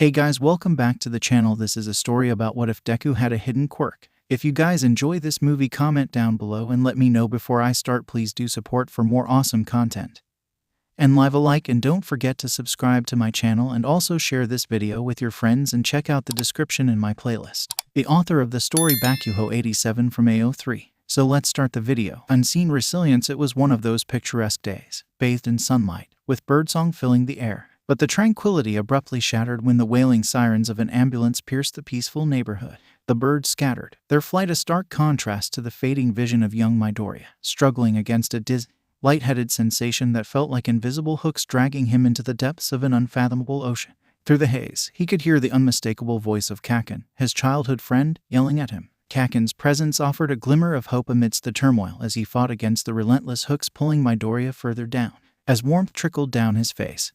Hey guys, welcome back to the channel. This is a story about what if Deku had a hidden quirk. If you guys enjoy this movie, comment down below and let me know before I start. Please do support for more awesome content. And leave a like, and don't forget to subscribe to my channel, and also share this video with your friends and check out the description in my playlist. The author of the story Bakugo 87 from AO3. So let's start the video. Unseen resilience. It was one of those picturesque days, bathed in sunlight, with birdsong filling the air. But the tranquility abruptly shattered when the wailing sirens of an ambulance pierced the peaceful neighborhood. The birds scattered, their flight a stark contrast to the fading vision of young Midoriya, struggling against a light-headed sensation that felt like invisible hooks dragging him into the depths of an unfathomable ocean. Through the haze, he could hear the unmistakable voice of 𝐭𝐽𝐻, his childhood friend, yelling at him. 𝐭𝐽𝐻's presence offered a glimmer of hope amidst the turmoil as he fought against the relentless hooks pulling Midoriya further down. As warmth trickled down his face,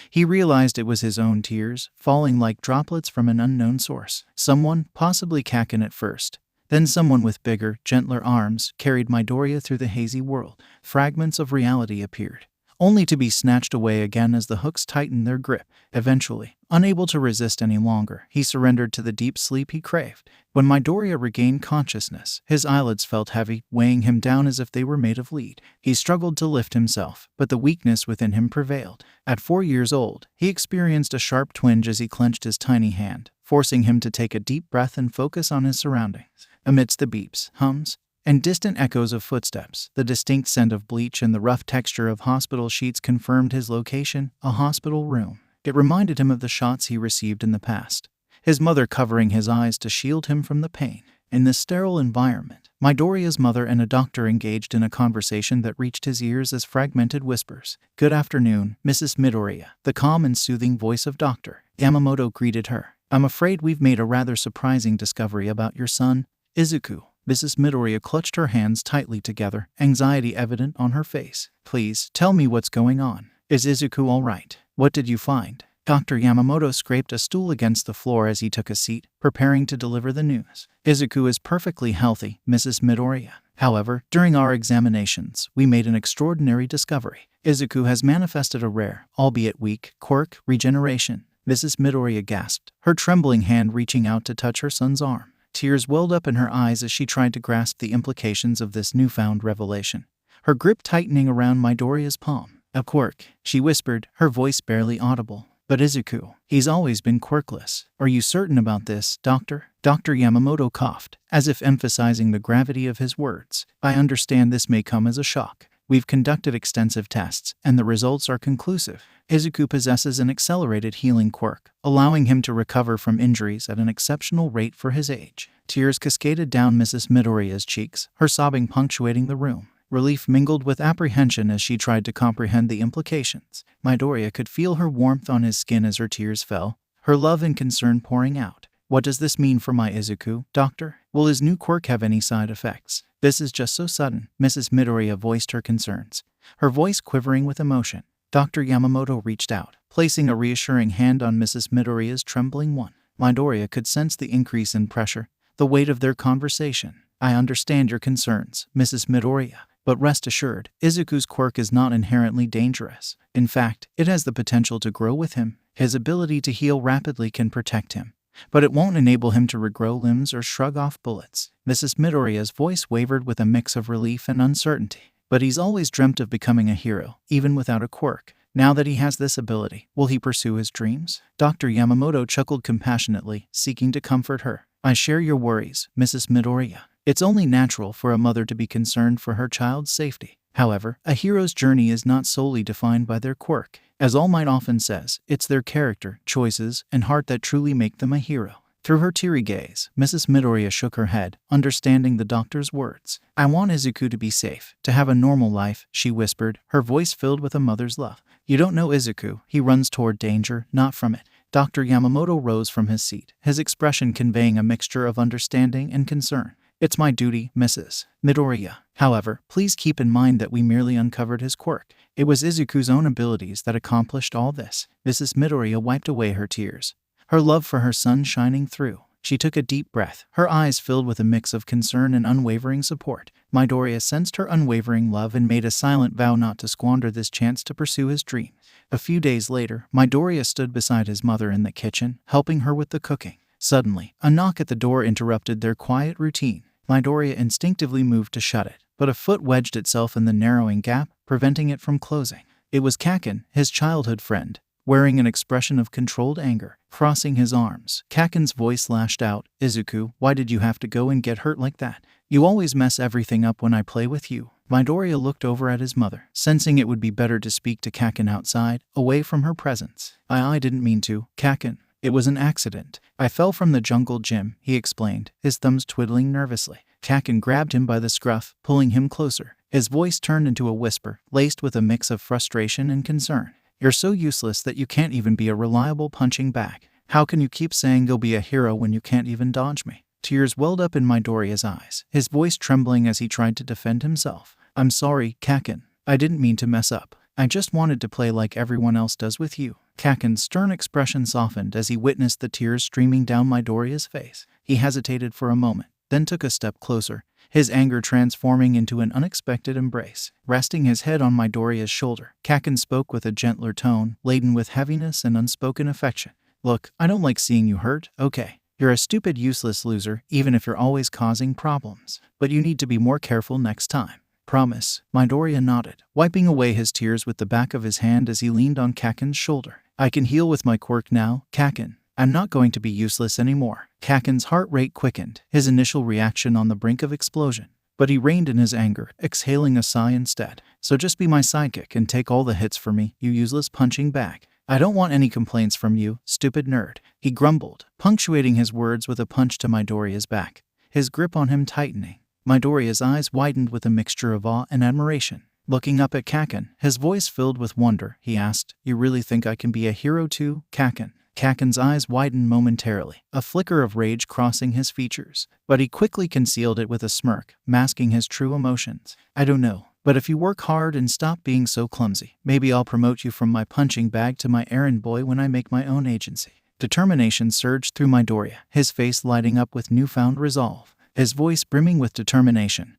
he realized it was his own tears, falling like droplets from an unknown source. Someone, possibly 𝐭𝐽𝐻 at first, then someone with bigger, gentler arms, carried Midoriya through the hazy world. Fragments of reality appeared, only to be snatched away again as the hooks tightened their grip. Eventually, unable to resist any longer, he surrendered to the deep sleep he craved. When Midoriya regained consciousness, his eyelids felt heavy, weighing him down as if they were made of lead. He struggled to lift himself, but the weakness within him prevailed. At 4 years old, he experienced a sharp twinge as he clenched his tiny hand, forcing him to take a deep breath and focus on his surroundings. Amidst the beeps, hums, and distant echoes of footsteps, the distinct scent of bleach and the rough texture of hospital sheets confirmed his location, a hospital room. It reminded him of the shots he received in the past, his mother covering his eyes to shield him from the pain. In this sterile environment, Midoriya's mother and a doctor engaged in a conversation that reached his ears as fragmented whispers. "Good afternoon, Mrs. Midoriya." The calm and soothing voice of Dr. Yamamoto greeted her. "I'm afraid we've made a rather surprising discovery about your son, Izuku." Mrs. Midoriya clutched her hands tightly together, anxiety evident on her face. "Please, tell me what's going on. Is Izuku all right? What did you find?" Dr. Yamamoto scraped a stool against the floor as he took a seat, preparing to deliver the news. "Izuku is perfectly healthy, Mrs. Midoriya. However, during our examinations, we made an extraordinary discovery. Izuku has manifested a rare, albeit weak, quirk, regeneration." Mrs. Midoriya gasped, her trembling hand reaching out to touch her son's arm. Tears welled up in her eyes as she tried to grasp the implications of this newfound revelation, her grip tightening around Midoriya's palm. "A quirk," she whispered, her voice barely audible. "But Izuku, he's always been quirkless. Are you certain about this, doctor?" Dr. Yamamoto coughed, as if emphasizing the gravity of his words. "I understand this may come as a shock. We've conducted extensive tests, and the results are conclusive. Izuku possesses an accelerated healing quirk, allowing him to recover from injuries at an exceptional rate for his age." Tears cascaded down Mrs. Midoriya's cheeks, her sobbing punctuating the room. Relief mingled with apprehension as she tried to comprehend the implications. Midoriya could feel her warmth on his skin as her tears fell, her love and concern pouring out. "What does this mean for my Izuku, doctor? Will his new quirk have any side effects? This is just so sudden." Mrs. Midoriya voiced her concerns, her voice quivering with emotion. Dr. Yamamoto reached out, placing a reassuring hand on Mrs. Midoriya's trembling one. Midoriya could sense the increase in pressure, the weight of their conversation. "I understand your concerns, Mrs. Midoriya, but rest assured, Izuku's quirk is not inherently dangerous. In fact, it has the potential to grow with him. His ability to heal rapidly can protect him, but it won't enable him to regrow limbs or shrug off bullets." Mrs. Midoriya's voice wavered with a mix of relief and uncertainty. "But he's always dreamt of becoming a hero, even without a quirk. Now that he has this ability, will he pursue his dreams?" Dr. Yamamoto chuckled compassionately, seeking to comfort her. "I share your worries, Mrs. Midoriya. It's only natural for a mother to be concerned for her child's safety. However, a hero's journey is not solely defined by their quirk. As All Might often says, it's their character, choices, and heart that truly make them a hero." Through her teary gaze, Mrs. Midoriya shook her head, understanding the doctor's words. "I want Izuku to be safe, to have a normal life," she whispered, her voice filled with a mother's love. "You don't know Izuku. He runs toward danger, not from it." Dr. Yamamoto rose from his seat, his expression conveying a mixture of understanding and concern. "It's my duty, Mrs. Midoriya. However, please keep in mind that we merely uncovered his quirk. It was Izuku's own abilities that accomplished all this." Mrs. Midoriya wiped away her tears, her love for her son shining through. She took a deep breath, her eyes filled with a mix of concern and unwavering support. Midoriya sensed her unwavering love and made a silent vow not to squander this chance to pursue his dreams. A few days later, Midoriya stood beside his mother in the kitchen, helping her with the cooking. Suddenly, a knock at the door interrupted their quiet routine. Midoriya instinctively moved to shut it, but a foot wedged itself in the narrowing gap, preventing it from closing. It was Kaken, his childhood friend, wearing an expression of controlled anger. Crossing his arms, Kaken's voice lashed out, "Izuku, why did you have to go and get hurt like that? You always mess everything up when I play with you." Midoriya looked over at his mother, sensing it would be better to speak to Kaken outside, away from her presence. I didn't mean to, Kaken. It was an accident. I fell from the jungle gym, he explained, his thumbs twiddling nervously. Kaken grabbed him by the scruff, pulling him closer. His voice turned into a whisper, laced with a mix of frustration and concern. "You're so useless that you can't even be a reliable punching bag. How can you keep saying you'll be a hero when you can't even dodge me?" Tears welled up in Midoriya's eyes, his voice trembling as he tried to defend himself. "I'm sorry, Kaken. I didn't mean to mess up. I just wanted to play like everyone else does with you." Kaken's stern expression softened as he witnessed the tears streaming down Midoriya's face. He hesitated for a moment, then took a step closer, his anger transforming into an unexpected embrace. Resting his head on Midoriya's shoulder, Kaken spoke with a gentler tone, laden with heaviness and unspoken affection. "Look, I don't like seeing you hurt, okay? You're a stupid, useless loser, even if you're always causing problems. But you need to be more careful next time. Promise?" Midoriya nodded, wiping away his tears with the back of his hand as he leaned on Kaken's shoulder. "I can heal with my quirk now, Kaken. I'm not going to be useless anymore." Kaken's heart rate quickened, his initial reaction on the brink of explosion. But he reined in his anger, exhaling a sigh instead. "So just be my sidekick and take all the hits for me, you useless punching bag. I don't want any complaints from you, stupid nerd," he grumbled, punctuating his words with a punch to Midoriya's back, his grip on him tightening. Midoriya's eyes widened with a mixture of awe and admiration. Looking up at Kaken, his voice filled with wonder, he asked, "You really think I can be a hero too, Kaken?" Kaken's eyes widened momentarily, a flicker of rage crossing his features, but he quickly concealed it with a smirk, masking his true emotions. "I don't know, but if you work hard and stop being so clumsy, maybe I'll promote you from my punching bag to my errand boy when I make my own agency." Determination surged through Midoriya, his face lighting up with newfound resolve, his voice brimming with determination.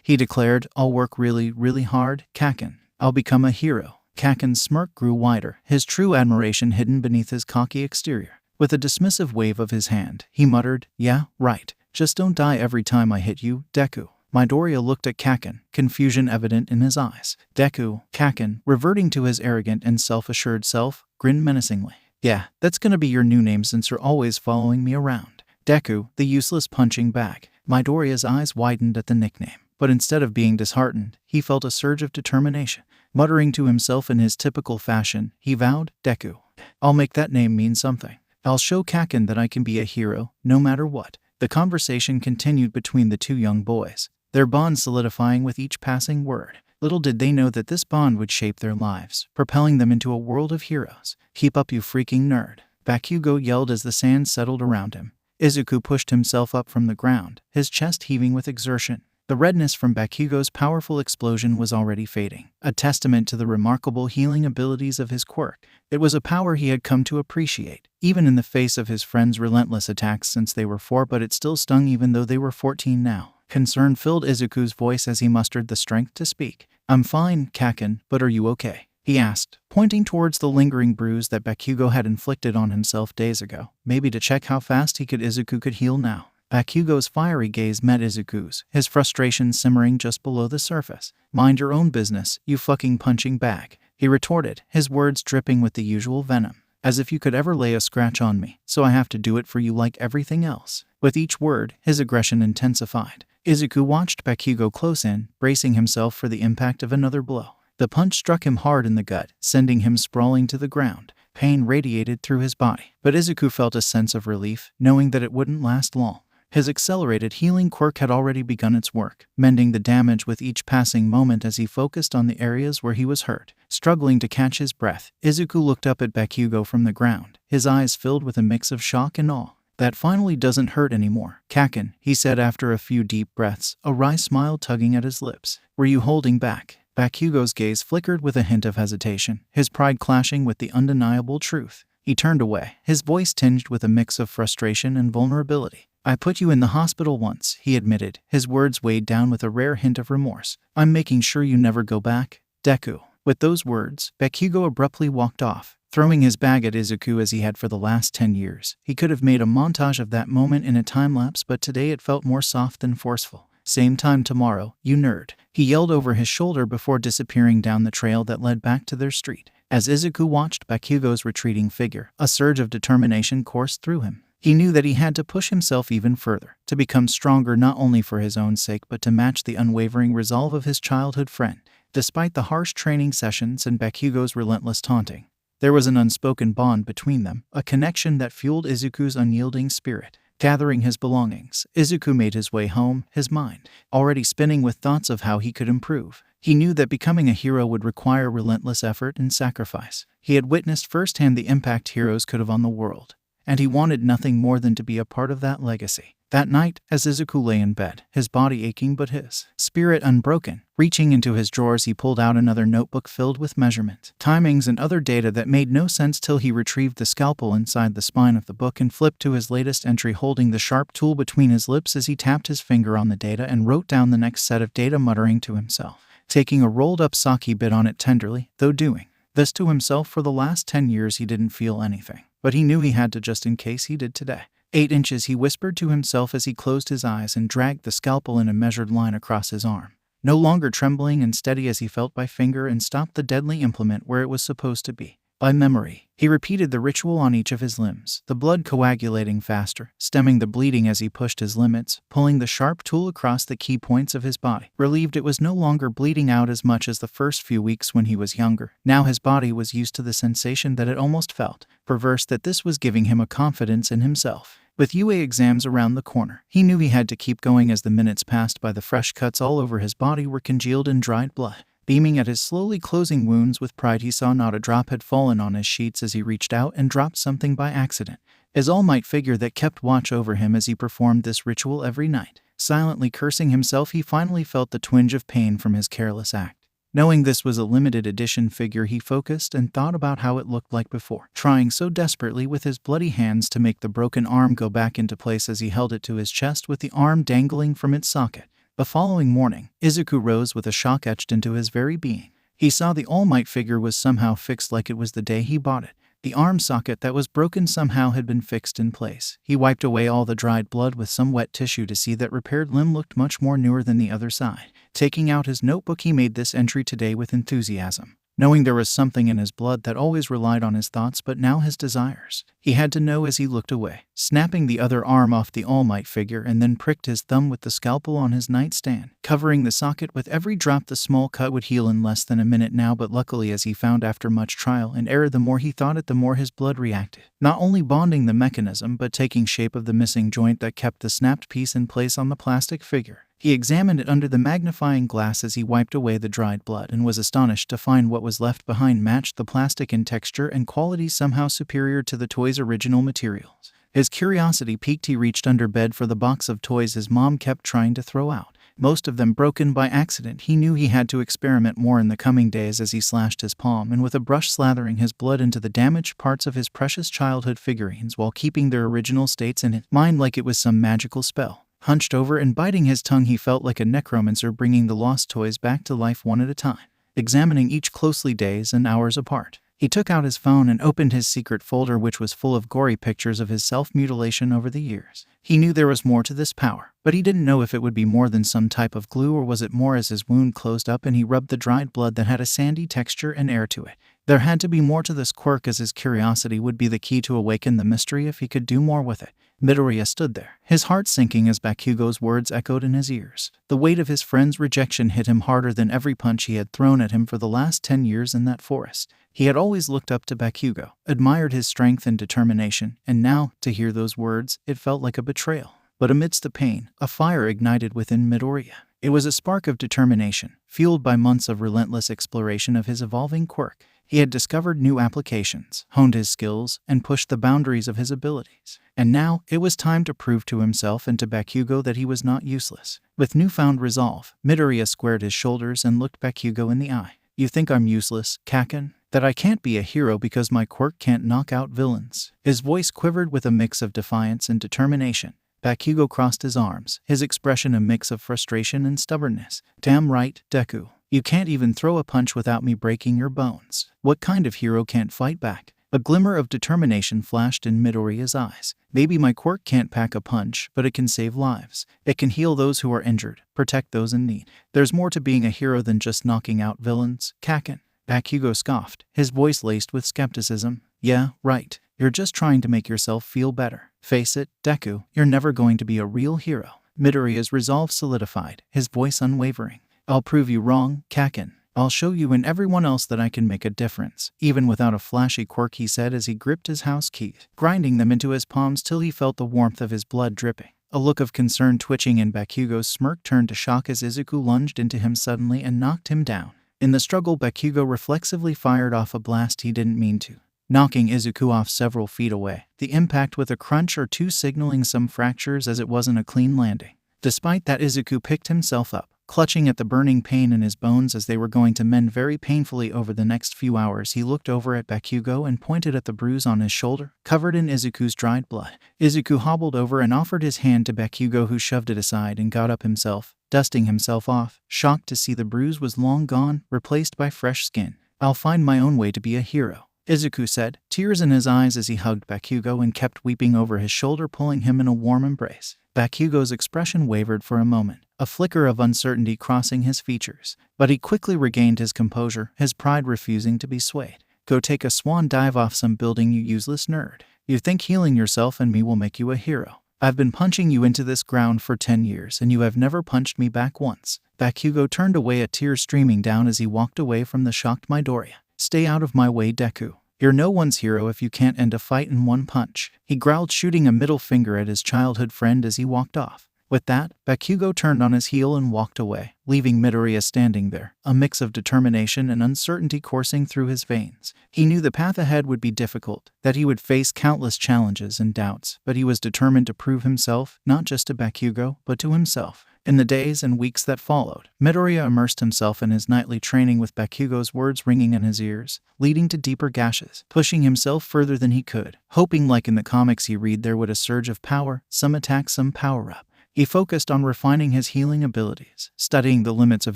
He declared, "I'll work really, really hard, Kaken. I'll become a hero." Kaken's smirk grew wider, his true admiration hidden beneath his cocky exterior. With a dismissive wave of his hand, he muttered, "Yeah, right. Just don't die every time I hit you, Deku." Midoriya looked at Kaken, confusion evident in his eyes. Deku, Kaken, reverting to his arrogant and self-assured self, grinned menacingly. "Yeah, that's gonna be your new name since you're always following me around. Deku, the useless punching bag." Midoriya's eyes widened at the nickname, but instead of being disheartened, he felt a surge of determination. Muttering to himself in his typical fashion, he vowed, "Deku, I'll make that name mean something. I'll show Kaken that I can be a hero, no matter what." The conversation continued between the two young boys, their bond solidifying with each passing word. Little did they know that this bond would shape their lives, propelling them into a world of heroes. "Keep up, you freaking nerd," Bakugo yelled as the sand settled around him. Izuku pushed himself up from the ground, his chest heaving with exertion. The redness from Bakugo's powerful explosion was already fading, a testament to the remarkable healing abilities of his quirk. It was a power he had come to appreciate, even in the face of his friends' relentless attacks since they were 4, but it still stung even though they were 14 now. Concern filled Izuku's voice as he mustered the strength to speak. "I'm fine, Kaken, but are you okay?" he asked, pointing towards the lingering bruise that Bakugo had inflicted on himself days ago, maybe to check how fast Izuku could heal now. Bakugo's fiery gaze met Izuku's, his frustration simmering just below the surface. "Mind your own business, you fucking punching bag," he retorted, his words dripping with the usual venom. "As if you could ever lay a scratch on me, so I have to do it for you like everything else." With each word, his aggression intensified. Izuku watched Bakugo close in, bracing himself for the impact of another blow. The punch struck him hard in the gut, sending him sprawling to the ground. Pain radiated through his body, but Izuku felt a sense of relief, knowing that it wouldn't last long. His accelerated healing quirk had already begun its work, mending the damage with each passing moment as he focused on the areas where he was hurt. Struggling to catch his breath, Izuku looked up at Bakugo from the ground, his eyes filled with a mix of shock and awe. "That finally doesn't hurt anymore, Kaken," he said after a few deep breaths, a wry smile tugging at his lips. "Were you holding back?" Bakugo's gaze flickered with a hint of hesitation, his pride clashing with the undeniable truth. He turned away, his voice tinged with a mix of frustration and vulnerability. "I put you in the hospital once," he admitted, his words weighed down with a rare hint of remorse. "I'm making sure you never go back, Deku." With those words, Bakugo abruptly walked off, throwing his bag at Izuku as he had for the last 10 years. He could have made a montage of that moment in a time-lapse, but today it felt more soft than forceful. "Same time tomorrow, you nerd," he yelled over his shoulder before disappearing down the trail that led back to their street. As Izuku watched Bakugo's retreating figure, a surge of determination coursed through him. He knew that he had to push himself even further, to become stronger not only for his own sake but to match the unwavering resolve of his childhood friend. Despite the harsh training sessions and Bakugo's relentless taunting, there was an unspoken bond between them, a connection that fueled Izuku's unyielding spirit. Gathering his belongings, Izuku made his way home, his mind already spinning with thoughts of how he could improve. He knew that becoming a hero would require relentless effort and sacrifice. He had witnessed firsthand the impact heroes could have on the world, and he wanted nothing more than to be a part of that legacy. That night, as Izuku lay in bed, his body aching but his spirit unbroken, reaching into his drawers he pulled out another notebook filled with measurements, timings and other data that made no sense till he retrieved the scalpel inside the spine of the book and flipped to his latest entry, holding the sharp tool between his lips as he tapped his finger on the data and wrote down the next set of data, muttering to himself, taking a rolled-up sake bit on it tenderly, though doing this to himself for the last 10 years he didn't feel anything. But he knew he had to, just in case he did today. 8 inches, he whispered to himself as he closed his eyes and dragged the scalpel in a measured line across his arm. No longer trembling and steady as he felt by finger, and stopped the deadly implement where it was supposed to be. By memory, he repeated the ritual on each of his limbs, the blood coagulating faster, stemming the bleeding as he pushed his limits, pulling the sharp tool across the key points of his body. Relieved it was no longer bleeding out as much as the first few weeks when he was younger. Now his body was used to the sensation that it almost felt perverse that this was giving him a confidence in himself. With UA exams around the corner, he knew he had to keep going as the minutes passed by. The fresh cuts all over his body were congealed in dried blood. Beaming at his slowly closing wounds with pride, he saw not a drop had fallen on his sheets as he reached out and dropped something by accident. His all-might figure that kept watch over him as he performed this ritual every night. Silently cursing himself, he finally felt the twinge of pain from his careless act. Knowing this was a limited edition figure, he focused and thought about how it looked like before, trying so desperately with his bloody hands to make the broken arm go back into place as he held it to his chest with the arm dangling from its socket. The following morning, Izuku rose with a shock etched into his very being. He saw the all-might figure was somehow fixed like it was the day he bought it. The arm socket that was broken somehow had been fixed in place. He wiped away all the dried blood with some wet tissue to see that repaired limb looked much more newer than the other side. Taking out his notebook, he made this entry today with enthusiasm, knowing there was something in his blood that always relied on his thoughts but now his desires. He had to know as he looked away, snapping the other arm off the all-might figure, and then pricked his thumb with the scalpel on his nightstand, covering the socket with every drop. The small cut would heal in less than a minute now, but luckily, as he found after much trial and error, the more he thought it, the more his blood reacted, not only bonding the mechanism but taking shape of the missing joint that kept the snapped piece in place on the plastic figure. He examined it under the magnifying glass as he wiped away the dried blood, and was astonished to find what was left behind matched the plastic in texture and quality, somehow superior to the toy's original materials. His curiosity piqued. He reached under bed for the box of toys his mom kept trying to throw out, most of them broken by accident. He knew he had to experiment more in the coming days as he slashed his palm and with a brush slathering his blood into the damaged parts of his precious childhood figurines while keeping their original states in his mind like it was some magical spell. Hunched over and biting his tongue, he felt like a necromancer bringing the lost toys back to life one at a time, examining each closely days and hours apart. He took out his phone and opened his secret folder, which was full of gory pictures of his self-mutilation over the years. He knew there was more to this power, but he didn't know if it would be more than some type of glue, or was it more. As his wound closed up and he rubbed the dried blood that had a sandy texture and air to it, there had to be more to this quirk, as his curiosity would be the key to awaken the mystery if he could do more with it. Midoriya stood there, his heart sinking as Bakugo's words echoed in his ears. The weight of his friend's rejection hit him harder than every punch he had thrown at him for the last 10 years in that forest. He had always looked up to Bakugo, admired his strength and determination, and now, to hear those words, it felt like a betrayal. But amidst the pain, a fire ignited within Midoriya. It was a spark of determination, fueled by months of relentless exploration of his evolving quirk. He had discovered new applications, honed his skills, and pushed the boundaries of his abilities. And now, it was time to prove to himself and to Bakugo that he was not useless. With newfound resolve, Midoriya squared his shoulders and looked Bakugo in the eye. "You think I'm useless, Kaken?" That I can't be a hero because my quirk can't knock out villains. His voice quivered with a mix of defiance and determination. Bakugo crossed his arms, his expression a mix of frustration and stubbornness. Damn right, Deku. You can't even throw a punch without me breaking your bones. What kind of hero can't fight back? A glimmer of determination flashed in Midoriya's eyes. Maybe my quirk can't pack a punch, but it can save lives. It can heal those who are injured, protect those in need. There's more to being a hero than just knocking out villains, Kaken. Bakugo scoffed, his voice laced with skepticism. Yeah, right. You're just trying to make yourself feel better. Face it, Deku, you're never going to be a real hero. Midoriya's resolve solidified, his voice unwavering. I'll prove you wrong, Kaken. I'll show you and everyone else that I can make a difference, even without a flashy quirk, he said as he gripped his house keys, grinding them into his palms till he felt the warmth of his blood dripping. A look of concern twitching in Bakugo's smirk turned to shock as Izuku lunged into him suddenly and knocked him down. In the struggle, Bakugo reflexively fired off a blast he didn't mean to, knocking Izuku off several feet away, the impact with a crunch or two signaling some fractures as it wasn't a clean landing. Despite that, Izuku picked himself up, clutching at the burning pain in his bones as they were going to mend very painfully over the next few hours. He looked over at Bakugo and pointed at the bruise on his shoulder, covered in Izuku's dried blood. Izuku hobbled over and offered his hand to Bakugo, who shoved it aside and got up himself, dusting himself off, shocked to see the bruise was long gone, replaced by fresh skin. I'll find my own way to be a hero, Izuku said, tears in his eyes as he hugged Bakugo and kept weeping over his shoulder, pulling him in a warm embrace. Bakugo's expression wavered for a moment, a flicker of uncertainty crossing his features, but he quickly regained his composure, his pride refusing to be swayed. Go take a swan dive off some building, you useless nerd. You think healing yourself and me will make you a hero? I've been punching you into this ground for 10 years and you have never punched me back once. Bakugo turned away, a tear streaming down as he walked away from the shocked Midoriya. Stay out of my way, Deku. You're no one's hero if you can't end a fight in one punch, he growled, shooting a middle finger at his childhood friend as he walked off. With that, Bakugo turned on his heel and walked away, leaving Midoriya standing there, a mix of determination and uncertainty coursing through his veins. He knew the path ahead would be difficult, that he would face countless challenges and doubts, but he was determined to prove himself, not just to Bakugo, but to himself. In the days and weeks that followed, Midoriya immersed himself in his nightly training with Bakugo's words ringing in his ears, leading to deeper gashes, pushing himself further than he could, hoping like in the comics he read there would a surge of power, some attack, some power-up. He focused on refining his healing abilities, studying the limits of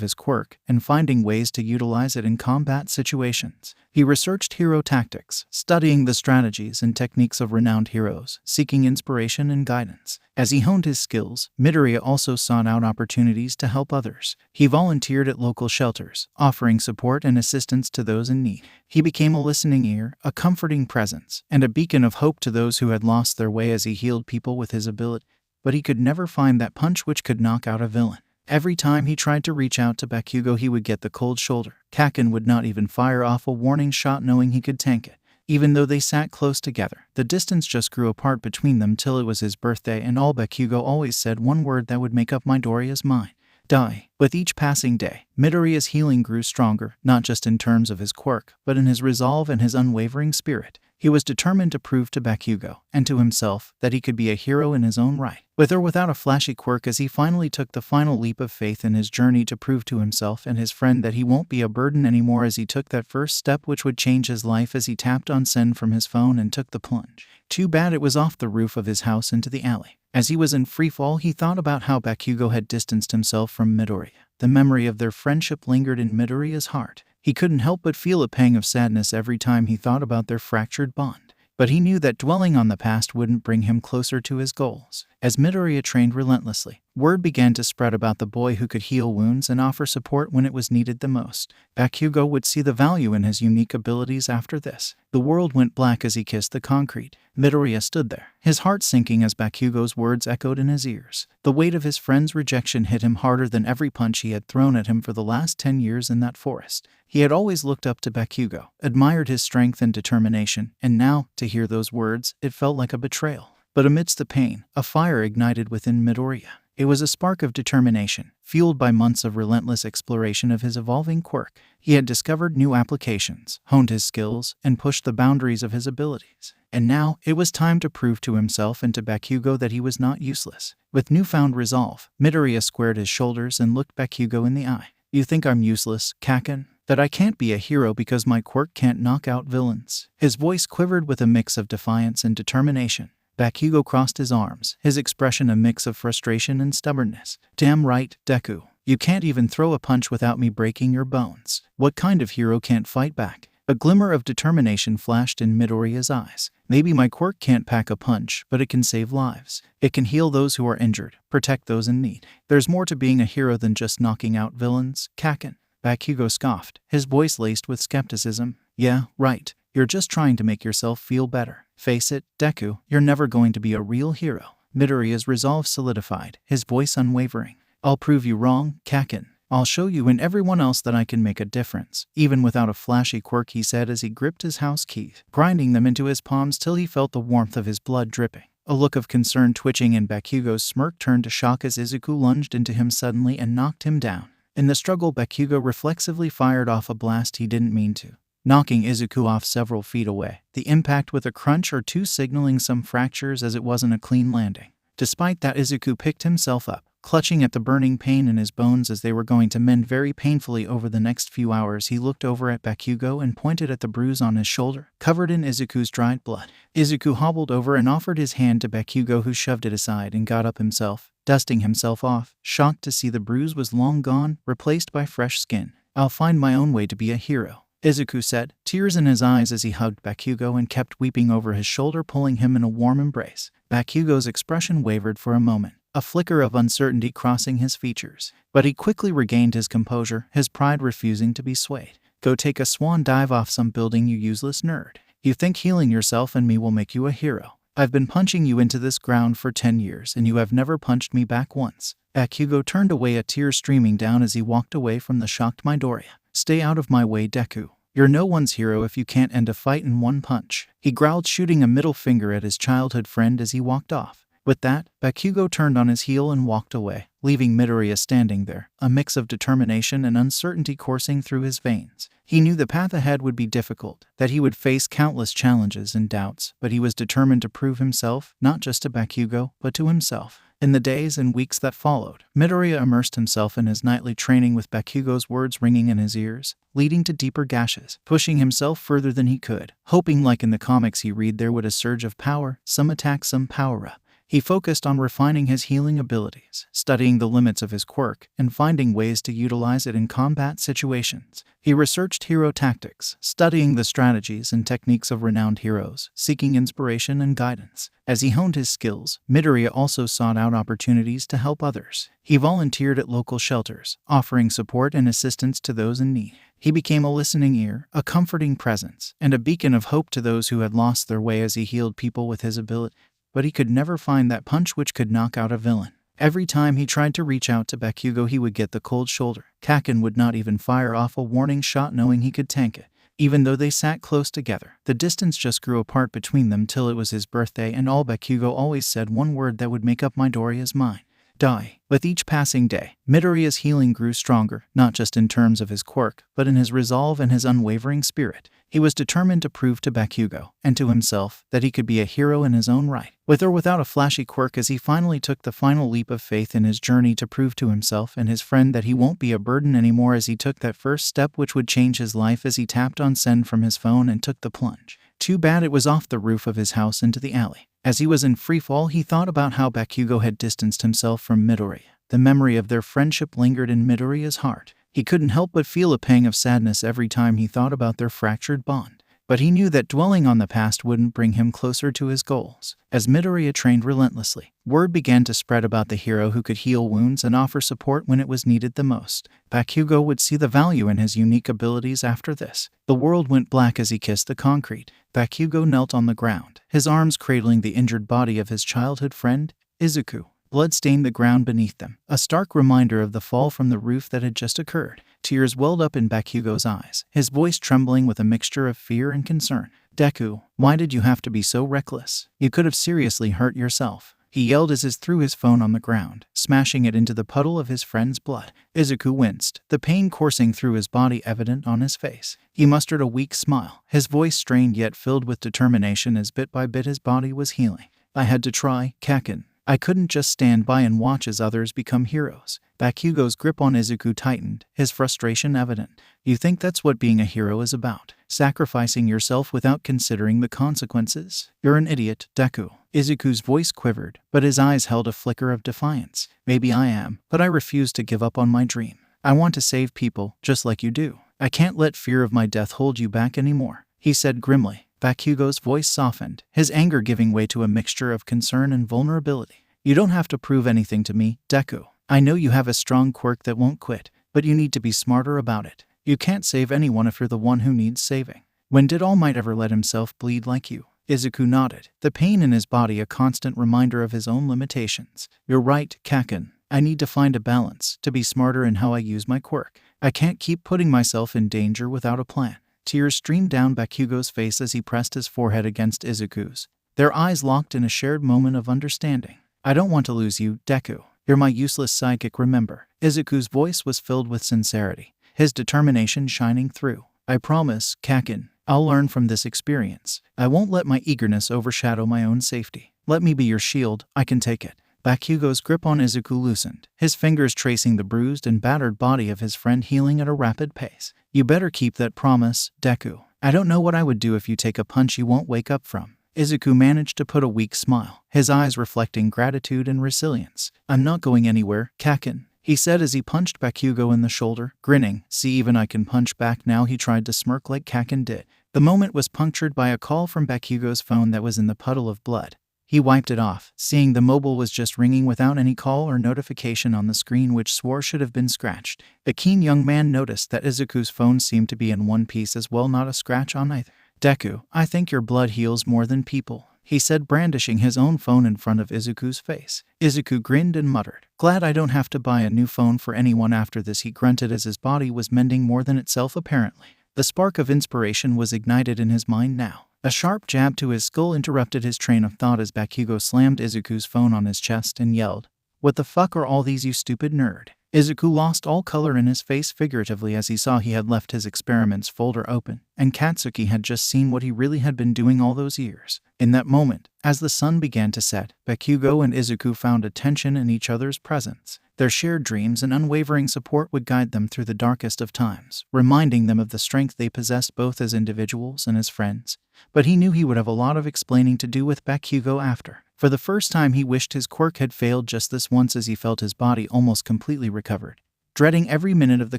his quirk, and finding ways to utilize it in combat situations. He researched hero tactics, studying the strategies and techniques of renowned heroes, seeking inspiration and guidance. As he honed his skills, Midoriya also sought out opportunities to help others. He volunteered at local shelters, offering support and assistance to those in need. He became a listening ear, a comforting presence, and a beacon of hope to those who had lost their way as he healed people with his ability. But he could never find that punch which could knock out a villain. Every time he tried to reach out to Bakugo, he would get the cold shoulder. Kaken would not even fire off a warning shot, knowing he could tank it. Even though they sat close together, the distance just grew apart between them till it was his birthday, and all Bakugo always said one word that would make up Midoriya's mind: die. With each passing day, Midoriya's healing grew stronger, not just in terms of his quirk, but in his resolve and his unwavering spirit. He was determined to prove to Bakugo, and to himself, that he could be a hero in his own right, with or without a flashy quirk, as he finally took the final leap of faith in his journey to prove to himself and his friend that he won't be a burden anymore, as he took that first step which would change his life as he tapped on send from his phone and took the plunge. Too bad it was off the roof of his house into the alley. As he was in freefall, he thought about how Bakugo had distanced himself from Midoriya. The memory of their friendship lingered in Midoriya's heart. He couldn't help but feel a pang of sadness every time he thought about their fractured bond. But he knew that dwelling on the past wouldn't bring him closer to his goals. As Midoriya trained relentlessly, word began to spread about the boy who could heal wounds and offer support when it was needed the most. Bakugo would see the value in his unique abilities after this. The world went black as he kissed the concrete. Midoriya stood there, his heart sinking as Bakugo's words echoed in his ears. The weight of his friend's rejection hit him harder than every punch he had thrown at him for the last 10 years in that forest. He had always looked up to Bakugo, admired his strength and determination, and now, to hear those words, it felt like a betrayal. But amidst the pain, a fire ignited within Midoriya. It was a spark of determination, fueled by months of relentless exploration of his evolving quirk. He had discovered new applications, honed his skills, and pushed the boundaries of his abilities. And now, it was time to prove to himself and to Bakugo that he was not useless. With newfound resolve, Midoriya squared his shoulders and looked Bakugo in the eye. You think I'm useless, Kaken? That I can't be a hero because my quirk can't knock out villains. His voice quivered with a mix of defiance and determination. Bakugo crossed his arms, his expression a mix of frustration and stubbornness. Damn right, Deku. You can't even throw a punch without me breaking your bones. What kind of hero can't fight back? A glimmer of determination flashed in Midoriya's eyes. Maybe my quirk can't pack a punch, but it can save lives. It can heal those who are injured, protect those in need. There's more to being a hero than just knocking out villains, Kakin. Bakugo scoffed, his voice laced with skepticism. Yeah, right. You're just trying to make yourself feel better. Face it, Deku, you're never going to be a real hero. Midoriya's resolve solidified, his voice unwavering. I'll prove you wrong, Kakin. I'll show you and everyone else that I can make a difference, even without a flashy quirk, he said as he gripped his house keys, grinding them into his palms till he felt the warmth of his blood dripping. A look of concern twitching in Bakugo's smirk turned to shock as Izuku lunged into him suddenly and knocked him down. In the struggle, Bakugo reflexively fired off a blast he didn't mean to, knocking Izuku off several feet away, the impact with a crunch or two signaling some fractures as it wasn't a clean landing. Despite that, Izuku picked himself up, clutching at the burning pain in his bones as they were going to mend very painfully over the next few hours. He looked over at Bakugo and pointed at the bruise on his shoulder, covered in Izuku's dried blood. Izuku hobbled over and offered his hand to Bakugo, who shoved it aside and got up himself, dusting himself off, shocked to see the bruise was long gone, replaced by fresh skin. I'll find my own way to be a hero, Izuku said, tears in his eyes as he hugged Bakugo and kept weeping over his shoulder, pulling him in a warm embrace. Bakugo's expression wavered for a moment, a flicker of uncertainty crossing his features. But he quickly regained his composure, his pride refusing to be swayed. Go take a swan dive off some building, you useless nerd. You think healing yourself and me will make you a hero? I've been punching you into this ground for 10 years and you have never punched me back once. Bakugo turned away, a tear streaming down as he walked away from the shocked Midoriya. Stay out of my way, Deku. You're no one's hero if you can't end a fight in one punch, he growled, shooting a middle finger at his childhood friend as he walked off. With that, Bakugo turned on his heel and walked away, leaving Midoriya standing there, a mix of determination and uncertainty coursing through his veins. He knew the path ahead would be difficult, that he would face countless challenges and doubts, but he was determined to prove himself, not just to Bakugo, but to himself. In the days and weeks that followed, Midoriya immersed himself in his nightly training, with Bakugo's words ringing in his ears, leading to deeper gashes, pushing himself further than he could, hoping like in the comics he read there would a surge of power, some attack, some power-up. He focused on refining his healing abilities, studying the limits of his quirk, and finding ways to utilize it in combat situations. He researched hero tactics, studying the strategies and techniques of renowned heroes, seeking inspiration and guidance. As he honed his skills, Midoriya also sought out opportunities to help others. He volunteered at local shelters, offering support and assistance to those in need. He became a listening ear, a comforting presence, and a beacon of hope to those who had lost their way as he healed people with his ability. But he could never find that punch which could knock out a villain. Every time he tried to reach out to Bakugo, he would get the cold shoulder. Kakin would not even fire off a warning shot, knowing he could tank it. Even though they sat close together, the distance just grew apart between them till it was his birthday, and all Bakugo always said one word that would make up Midoriya's mind: die. With each passing day, Midoriya's healing grew stronger, not just in terms of his quirk, but in his resolve and his unwavering spirit. He was determined to prove to Bakugo, and to himself, that he could be a hero in his own right, with or without a flashy quirk, as he finally took the final leap of faith in his journey to prove to himself and his friend that he won't be a burden anymore, as he took that first step which would change his life. As he tapped on send from his phone and took the plunge. Too bad it was off the roof of his house into the alley. As he was in free fall, he thought about how Bakugo had distanced himself from Midoriya. The memory of their friendship lingered in Midoriya's heart. He couldn't help but feel a pang of sadness every time he thought about their fractured bond. But he knew that dwelling on the past wouldn't bring him closer to his goals. As Midoriya trained relentlessly, word began to spread about the hero who could heal wounds and offer support when it was needed the most. Bakugo would see the value in his unique abilities after this. The world went black as he kissed the concrete. Bakugo knelt on the ground, his arms cradling the injured body of his childhood friend, Izuku. Blood stained the ground beneath them, a stark reminder of the fall from the roof that had just occurred. Tears welled up in Bakugo's eyes, his voice trembling with a mixture of fear and concern. Deku, why did you have to be so reckless? You could have seriously hurt yourself, he yelled as he threw his phone on the ground, smashing it into the puddle of his friend's blood. Izuku winced, the pain coursing through his body evident on his face. He mustered a weak smile, his voice strained yet filled with determination as bit by bit his body was healing. I had to try, Kakin. I couldn't just stand by and watch as others become heroes. Bakugo's grip on Izuku tightened, his frustration evident. You think that's what being a hero is about? Sacrificing yourself without considering the consequences? You're an idiot, Deku. Izuku's voice quivered, but his eyes held a flicker of defiance. Maybe I am, but I refuse to give up on my dream. I want to save people, just like you do. I can't let fear of my death hold you back anymore, he said grimly. Bakugo's voice softened, his anger giving way to a mixture of concern and vulnerability. You don't have to prove anything to me, Deku. I know you have a strong quirk that won't quit, but you need to be smarter about it. You can't save anyone if you're the one who needs saving. When did All Might ever let himself bleed like you? Izuku nodded, the pain in his body a constant reminder of his own limitations. You're right, Kaken. I need to find a balance, to be smarter in how I use my quirk. I can't keep putting myself in danger without a plan. Tears streamed down Bakugo's face as he pressed his forehead against Izuku's. Their eyes locked in a shared moment of understanding. I don't want to lose you, Deku. You're my useless sidekick, remember. Izuku's voice was filled with sincerity, his determination shining through. I promise, Kaken, I'll learn from this experience. I won't let my eagerness overshadow my own safety. Let me be your shield, I can take it. Bakugo's grip on Izuku loosened, his fingers tracing the bruised and battered body of his friend healing at a rapid pace. You better keep that promise, Deku. I don't know what I would do if you take a punch you won't wake up from. Izuku managed to put a weak smile, his eyes reflecting gratitude and resilience. I'm not going anywhere, Kaken, he said as he punched Bakugo in the shoulder, grinning. See, even I can punch back now. He tried to smirk like Kaken did. The moment was punctured by a call from Bakugo's phone that was in the puddle of blood. He wiped it off, seeing the mobile was just ringing without any call or notification on the screen, which swore should have been scratched. The keen young man noticed that Izuku's phone seemed to be in one piece as well, not a scratch on either. Deku, I think your blood heals more than people, he said, brandishing his own phone in front of Izuku's face. Izuku grinned and muttered, glad I don't have to buy a new phone for anyone after this, he grunted as his body was mending more than itself apparently. The spark of inspiration was ignited in his mind now. A sharp jab to his skull interrupted his train of thought as Bakugo slammed Izuku's phone on his chest and yelled, What the fuck are all these, you stupid nerd? Izuku lost all color in his face figuratively as he saw he had left his experiments folder open, and Katsuki had just seen what he really had been doing all those years. In that moment, as the sun began to set, Bakugo and Izuku found a tension in each other's presence. Their shared dreams and unwavering support would guide them through the darkest of times, reminding them of the strength they possessed both as individuals and as friends. But he knew he would have a lot of explaining to do with Bakugo after. For the first time, he wished his quirk had failed just this once as he felt his body almost completely recovered, dreading every minute of the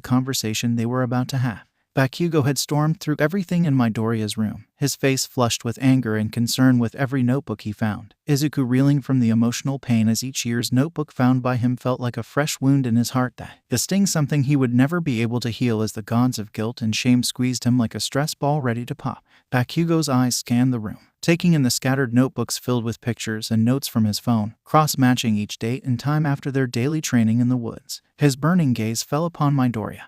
conversation they were about to have. Bakugo had stormed through everything in Midoriya's room, his face flushed with anger and concern with every notebook he found. Izuku reeling from the emotional pain as each year's notebook found by him felt like a fresh wound in his heart that stung something he would never be able to heal as the gods of guilt and shame squeezed him like a stress ball ready to pop. Bakugo's eyes scanned the room, taking in the scattered notebooks filled with pictures and notes from his phone, cross-matching each date and time after their daily training in the woods. His burning gaze fell upon Midoriya,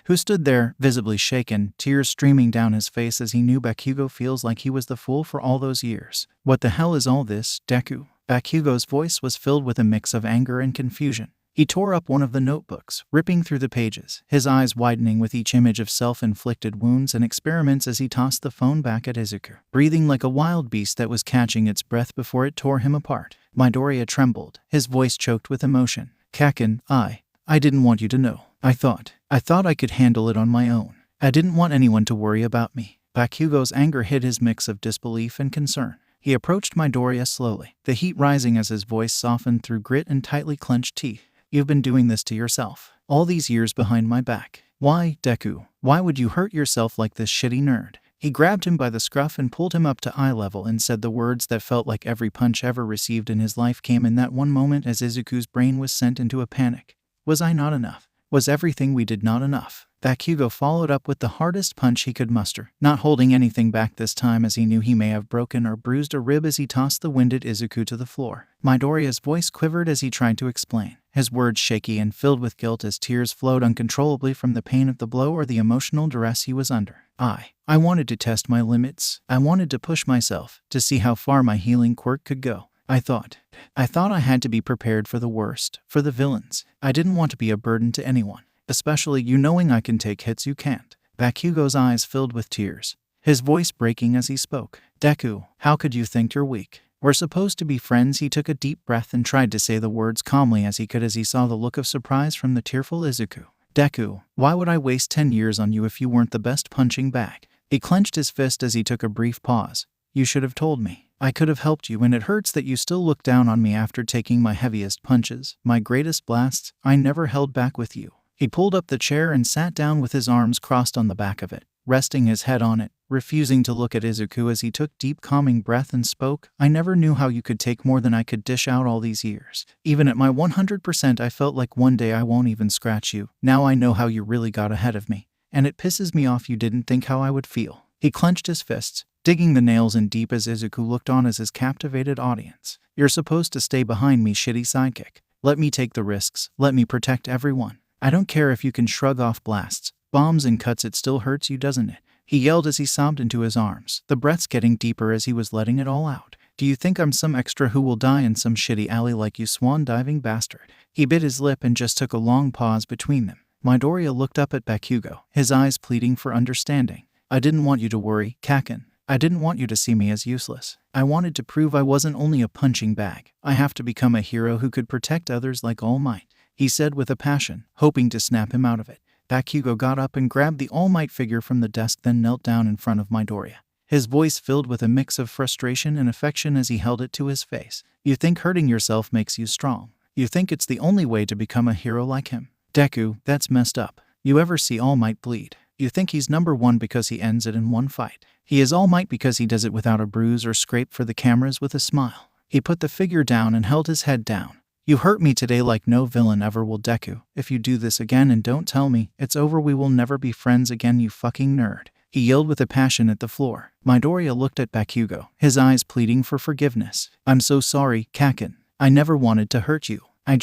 who stood there, visibly shaken, tears streaming down his face as he knew Bakugo feels like he was the fool for all those years. What the hell is all this, Deku? Bakugo's voice was filled with a mix of anger and confusion. He tore up one of the notebooks, ripping through the pages, his eyes widening with each image of self-inflicted wounds and experiments as he tossed the phone back at Izuku, breathing like a wild beast that was catching its breath before it tore him apart. Midoriya trembled, his voice choked with emotion. Kaken, I didn't want you to know. I thought I could handle it on my own. I didn't want anyone to worry about me. Bakugo's anger hid his mix of disbelief and concern. He approached Midoriya slowly, the heat rising as his voice softened through grit and tightly clenched teeth. You've been doing this to yourself, all these years behind my back. Why, Deku? Why would you hurt yourself like this shitty nerd? He grabbed him by the scruff and pulled him up to eye level and said the words that felt like every punch ever received in his life came in that one moment as Izuku's brain was sent into a panic. Was I not enough? Was everything we did not enough? Bakugo followed up with the hardest punch he could muster, not holding anything back this time as he knew he may have broken or bruised a rib as he tossed the winded Izuku to the floor. Midoriya's voice quivered as he tried to explain, his words shaky and filled with guilt as tears flowed uncontrollably from the pain of the blow or the emotional duress he was under. I wanted to test my limits. I wanted to push myself, to see how far my healing quirk could go. I thought I had to be prepared for the worst, for the villains. I didn't want to be a burden to anyone, especially you, knowing I can take hits you can't. Bakugo's eyes filled with tears, his voice breaking as he spoke. Deku, how could you think you're weak? We're supposed to be friends. He took a deep breath and tried to say the words calmly as he could as he saw the look of surprise from the tearful Izuku. Deku, why would I waste 10 years on you if you weren't the best punching bag? He clenched his fist as he took a brief pause. You should have told me. I could have helped you, and it hurts that you still look down on me after taking my heaviest punches, my greatest blasts. I never held back with you. He pulled up the chair and sat down with his arms crossed on the back of it, resting his head on it, refusing to look at Izuku as he took deep calming breath and spoke. I never knew how you could take more than I could dish out all these years. Even at my 100% I felt like one day I won't even scratch you. Now I know how you really got ahead of me. And it pisses me off you didn't think how I would feel. He clenched his fists, digging the nails in deep as Izuku looked on as his captivated audience. You're supposed to stay behind me, shitty sidekick. Let me take the risks. Let me protect everyone. I don't care if you can shrug off blasts, bombs and cuts, it still hurts you, doesn't it? He yelled as he sobbed into his arms, the breaths getting deeper as he was letting it all out. Do you think I'm some extra who will die in some shitty alley like you swan diving bastard? He bit his lip and just took a long pause between them. Midoriya looked up at Bakugo, his eyes pleading for understanding. I didn't want you to worry, Kaken. I didn't want you to see me as useless. I wanted to prove I wasn't only a punching bag. I have to become a hero who could protect others like All Might, he said with a passion, hoping to snap him out of it. Bakugo got up and grabbed the All Might figure from the desk, then knelt down in front of Midoriya. His voice filled with a mix of frustration and affection as he held it to his face. You think hurting yourself makes you strong. You think it's the only way to become a hero like him. Deku, that's messed up. You ever see All Might bleed? You think he's number one because he ends it in one fight. He is All Might because he does it without a bruise or scrape for the cameras with a smile. He put the figure down and held his head down. You hurt me today like no villain ever will, Deku. If you do this again and don't tell me, it's over. We will never be friends again, you fucking nerd. He yelled with a passion at the floor. Midoriya looked at Bakugo, his eyes pleading for forgiveness. I'm so sorry, Kaken. I never wanted to hurt you. I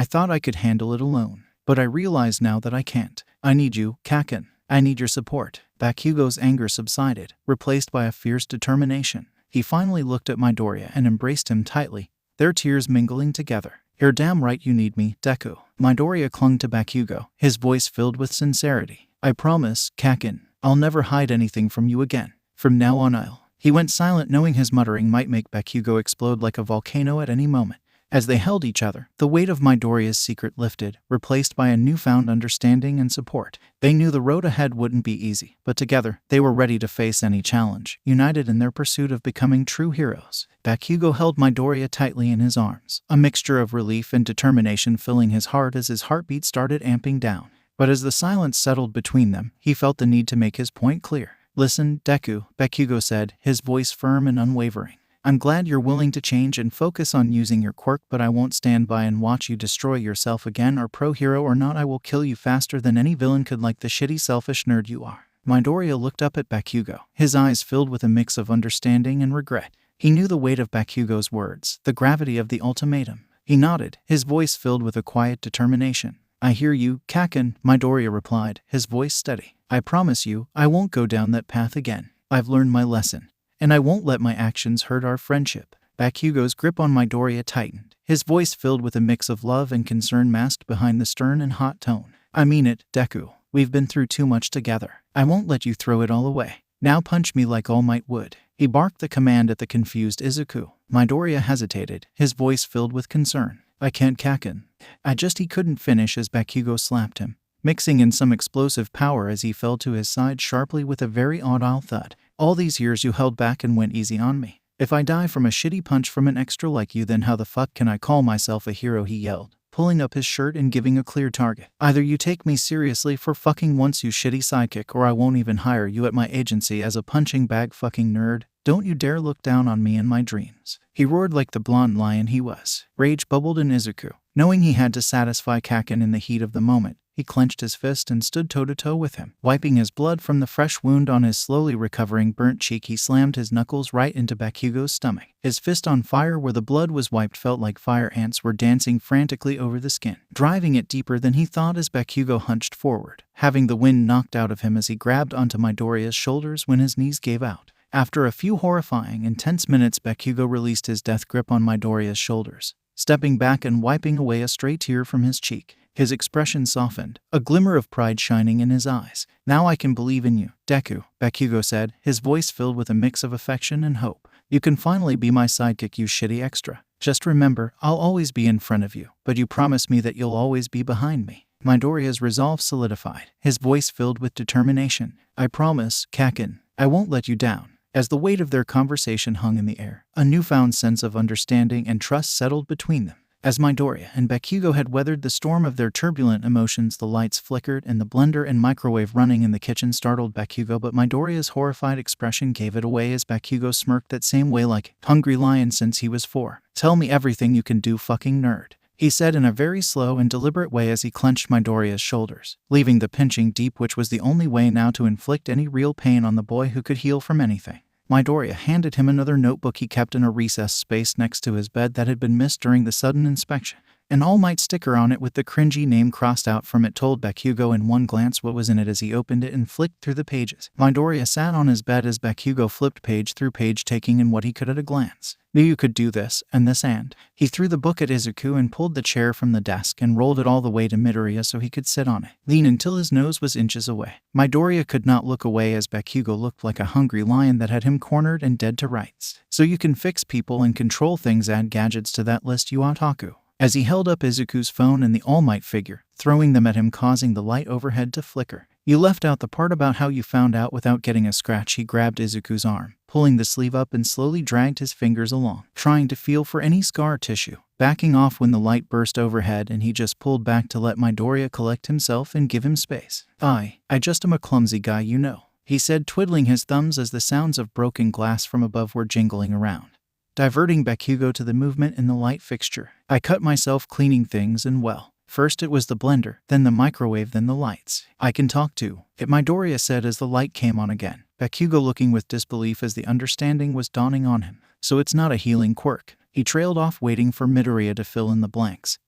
thought I could handle it alone. But I realize now that I can't. I need you, Kaken. I need your support. Bakugo's anger subsided, replaced by a fierce determination. He finally looked at Midoriya and embraced him tightly, their tears mingling together. You're damn right you need me, Deku. Midoriya clung to Bakugo, his voice filled with sincerity. I promise, Kaken, I'll never hide anything from you again. From now on I'll. He went silent, knowing his muttering might make Bakugo explode like a volcano at any moment. As they held each other, the weight of Midoriya's secret lifted, replaced by a newfound understanding and support. They knew the road ahead wouldn't be easy, but together, they were ready to face any challenge, united in their pursuit of becoming true heroes. Bakugo held Midoriya tightly in his arms, a mixture of relief and determination filling his heart as his heartbeat started amping down. But as the silence settled between them, he felt the need to make his point clear. Listen, Deku, Bakugo said, his voice firm and unwavering. I'm glad you're willing to change and focus on using your quirk, but I won't stand by and watch you destroy yourself again. Or pro hero or not, I will kill you faster than any villain could, like the shitty selfish nerd you are. Midoriya looked up at Bakugo, his eyes filled with a mix of understanding and regret. He knew the weight of Bakugo's words, the gravity of the ultimatum. He nodded, his voice filled with a quiet determination. I hear you, Kaken, Midoriya replied, his voice steady. I promise you, I won't go down that path again. I've learned my lesson. And I won't let my actions hurt our friendship. Bakugo's grip on Midoriya tightened, his voice filled with a mix of love and concern masked behind the stern and hot tone. I mean it, Deku. We've been through too much together. I won't let you throw it all away. Now punch me like All Might would. He barked the command at the confused Izuku. Midoriya hesitated, his voice filled with concern. I can't, Kaken. He couldn't finish as Bakugo slapped him, mixing in some explosive power as he fell to his side sharply with a very audible thud. All these years you held back and went easy on me. If I die from a shitty punch from an extra like you, then how the fuck can I call myself a hero, he yelled, pulling up his shirt and giving a clear target. Either you take me seriously for fucking once, you shitty sidekick, or I won't even hire you at my agency as a punching bag fucking nerd. Don't you dare look down on me in my dreams. He roared like the blonde lion he was. Rage bubbled in Izuku. Knowing he had to satisfy Kaken in the heat of the moment, he clenched his fist and stood toe-to-toe with him. Wiping his blood from the fresh wound on his slowly recovering burnt cheek, he slammed his knuckles right into Bakugo's stomach. His fist on fire where the blood was wiped felt like fire ants were dancing frantically over the skin, driving it deeper than he thought as Bakugo hunched forward, having the wind knocked out of him as he grabbed onto Midoriya's shoulders when his knees gave out. After a few horrifying, intense minutes, Bakugo released his death grip on Midoriya's shoulders, stepping back and wiping away a stray tear from his cheek. His expression softened, a glimmer of pride shining in his eyes. Now I can believe in you, Deku, Bakugo said, his voice filled with a mix of affection and hope. You can finally be my sidekick, you shitty extra. Just remember, I'll always be in front of you, but you promise me that you'll always be behind me." Midoriya's resolve solidified, his voice filled with determination. "I promise, Kakin, I won't let you down." As the weight of their conversation hung in the air, a newfound sense of understanding and trust settled between them. As Midoriya and Bakugo had weathered the storm of their turbulent emotions, the lights flickered and the blender and microwave running in the kitchen startled Bakugo, but Midoriya's horrified expression gave it away as Bakugo smirked that same way like hungry lion since he was 4. "Tell me everything you can do, fucking nerd," he said in a very slow and deliberate way as he clenched Midoriya's shoulders, leaving the pinching deep, which was the only way now to inflict any real pain on the boy who could heal from anything. Midoriya handed him another notebook he kept in a recessed space next to his bed that had been missed during the sudden inspection. An All Might sticker on it with the cringy name crossed out from it told Bakugo in one glance what was in it as he opened it and flicked through the pages. Midoriya sat on his bed as Bakugo flipped page through page, taking in what he could at a glance. "Knew you could do this, and this, and..." He threw the book at Izuku and pulled the chair from the desk and rolled it all the way to Midoriya so he could sit on it, lean until his nose was inches away. Midoriya could not look away as Bakugo looked like a hungry lion that had him cornered and dead to rights. "So you can fix people and control things, add gadgets to that list, you otaku." As he held up Izuku's phone and the All Might figure, throwing them at him, causing the light overhead to flicker. "You left out the part about how you found out without getting a scratch." He grabbed Izuku's arm, pulling the sleeve up and slowly dragged his fingers along, trying to feel for any scar tissue, backing off when the light burst overhead and he just pulled back to let Midoriya collect himself and give him space. I just am a clumsy guy, you know," he said, twiddling his thumbs as the sounds of broken glass from above were jingling around, diverting Bakugo to the movement in the light fixture. "I cut myself cleaning things and well, first it was the blender, then the microwave, then the lights. I can talk to it," Midoriya said as the light came on again, Bakugo looking with disbelief as the understanding was dawning on him. "So it's not a healing quirk?" He trailed off, waiting for Midoriya to fill in the blanks.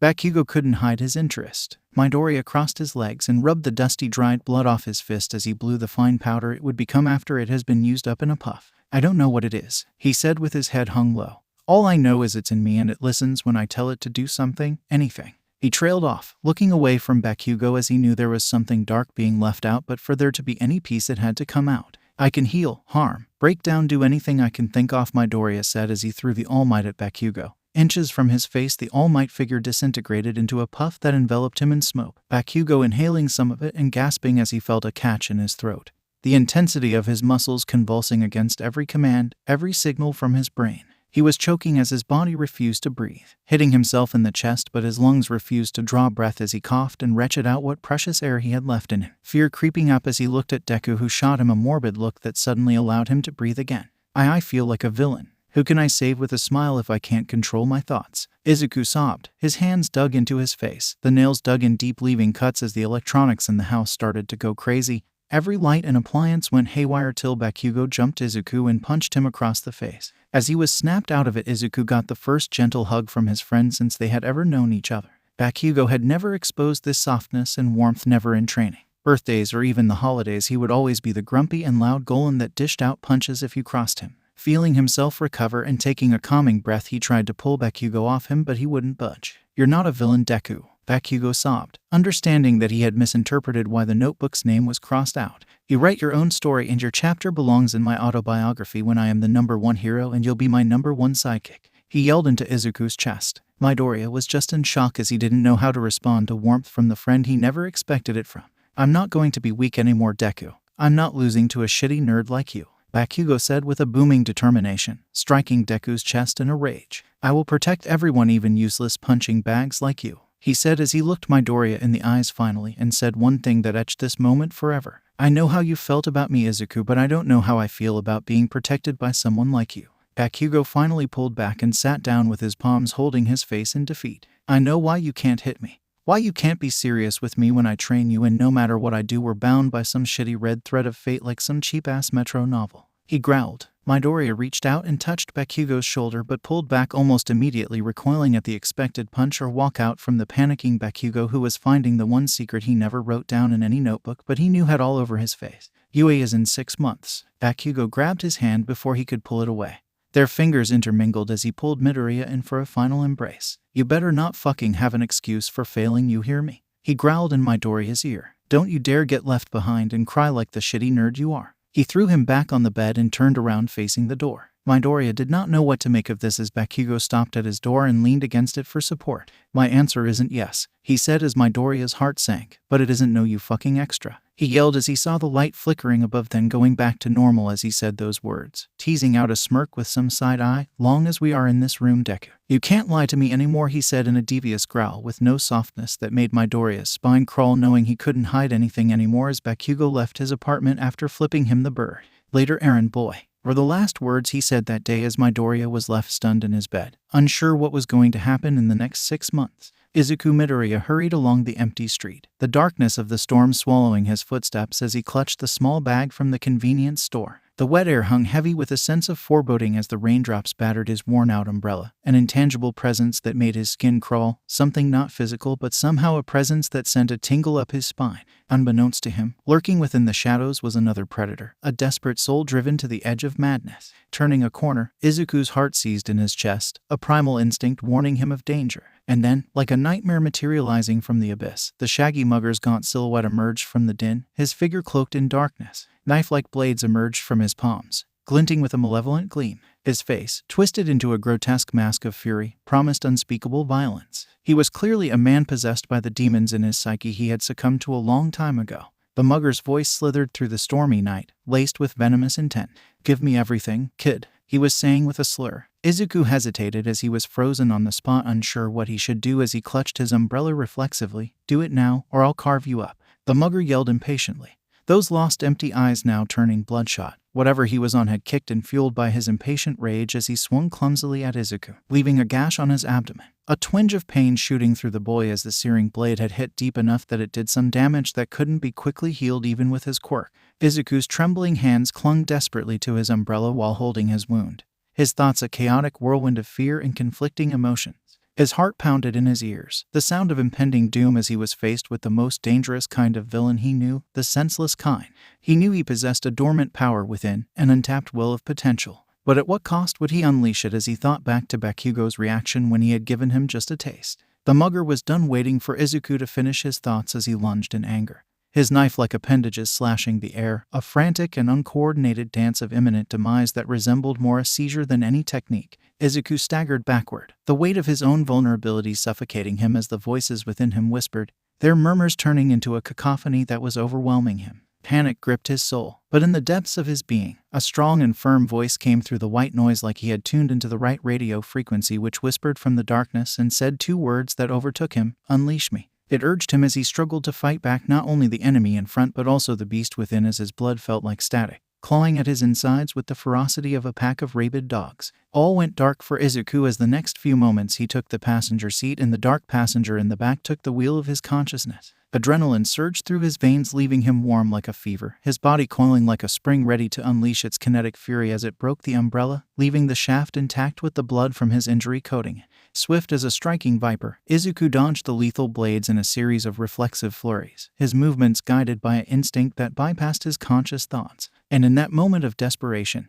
Bakugo couldn't hide his interest. Midoriya crossed his legs and rubbed the dusty dried blood off his fist as he blew the fine powder it would become after it has been used up in a puff. "I don't know what it is," he said with his head hung low. "All I know is it's in me and it listens when I tell it to do something, anything." He trailed off, looking away from Bakugo as he knew there was something dark being left out, but for there to be any peace it had to come out. "I can heal, harm, break down, do anything I can think of," Midoriya said as he threw the All Might at Bakugo. Inches from his face, the All Might figure disintegrated into a puff that enveloped him in smoke, Bakugo inhaling some of it and gasping as he felt a catch in his throat, the intensity of his muscles convulsing against every command, every signal from his brain. He was choking as his body refused to breathe, hitting himself in the chest, but his lungs refused to draw breath as he coughed and retched out what precious air he had left in him, fear creeping up as he looked at Deku, who shot him a morbid look that suddenly allowed him to breathe again. I feel like a villain. Who can I save with a smile if I can't control my thoughts?" Izuku sobbed. His hands dug into his face, the nails dug in deep, leaving cuts as the electronics in the house started to go crazy. Every light and appliance went haywire till Bakugo jumped Izuku and punched him across the face. As he was snapped out of it, Izuku got the first gentle hug from his friend since they had ever known each other. Bakugo had never exposed this softness and warmth, never in training. Birthdays or even the holidays, he would always be the grumpy and loud golem that dished out punches if you crossed him. Feeling himself recover and taking a calming breath, he tried to pull Bakugo off him, but he wouldn't budge. "You're not a villain, Deku," Bakugo sobbed, understanding that he had misinterpreted why the notebook's name was crossed out. "You write your own story and your chapter belongs in my autobiography when I am the #1 hero and you'll be my #1 sidekick," he yelled into Izuku's chest. Midoriya was just in shock as he didn't know how to respond to warmth from the friend he never expected it from. "I'm not going to be weak anymore, Deku. I'm not losing to a shitty nerd like you," Bakugo said with a booming determination, striking Deku's chest in a rage. "I will protect everyone, even useless punching bags like you," he said as he looked Midoriya in the eyes finally and said one thing that etched this moment forever. "I know how you felt about me, Izuku, but I don't know how I feel about being protected by someone like you." Bakugo finally pulled back and sat down with his palms holding his face in defeat. "I know why you can't hit me. Why you can't be serious with me when I train you, and no matter what I do we're bound by some shitty red thread of fate like some cheap-ass Metro novel," he growled. Midoriya reached out and touched Bakugo's shoulder but pulled back almost immediately, recoiling at the expected punch or walkout from the panicking Bakugo, who was finding the one secret he never wrote down in any notebook but he knew had all over his face. "UA is in 6 months. Bakugo grabbed his hand before he could pull it away. Their fingers intermingled as he pulled Midoriya in for a final embrace. "You better not fucking have an excuse for failing, you hear me?" he growled in Midoriya's ear. "Don't you dare get left behind and cry like the shitty nerd you are." He threw him back on the bed and turned around facing the door. Midoriya did not know what to make of this as Bakugo stopped at his door and leaned against it for support. "My answer isn't yes," he said as Midoriya's heart sank. "But it isn't no you fucking extra," he yelled as he saw the light flickering above, then going back to normal as he said those words, teasing out a smirk with some side eye. "Long as we are in this room, Deku. You can't lie to me anymore," he said in a devious growl with no softness that made Midoriya's spine crawl, knowing he couldn't hide anything anymore as Bakugo left his apartment after flipping him the bird. "Later, errand boy," were the last words he said that day as Midoriya was left stunned in his bed, unsure what was going to happen in the next 6 months. Izuku Midoriya hurried along the empty street, the darkness of the storm swallowing his footsteps as he clutched the small bag from the convenience store. The wet air hung heavy with a sense of foreboding as the raindrops battered his worn-out umbrella, an intangible presence that made his skin crawl, something not physical but somehow a presence that sent a tingle up his spine. Unbeknownst to him, lurking within the shadows was another predator, a desperate soul driven to the edge of madness. Turning a corner, Izuku's heart seized in his chest, a primal instinct warning him of danger. And then, like a nightmare materializing from the abyss, the shaggy mugger's gaunt silhouette emerged from the din, his figure cloaked in darkness. Knife-like blades emerged from his palms, glinting with a malevolent gleam. His face, twisted into a grotesque mask of fury, promised unspeakable violence. He was clearly a man possessed by the demons in his psyche he had succumbed to a long time ago. The mugger's voice slithered through the stormy night, laced with venomous intent. "Give me everything, kid," he was saying with a slur. Izuku hesitated as he was frozen on the spot, unsure what he should do as he clutched his umbrella reflexively. "Do it now, or I'll carve you up," the mugger yelled impatiently, those lost empty eyes now turning bloodshot. Whatever he was on had kicked and fueled by his impatient rage as he swung clumsily at Izuku, leaving a gash on his abdomen. A twinge of pain shooting through the boy as the searing blade had hit deep enough that it did some damage that couldn't be quickly healed even with his quirk. Izuku's trembling hands clung desperately to his umbrella while holding his wound, his thoughts a chaotic whirlwind of fear and conflicting emotions. His heart pounded in his ears, the sound of impending doom as he was faced with the most dangerous kind of villain he knew, the senseless kind. He knew he possessed a dormant power within, an untapped well of potential. But at what cost would he unleash it as he thought back to Bakugo's reaction when he had given him just a taste? The mugger was done waiting for Izuku to finish his thoughts as he lunged in anger, his knife-like appendages slashing the air, a frantic and uncoordinated dance of imminent demise that resembled more a seizure than any technique. Izuku staggered backward, the weight of his own vulnerability suffocating him as the voices within him whispered, their murmurs turning into a cacophony that was overwhelming him. Panic gripped his soul, but in the depths of his being, a strong and firm voice came through the white noise like he had tuned into the right radio frequency, which whispered from the darkness and said 2 words that overtook him, "Unleash me." It urged him as he struggled to fight back not only the enemy in front but also the beast within as his blood felt like static, clawing at his insides with the ferocity of a pack of rabid dogs. All went dark for Izuku as the next few moments he took the passenger seat and the dark passenger in the back took the wheel of his consciousness. Adrenaline surged through his veins, leaving him warm like a fever, his body coiling like a spring ready to unleash its kinetic fury as it broke the umbrella, leaving the shaft intact with the blood from his injury coating it. Swift as a striking viper, Izuku dodged the lethal blades in a series of reflexive flurries, his movements guided by an instinct that bypassed his conscious thoughts. And in that moment of desperation,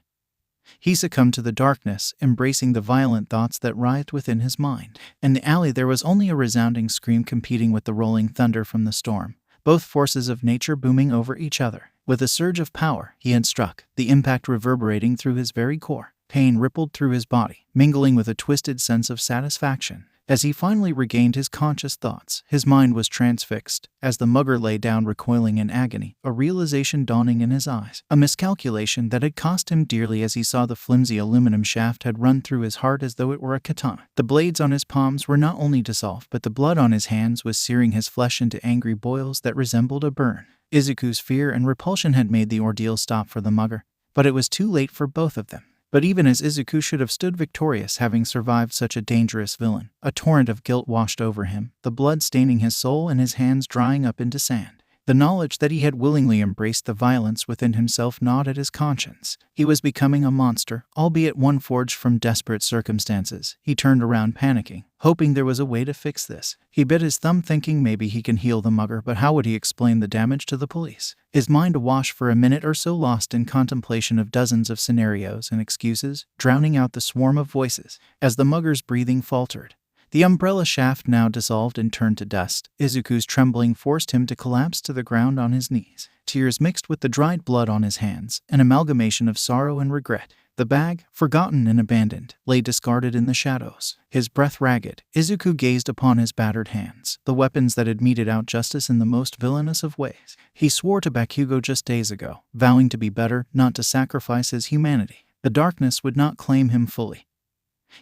he succumbed to the darkness, embracing the violent thoughts that writhed within his mind. In the alley there was only a resounding scream competing with the rolling thunder from the storm, both forces of nature booming over each other. With a surge of power, he had struck, the impact reverberating through his very core. Pain rippled through his body, mingling with a twisted sense of satisfaction. As he finally regained his conscious thoughts, his mind was transfixed. As the mugger lay down recoiling in agony, a realization dawning in his eyes. A miscalculation that had cost him dearly as he saw the flimsy aluminum shaft had run through his heart as though it were a katana. The blades on his palms were not only dissolved, but the blood on his hands was searing his flesh into angry boils that resembled a burn. Izuku's fear and repulsion had made the ordeal stop for the mugger, but it was too late for both of them. But even as Izuku should have stood victorious having survived such a dangerous villain, a torrent of guilt washed over him, the blood staining his soul and his hands drying up into sand. The knowledge that he had willingly embraced the violence within himself gnawed at his conscience. He was becoming a monster, albeit one forged from desperate circumstances. He turned around panicking, hoping there was a way to fix this. He bit his thumb thinking maybe he can heal the mugger, but how would he explain the damage to the police? His mind awash for a minute or so, lost in contemplation of dozens of scenarios and excuses, drowning out the swarm of voices. As the mugger's breathing faltered, the umbrella shaft now dissolved and turned to dust. Izuku's trembling forced him to collapse to the ground on his knees. Tears mixed with the dried blood on his hands, an amalgamation of sorrow and regret. The bag, forgotten and abandoned, lay discarded in the shadows. His breath ragged, Izuku gazed upon his battered hands, the weapons that had meted out justice in the most villainous of ways. He swore to Bakugo just days ago, vowing to be better, not to sacrifice his humanity. The darkness would not claim him fully.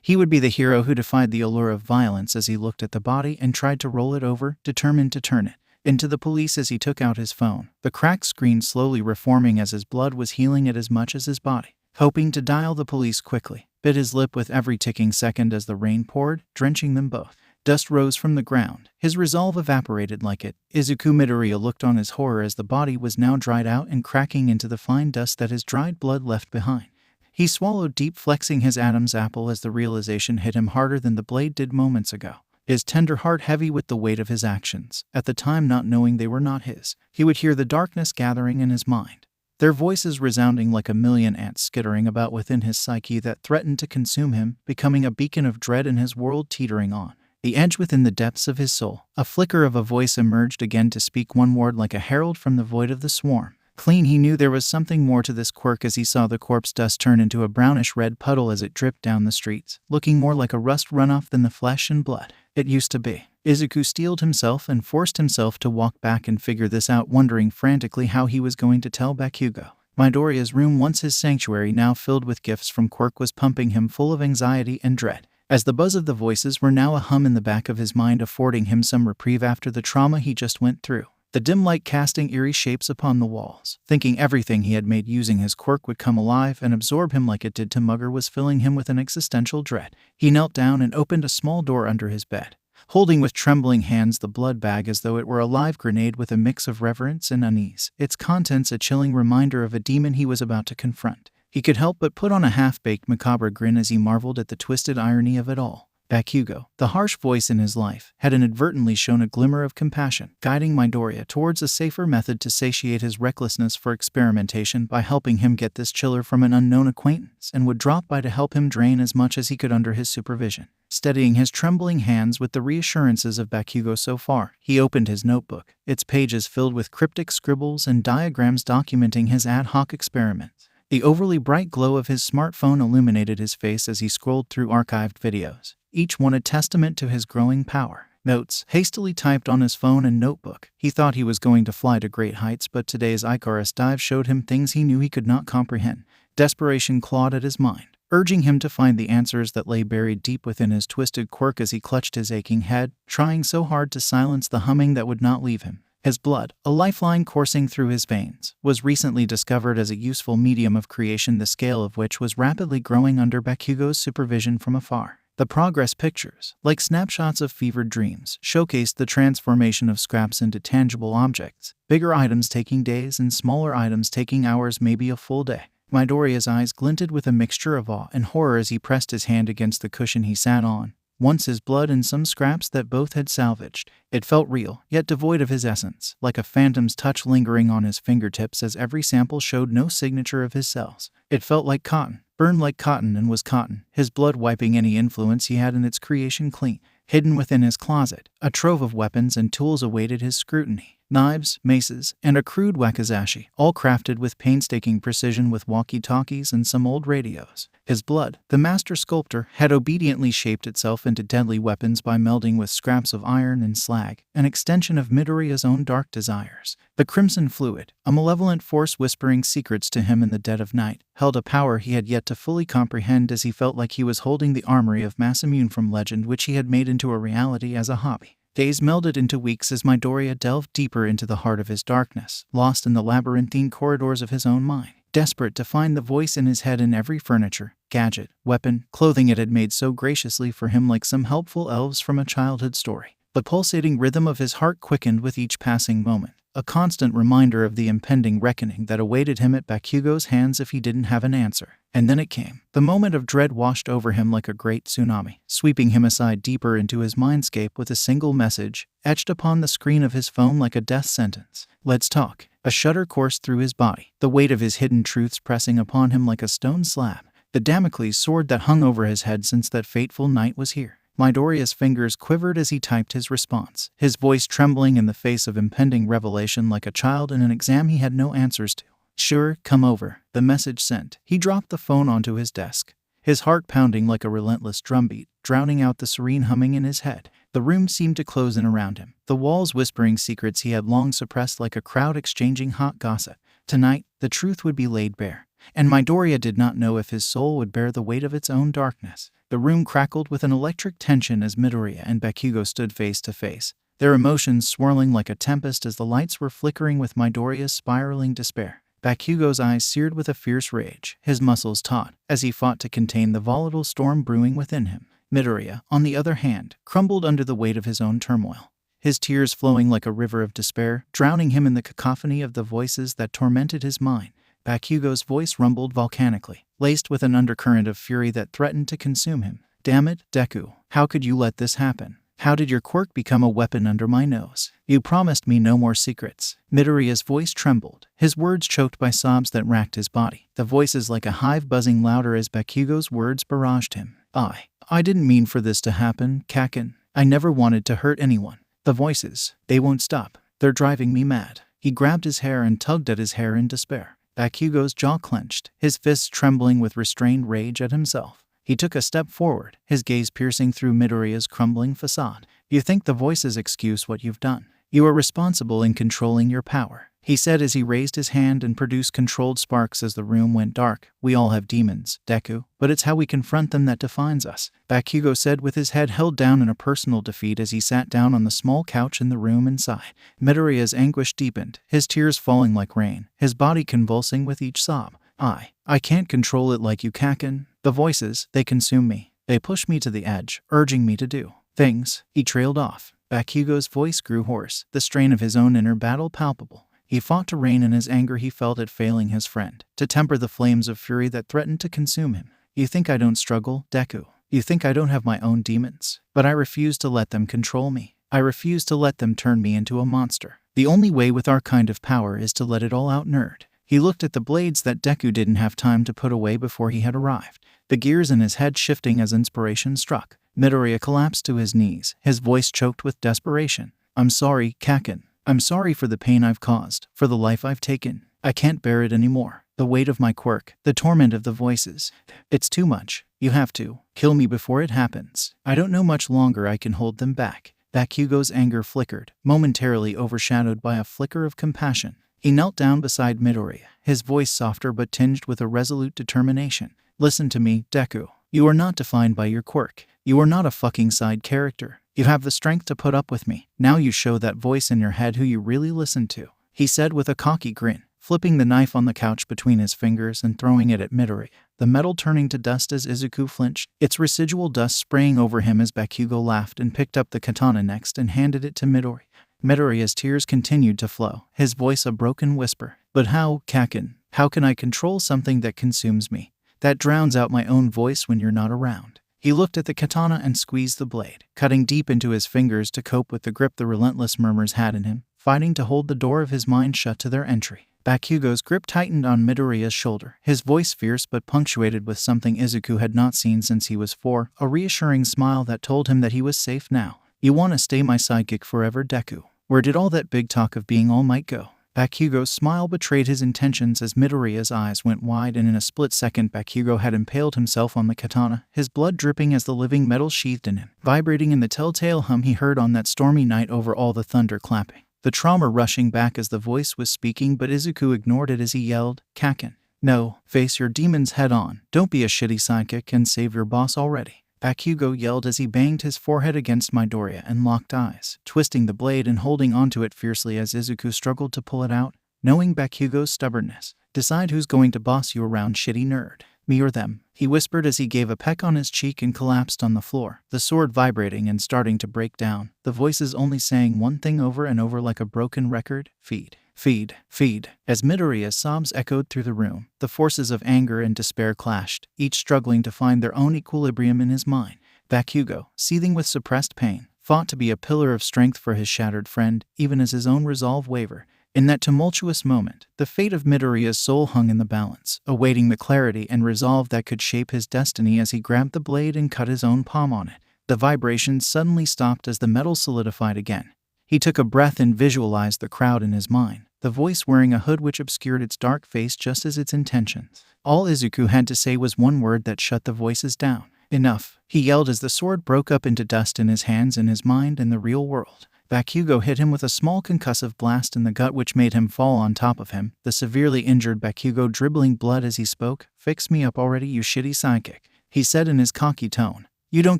He would be the hero who defied the allure of violence as he looked at the body and tried to roll it over, determined to turn it into the police as he took out his phone, the cracked screen slowly reforming as his blood was healing it as much as his body. Hoping to dial the police quickly, bit his lip with every ticking second as the rain poured, drenching them both. Dust rose from the ground. His resolve evaporated like it. Midoriya looked on his horror as the body was now dried out and cracking into the fine dust that his dried blood left behind. He swallowed deep, flexing his Adam's apple as the realization hit him harder than the blade did moments ago. His tender heart heavy with the weight of his actions, at the time not knowing they were not his. He would hear the darkness gathering in his mind, their voices resounding like a million ants skittering about within his psyche that threatened to consume him, becoming a beacon of dread in his world teetering on the edge within the depths of his soul. A flicker of a voice emerged again to speak one word like a herald from the void of the swarm. Clean, he knew there was something more to this quirk as he saw the corpse dust turn into a brownish-red puddle as it dripped down the streets, looking more like a rust runoff than the flesh and blood it used to be. Izuku steeled himself and forced himself to walk back and figure this out, wondering frantically how he was going to tell Bakugo. Midoriya's room, once his sanctuary, now filled with gifts from Quirk, was pumping him full of anxiety and dread, as the buzz of the voices were now a hum in the back of his mind, affording him some reprieve after the trauma he just went through. The dim light casting eerie shapes upon the walls, thinking everything he had made using his quirk would come alive and absorb him like it did to Mugger, was filling him with an existential dread. He knelt down and opened a small door under his bed, holding with trembling hands the blood bag as though it were a live grenade with a mix of reverence and unease, its contents a chilling reminder of a demon he was about to confront. He could help but put on a half-baked macabre grin as he marveled at the twisted irony of it all. Bakugo, the harsh voice in his life, had inadvertently shown a glimmer of compassion, guiding Midoriya towards a safer method to satiate his recklessness for experimentation by helping him get this chiller from an unknown acquaintance, and would drop by to help him drain as much as he could under his supervision. Steadying his trembling hands with the reassurances of Bakugo so far, he opened his notebook, its pages filled with cryptic scribbles and diagrams documenting his ad hoc experiments. The overly bright glow of his smartphone illuminated his face as he scrolled through archived videos, each one a testament to his growing power. Notes hastily typed on his phone and notebook. He thought he was going to fly to great heights, but today's Icarus dive showed him things he knew he could not comprehend. Desperation clawed at his mind, urging him to find the answers that lay buried deep within his twisted quirk as he clutched his aching head, trying so hard to silence the humming that would not leave him. His blood, a lifeline coursing through his veins, was recently discovered as a useful medium of creation, the scale of which was rapidly growing under Bakugo's supervision from afar. The progress pictures, like snapshots of fevered dreams, showcased the transformation of scraps into tangible objects, bigger items taking days and smaller items taking hours, maybe a full day. Midoriya's eyes glinted with a mixture of awe and horror as he pressed his hand against the cushion he sat on. Once his blood and some scraps that both had salvaged. It felt real, yet devoid of his essence, like a phantom's touch lingering on his fingertips as every sample showed no signature of his cells. It felt like cotton, burned like cotton, and was cotton, his blood wiping any influence he had in its creation clean. Hidden within his closet, a trove of weapons and tools awaited his scrutiny. Knives, maces, and a crude wakizashi, all crafted with painstaking precision with walkie-talkies and some old radios. His blood, the master sculptor, had obediently shaped itself into deadly weapons by melding with scraps of iron and slag, an extension of Midoriya's own dark desires. The crimson fluid, a malevolent force whispering secrets to him in the dead of night, held a power he had yet to fully comprehend as he felt like he was holding the armory of Masamune from legend, which he had made into a reality as a hobby. Days melded into weeks as Midoriya delved deeper into the heart of his darkness, lost in the labyrinthine corridors of his own mind, desperate to find the voice in his head in every furniture, gadget, weapon, clothing it had made so graciously for him, like some helpful elves from a childhood story. The pulsating rhythm of his heart quickened with each passing moment, a constant reminder of the impending reckoning that awaited him at Bakugo's hands if he didn't have an answer. And then it came. The moment of dread washed over him like a great tsunami, sweeping him aside deeper into his mindscape with a single message, etched upon the screen of his phone like a death sentence. "Let's talk." A shudder coursed through his body, the weight of his hidden truths pressing upon him like a stone slab, the Damocles sword that hung over his head since that fateful night was here. Midoriya's fingers quivered as he typed his response, his voice trembling in the face of impending revelation like a child in an exam he had no answers to. Sure, come over, the message sent. He dropped the phone onto his desk, his heart pounding like a relentless drumbeat, drowning out the serene humming in his head. The room seemed to close in around him, the walls whispering secrets he had long suppressed like a crowd exchanging hot gossip. Tonight, the truth would be laid bare, and Midoriya did not know if his soul would bear the weight of its own darkness. The room crackled with an electric tension as Midoriya and Bakugo stood face to face, their emotions swirling like a tempest as the lights were flickering with Midoriya's spiraling despair. Bakugo's eyes seared with a fierce rage, his muscles taut, as he fought to contain the volatile storm brewing within him. Midoriya, on the other hand, crumbled under the weight of his own turmoil, his tears flowing like a river of despair, drowning him in the cacophony of the voices that tormented his mind. Bakugo's voice rumbled volcanically, laced with an undercurrent of fury that threatened to consume him. Damn it, Deku, how could you let this happen? How did your quirk become a weapon under my nose? You promised me no more secrets. Midoriya's voice trembled, his words choked by sobs that racked his body, the voices like a hive buzzing louder as Bakugo's words barraged him. I didn't mean for this to happen, Kaken. I never wanted to hurt anyone. The voices, they won't stop. They're driving me mad. He grabbed his hair and tugged at his hair in despair. Bakugo's jaw clenched, his fists trembling with restrained rage at himself. He took a step forward, his gaze piercing through Midoriya's crumbling facade. You think the voices excuse what you've done? You are responsible in controlling your power, he said as he raised his hand and produced controlled sparks as the room went dark. We all have demons, Deku, but it's how we confront them that defines us, Bakugo said with his head held down in a personal defeat as he sat down on the small couch in the room inside. Midoriya's anguish deepened, his tears falling like rain, his body convulsing with each sob. I can't control it like you, Kaken. The voices, they consume me. They push me to the edge, urging me to do things. He trailed off. Bakugo's voice grew hoarse, the strain of his own inner battle palpable. He fought to rein in his anger he felt at failing his friend, to temper the flames of fury that threatened to consume him. You think I don't struggle, Deku? You think I don't have my own demons? But I refuse to let them control me. I refuse to let them turn me into a monster. The only way with our kind of power is to let it all out, nerd. He looked at the blades that Deku didn't have time to put away before he had arrived, the gears in his head shifting as inspiration struck. Midoriya collapsed to his knees, his voice choked with desperation. I'm sorry, Kaken. I'm sorry for the pain I've caused, for the life I've taken. I can't bear it anymore. The weight of my quirk, the torment of the voices. It's too much. You have to kill me before it happens. I don't know much longer I can hold them back. Bakugo's anger flickered, momentarily overshadowed by a flicker of compassion. He knelt down beside Midoriya, his voice softer but tinged with a resolute determination. Listen to me, Deku. You are not defined by your quirk. You are not a fucking side character. You have the strength to put up with me. Now you show that voice in your head who you really listen to, he said with a cocky grin, flipping the knife on the couch between his fingers and throwing it at Midoriya, the metal turning to dust as Izuku flinched, its residual dust spraying over him as Bakugo laughed and picked up the katana next and handed it to Midoriya. Midoriya's tears continued to flow, his voice a broken whisper. But how, Kaken? How can I control something that consumes me, that drowns out my own voice when you're not around? He looked at the katana and squeezed the blade, cutting deep into his fingers to cope with the grip the relentless murmurs had in him, fighting to hold the door of his mind shut to their entry. Bakugo's grip tightened on Midoriya's shoulder, his voice fierce but punctuated with something Izuku had not seen since he was 4, a reassuring smile that told him that he was safe now. You want to stay my sidekick forever, Deku? Where did all that big talk of being All Might go? Bakugo's smile betrayed his intentions as Midoriya's eyes went wide, and in a split second Bakugo had impaled himself on the katana, his blood dripping as the living metal sheathed in him, vibrating in the telltale hum he heard on that stormy night over all the thunder clapping. The trauma rushing back as the voice was speaking, but Izuku ignored it as he yelled, Kaken. No, face your demons head on. Don't be a shitty sidekick and save your boss already. Bakugo yelled as he banged his forehead against Midoriya and locked eyes, twisting the blade and holding onto it fiercely as Izuku struggled to pull it out. Knowing Bakugo's stubbornness, decide who's going to boss you around, shitty nerd. Me or them, he whispered as he gave a peck on his cheek and collapsed on the floor, the sword vibrating and starting to break down, the voices only saying one thing over and over like a broken record: feed. Feed, feed. As Midoriya's sobs echoed through the room, the forces of anger and despair clashed, each struggling to find their own equilibrium in his mind. Bakugo, seething with suppressed pain, fought to be a pillar of strength for his shattered friend, even as his own resolve wavered. In that tumultuous moment, the fate of Midoriya's soul hung in the balance, awaiting the clarity and resolve that could shape his destiny. As he grabbed the blade and cut his own palm on it, the vibrations suddenly stopped as the metal solidified again. He took a breath and visualized the crowd in his mind, the voice wearing a hood which obscured its dark face just as its intentions. All Izuku had to say was one word that shut the voices down. Enough, he yelled as the sword broke up into dust in his hands and his mind in the real world. Bakugo hit him with a small concussive blast in the gut which made him fall on top of him, the severely injured Bakugo dribbling blood as he spoke. "Fix me up already, you shitty sidekick," he said in his cocky tone. "You don't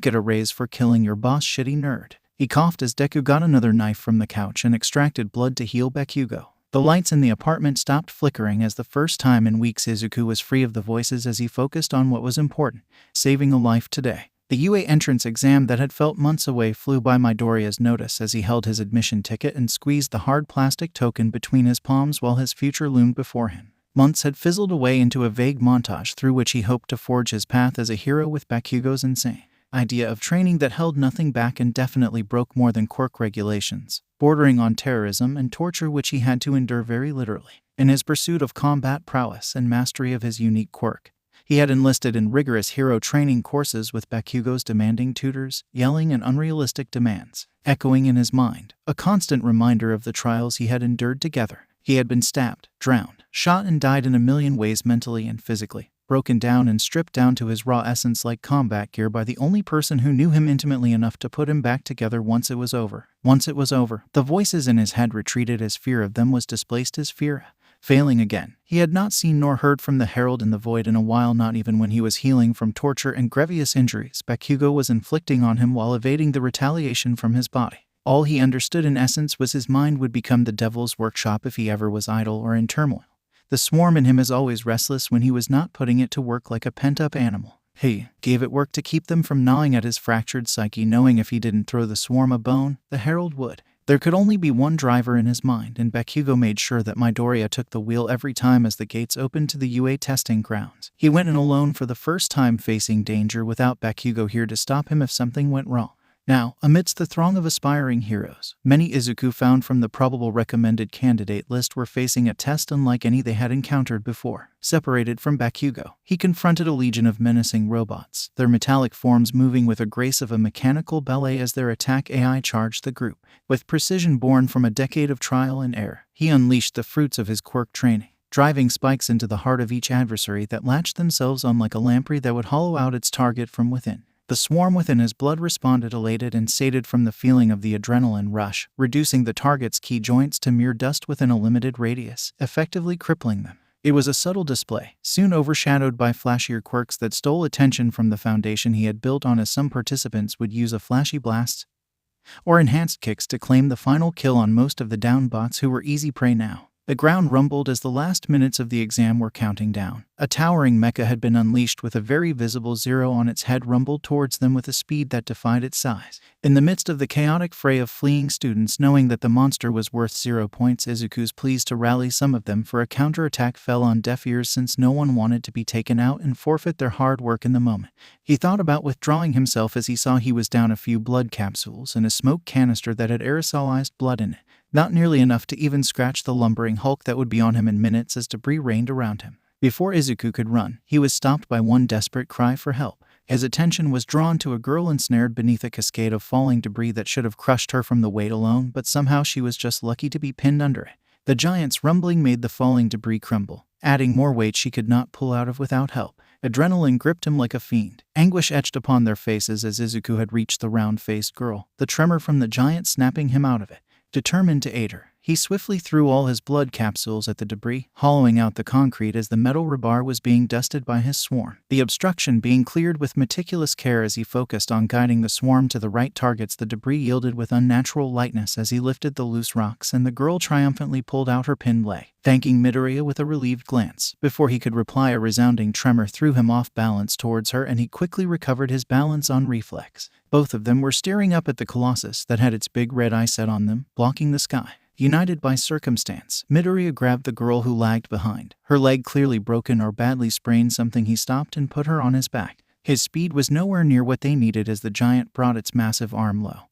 get a raise for killing your boss, shitty nerd." He coughed as Deku got another knife from the couch and extracted blood to heal Bakugo. The lights in the apartment stopped flickering as the first time in weeks Izuku was free of the voices as he focused on what was important, saving a life today. The UA entrance exam that had felt months away flew by Midoriya's notice as he held his admission ticket and squeezed the hard plastic token between his palms while his future loomed before him. Months had fizzled away into a vague montage through which he hoped to forge his path as a hero with Bakugo's insane idea of training that held nothing back and definitely broke more than Quirk regulations, bordering on terrorism and torture which he had to endure very literally. In his pursuit of combat prowess and mastery of his unique quirk, he had enlisted in rigorous hero training courses with Bakugo's demanding tutors, yelling and unrealistic demands, echoing in his mind, a constant reminder of the trials he had endured together. He had been stabbed, drowned, shot and died in a million ways mentally and physically, broken down and stripped down to his raw essence like combat gear by the only person who knew him intimately enough to put him back together once it was over. Once it was over, the voices in his head retreated as fear of them was displaced as fear. Failing again, he had not seen nor heard from the Herald in the Void in a while, not even when he was healing from torture and grievous injuries Bakugo was inflicting on him while evading the retaliation from his body. All he understood in essence was his mind would become the devil's workshop if he ever was idle or in turmoil. The swarm in him is always restless when he was not putting it to work like a pent-up animal. He gave it work to keep them from gnawing at his fractured psyche, knowing if he didn't throw the swarm a bone, the Herald would. There could only be one driver in his mind, and Bakugo made sure that Midoriya took the wheel every time as the gates opened to the UA testing grounds. He went in alone for the first time, facing danger without Bakugo here to stop him if something went wrong. Now, amidst the throng of aspiring heroes, many Izuku found from the probable recommended candidate list were facing a test unlike any they had encountered before. Separated from Bakugo, he confronted a legion of menacing robots, their metallic forms moving with a grace of a mechanical ballet as their attack AI charged the group. With precision born from a decade of trial and error, he unleashed the fruits of his quirk training, driving spikes into the heart of each adversary that latched themselves on like a lamprey that would hollow out its target from within. The swarm within his blood responded, elated and sated from the feeling of the adrenaline rush, reducing the target's key joints to mere dust within a limited radius, effectively crippling them. It was a subtle display, soon overshadowed by flashier quirks that stole attention from the foundation he had built on, as some participants would use a flashy blasts or enhanced kicks to claim the final kill on most of the down bots who were easy prey now. The ground rumbled as the last minutes of the exam were counting down. A towering mecha had been unleashed with a very visible zero on its head, rumbled towards them with a speed that defied its size. In the midst of the chaotic fray of fleeing students, knowing that the monster was worth 0 points, Izuku's pleas to rally some of them for a counterattack fell on deaf ears, since no one wanted to be taken out and forfeit their hard work in the moment. He thought about withdrawing himself as he saw he was down a few blood capsules and a smoke canister that had aerosolized blood in it. Not nearly enough to even scratch the lumbering hulk that would be on him in minutes as debris rained around him. Before Izuku could run, he was stopped by one desperate cry for help. His attention was drawn to a girl ensnared beneath a cascade of falling debris that should have crushed her from the weight alone, but somehow she was just lucky to be pinned under it. The giant's rumbling made the falling debris crumble, adding more weight she could not pull out of without help. Adrenaline gripped him like a fiend. Anguish etched upon their faces as Izuku had reached the round-faced girl, the tremor from the giant snapping him out of it. Determined to aid her, he swiftly threw all his blood capsules at the debris, hollowing out the concrete as the metal rebar was being dusted by his swarm. The obstruction being cleared with meticulous care as he focused on guiding the swarm to the right targets, the debris yielded with unnatural lightness as he lifted the loose rocks, and the girl triumphantly pulled out her pinned leg, thanking Midoriya with a relieved glance. Before he could reply, a resounding tremor threw him off balance towards her, and he quickly recovered his balance on reflex. Both of them were staring up at the colossus that had its big red eye set on them, blocking the sky. United by circumstance, Midoriya grabbed the girl who lagged behind, her leg clearly broken or badly sprained. Something he stopped and put her on his back. His speed was nowhere near what they needed as the giant brought its massive arm low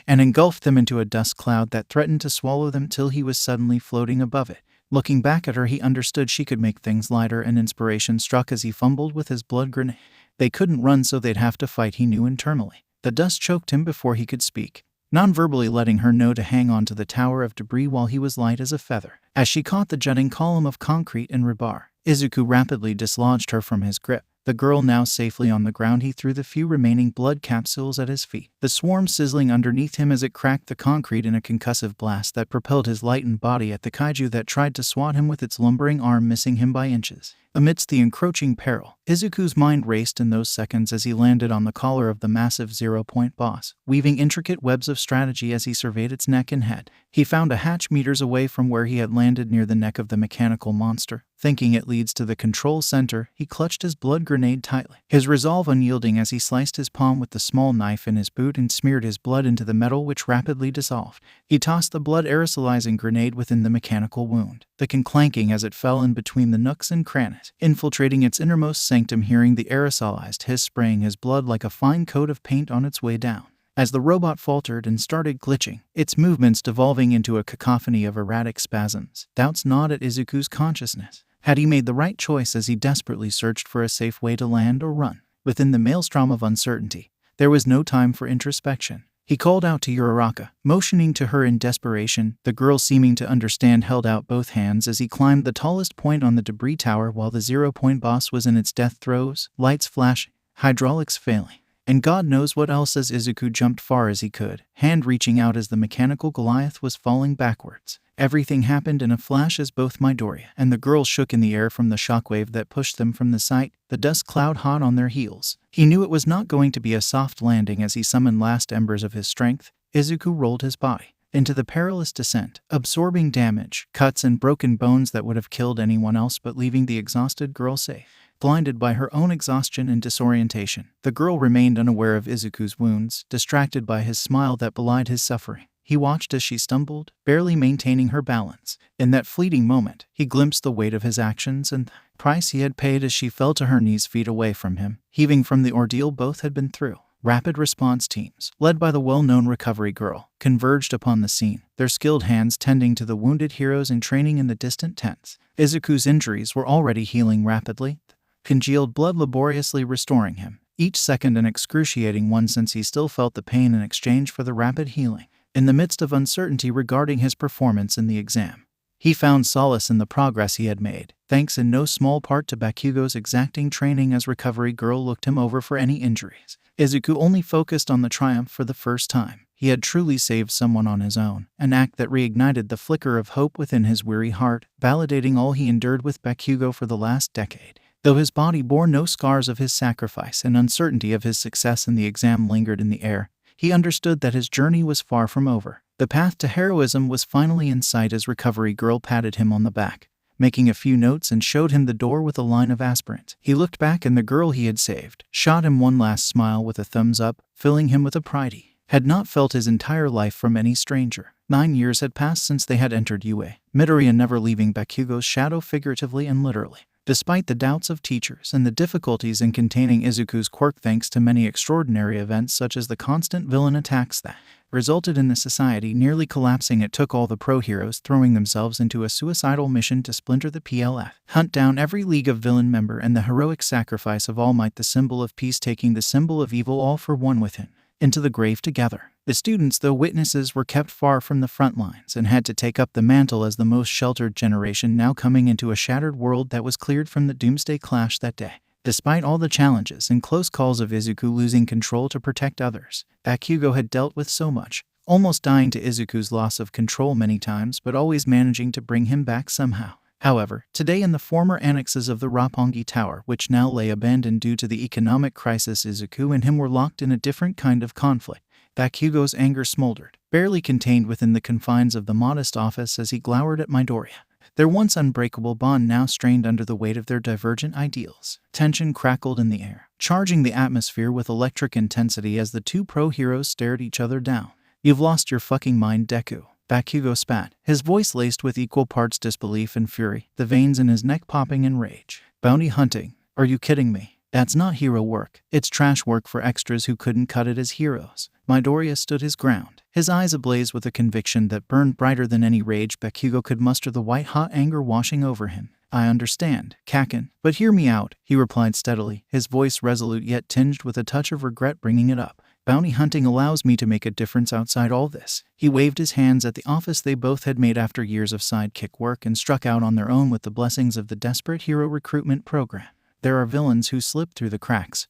and engulfed them into a dust cloud that threatened to swallow them till he was suddenly floating above it. Looking back at her, he understood she could make things lighter, and inspiration struck as he fumbled with his blood grenade. They couldn't run, so they'd have to fight, he knew internally. The dust choked him before he could speak. non-verbally letting her know to hang on to the tower of debris while he was light as a feather. As she caught the jutting column of concrete and rebar, Izuku rapidly dislodged her from his grip. The girl now safely on the ground, he threw the few remaining blood capsules at his feet, the swarm sizzling underneath him as it cracked the concrete in a concussive blast that propelled his lightened body at the kaiju that tried to swat him with its lumbering arm, missing him by inches. Amidst the encroaching peril, Izuku's mind raced in those seconds as he landed on the collar of the massive 0-point boss, weaving intricate webs of strategy as he surveyed its neck and head. He found a hatch meters away from where he had landed near the neck of the mechanical monster. Thinking it leads to the control center, he clutched his blood grenade tightly, his resolve unyielding as he sliced his palm with the small knife in his boot and smeared his blood into the metal, which rapidly dissolved. He tossed the blood aerosolizing grenade within the mechanical wound, the clanking as it fell in between the nooks and crannies, infiltrating its innermost sanctum, hearing the aerosolized hiss spraying his blood like a fine coat of paint on its way down. As the robot faltered and started glitching, its movements devolving into a cacophony of erratic spasms, doubts gnawed at Izuku's consciousness. Had he made the right choice as he desperately searched for a safe way to land or run? Within the maelstrom of uncertainty, there was no time for introspection. He called out to Uraraka, motioning to her in desperation. The girl, seeming to understand, held out both hands as he climbed the tallest point on the debris tower while the 0-point boss was in its death throes, lights flashing, hydraulics failing, and God knows what else, as Izuku jumped far as he could, hand reaching out as the mechanical Goliath was falling backwards. Everything happened in a flash as both Midoriya and the girl shook in the air from the shockwave that pushed them from the site, the dust cloud hot on their heels. He knew it was not going to be a soft landing as he summoned last embers of his strength. Izuku rolled his body into the perilous descent, absorbing damage, cuts and broken bones that would have killed anyone else, but leaving the exhausted girl safe. Blinded by her own exhaustion and disorientation, the girl remained unaware of Izuku's wounds, distracted by his smile that belied his suffering. He watched as she stumbled, barely maintaining her balance. In that fleeting moment, he glimpsed the weight of his actions and the price he had paid as she fell to her knees feet away from him, heaving from the ordeal both had been through. Rapid response teams, led by the well-known recovery girl, converged upon the scene, their skilled hands tending to the wounded heroes in training in the distant tents. Izuku's injuries were already healing rapidly, congealed blood laboriously restoring him, each second an excruciating one, since he still felt the pain in exchange for the rapid healing. In the midst of uncertainty regarding his performance in the exam, he found solace in the progress he had made, thanks in no small part to Bakugo's exacting training as recovery girl looked him over for any injuries. Izuku only focused on the triumph for the first time. He had truly saved someone on his own, an act that reignited the flicker of hope within his weary heart, validating all he endured with Bakugo for the last decade. Though his body bore no scars of his sacrifice and uncertainty of his success in the exam lingered in the air, he understood that his journey was far from over. The path to heroism was finally in sight as recovery girl patted him on the back, making a few notes, and showed him the door with a line of aspirants. He looked back, and the girl he had saved shot him one last smile with a thumbs up, filling him with a pride he had not felt his entire life from any stranger. 9 years had passed since they had entered UA, Midoriya never leaving Bakugo's shadow figuratively and literally. Despite the doubts of teachers and the difficulties in containing Izuku's quirk, thanks to many extraordinary events such as the constant villain attacks that resulted in the society nearly collapsing, it took all the pro-heroes throwing themselves into a suicidal mission to splinter the PLF, hunt down every League of Villain member, and the heroic sacrifice of All Might, the symbol of peace, taking the symbol of evil all for one with him, into the grave together. The students, though witnesses, were kept far from the front lines and had to take up the mantle as the most sheltered generation, now coming into a shattered world that was cleared from the doomsday clash that day. Despite all the challenges and close calls of Izuku losing control to protect others, Bakugo had dealt with so much, almost dying to Izuku's loss of control many times, but always managing to bring him back somehow. However, today in the former annexes of the Roppongi Tower, which now lay abandoned due to the economic crisis, Izuku and him were locked in a different kind of conflict. Bakugo's anger smoldered, barely contained within the confines of the modest office as he glowered at Midoriya. Their once unbreakable bond now strained under the weight of their divergent ideals. Tension crackled in the air, charging the atmosphere with electric intensity as the two pro-heroes stared each other down. "You've lost your fucking mind, Deku," Bakugo spat, his voice laced with equal parts disbelief and fury, the veins in his neck popping in rage. "Bounty hunting? Are you kidding me? That's not hero work. It's trash work for extras who couldn't cut it as heroes." Midoriya stood his ground, his eyes ablaze with a conviction that burned brighter than any rage Bakugo could muster, the white-hot anger washing over him. "I understand, Kaken, but hear me out," he replied steadily, his voice resolute yet tinged with a touch of regret bringing it up. Bounty hunting allows me to make a difference outside all this. He waved his hands at the office they both had made after years of sidekick work and struck out on their own with the blessings of the desperate hero recruitment program. There are villains who slip through the cracks,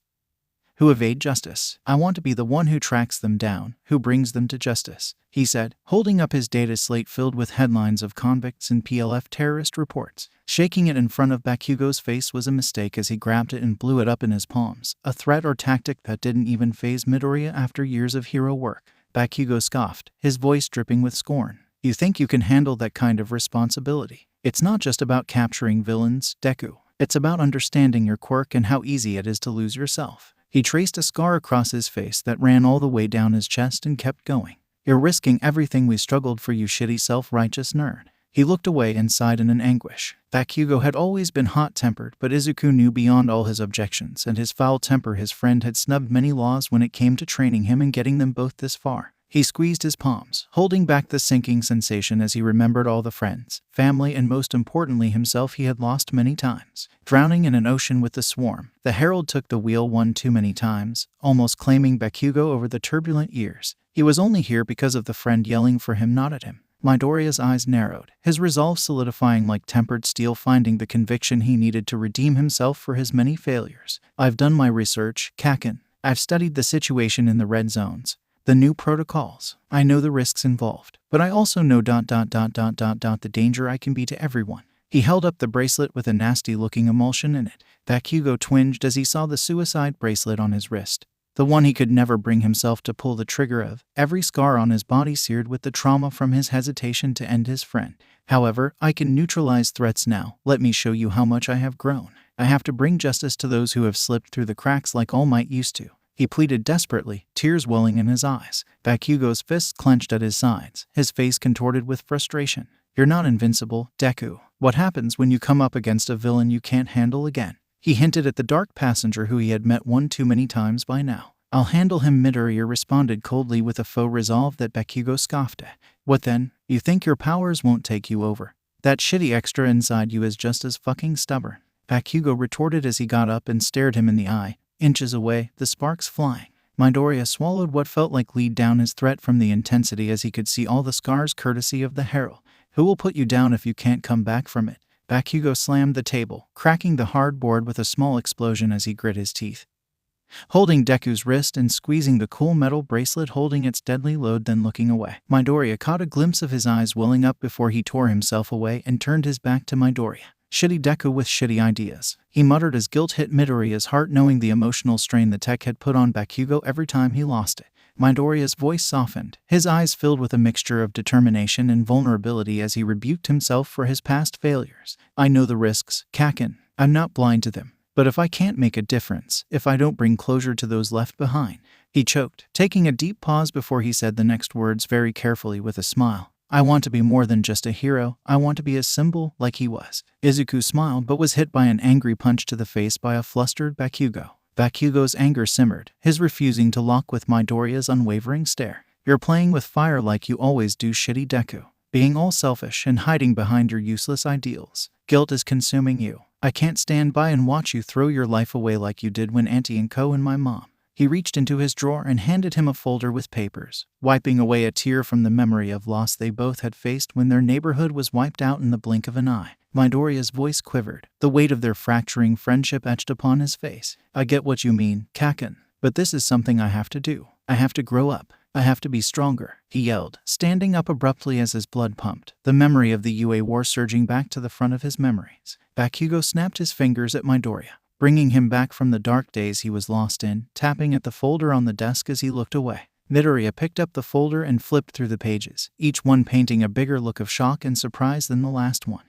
who evade justice. I want to be the one who tracks them down, who brings them to justice, he said, holding up his data slate filled with headlines of convicts and PLF terrorist reports. Shaking it in front of Bakugo's face was a mistake as he grabbed it and blew it up in his palms, a threat or tactic that didn't even faze Midoriya after years of hero work. Bakugo scoffed, his voice dripping with scorn. You think you can handle that kind of responsibility? It's not just about capturing villains, Deku. It's about understanding your quirk and how easy it is to lose yourself. He traced a scar across his face that ran all the way down his chest and kept going. You're risking everything we struggled for, you shitty self-righteous nerd. He looked away and sighed in an anguish. Bakugo had always been hot-tempered, but Izuku knew beyond all his objections and his foul temper his friend had snubbed many laws when it came to training him and getting them both this far. He squeezed his palms, holding back the sinking sensation as he remembered all the friends, family, and most importantly himself he had lost many times. Drowning in an ocean with the swarm, the Herald took the wheel one too many times, almost claiming Bakugo over the turbulent years. He was only here because of the friend yelling for him, not at him. Midoriya's eyes narrowed, his resolve solidifying like tempered steel, finding the conviction he needed to redeem himself for his many failures. I've done my research, Kaken. I've studied the situation in the red zones, the new protocols. I know the risks involved, but I also know the danger I can be to everyone. He held up the bracelet with a nasty-looking emulsion in it. Bakugo twinged as he saw the suicide bracelet on his wrist, the one he could never bring himself to pull the trigger of, every scar on his body seared with the trauma from his hesitation to end his friend. However, I can neutralize threats now. Let me show you how much I have grown. I have to bring justice to those who have slipped through the cracks like All Might used to. He pleaded desperately, tears welling in his eyes. Bakugo's fists clenched at his sides, his face contorted with frustration. You're not invincible, Deku. What happens when you come up against a villain you can't handle again? He hinted at the dark passenger who he had met one too many times by now. I'll handle him, Midoriya responded coldly with a faux resolve that Bakugo scoffed at. What then? You think your powers won't take you over? That shitty extra inside you is just as fucking stubborn, Bakugo retorted as he got up and stared him in the eye. Inches away, the sparks flying. Midoriya swallowed what felt like lead down his threat from the intensity as he could see all the scars courtesy of the Herald. Who will put you down if you can't come back from it? Bakugo slammed the table, cracking the hard board with a small explosion as he grit his teeth, holding Deku's wrist and squeezing the cool metal bracelet holding its deadly load, then looking away. Midoriya caught a glimpse of his eyes welling up before he tore himself away and turned his back to Midoriya. Shitty Deku with shitty ideas, he muttered as guilt hit Midoriya's heart, knowing the emotional strain the tech had put on Bakugo every time he lost it. Midoriya's voice softened, his eyes filled with a mixture of determination and vulnerability as he rebuked himself for his past failures. I know the risks, Kaken. I'm not blind to them. But if I can't make a difference, if I don't bring closure to those left behind, he choked, taking a deep pause before he said the next words very carefully with a smile. I want to be more than just a hero. I want to be a symbol like he was. Izuku smiled but was hit by an angry punch to the face by a flustered Bakugo. Bakugo's anger simmered, his refusing to lock with Midoriya's unwavering stare. You're playing with fire like you always do, shitty Deku. Being all selfish and hiding behind your useless ideals. Guilt is consuming you. I can't stand by and watch you throw your life away like you did when Auntie and Co and my mom. He reached into his drawer and handed him a folder with papers, wiping away a tear from the memory of loss they both had faced when their neighborhood was wiped out in the blink of an eye. Midoriya's voice quivered, the weight of their fracturing friendship etched upon his face. I get what you mean, Kaken, but this is something I have to do. I have to grow up. I have to be stronger, he yelled, standing up abruptly as his blood pumped, the memory of the UA war surging back to the front of his memories. Bakugo snapped his fingers at Midoriya, bringing him back from the dark days he was lost in, tapping at the folder on the desk as he looked away. Midoriya picked up the folder and flipped through the pages, each one painting a bigger look of shock and surprise than the last one.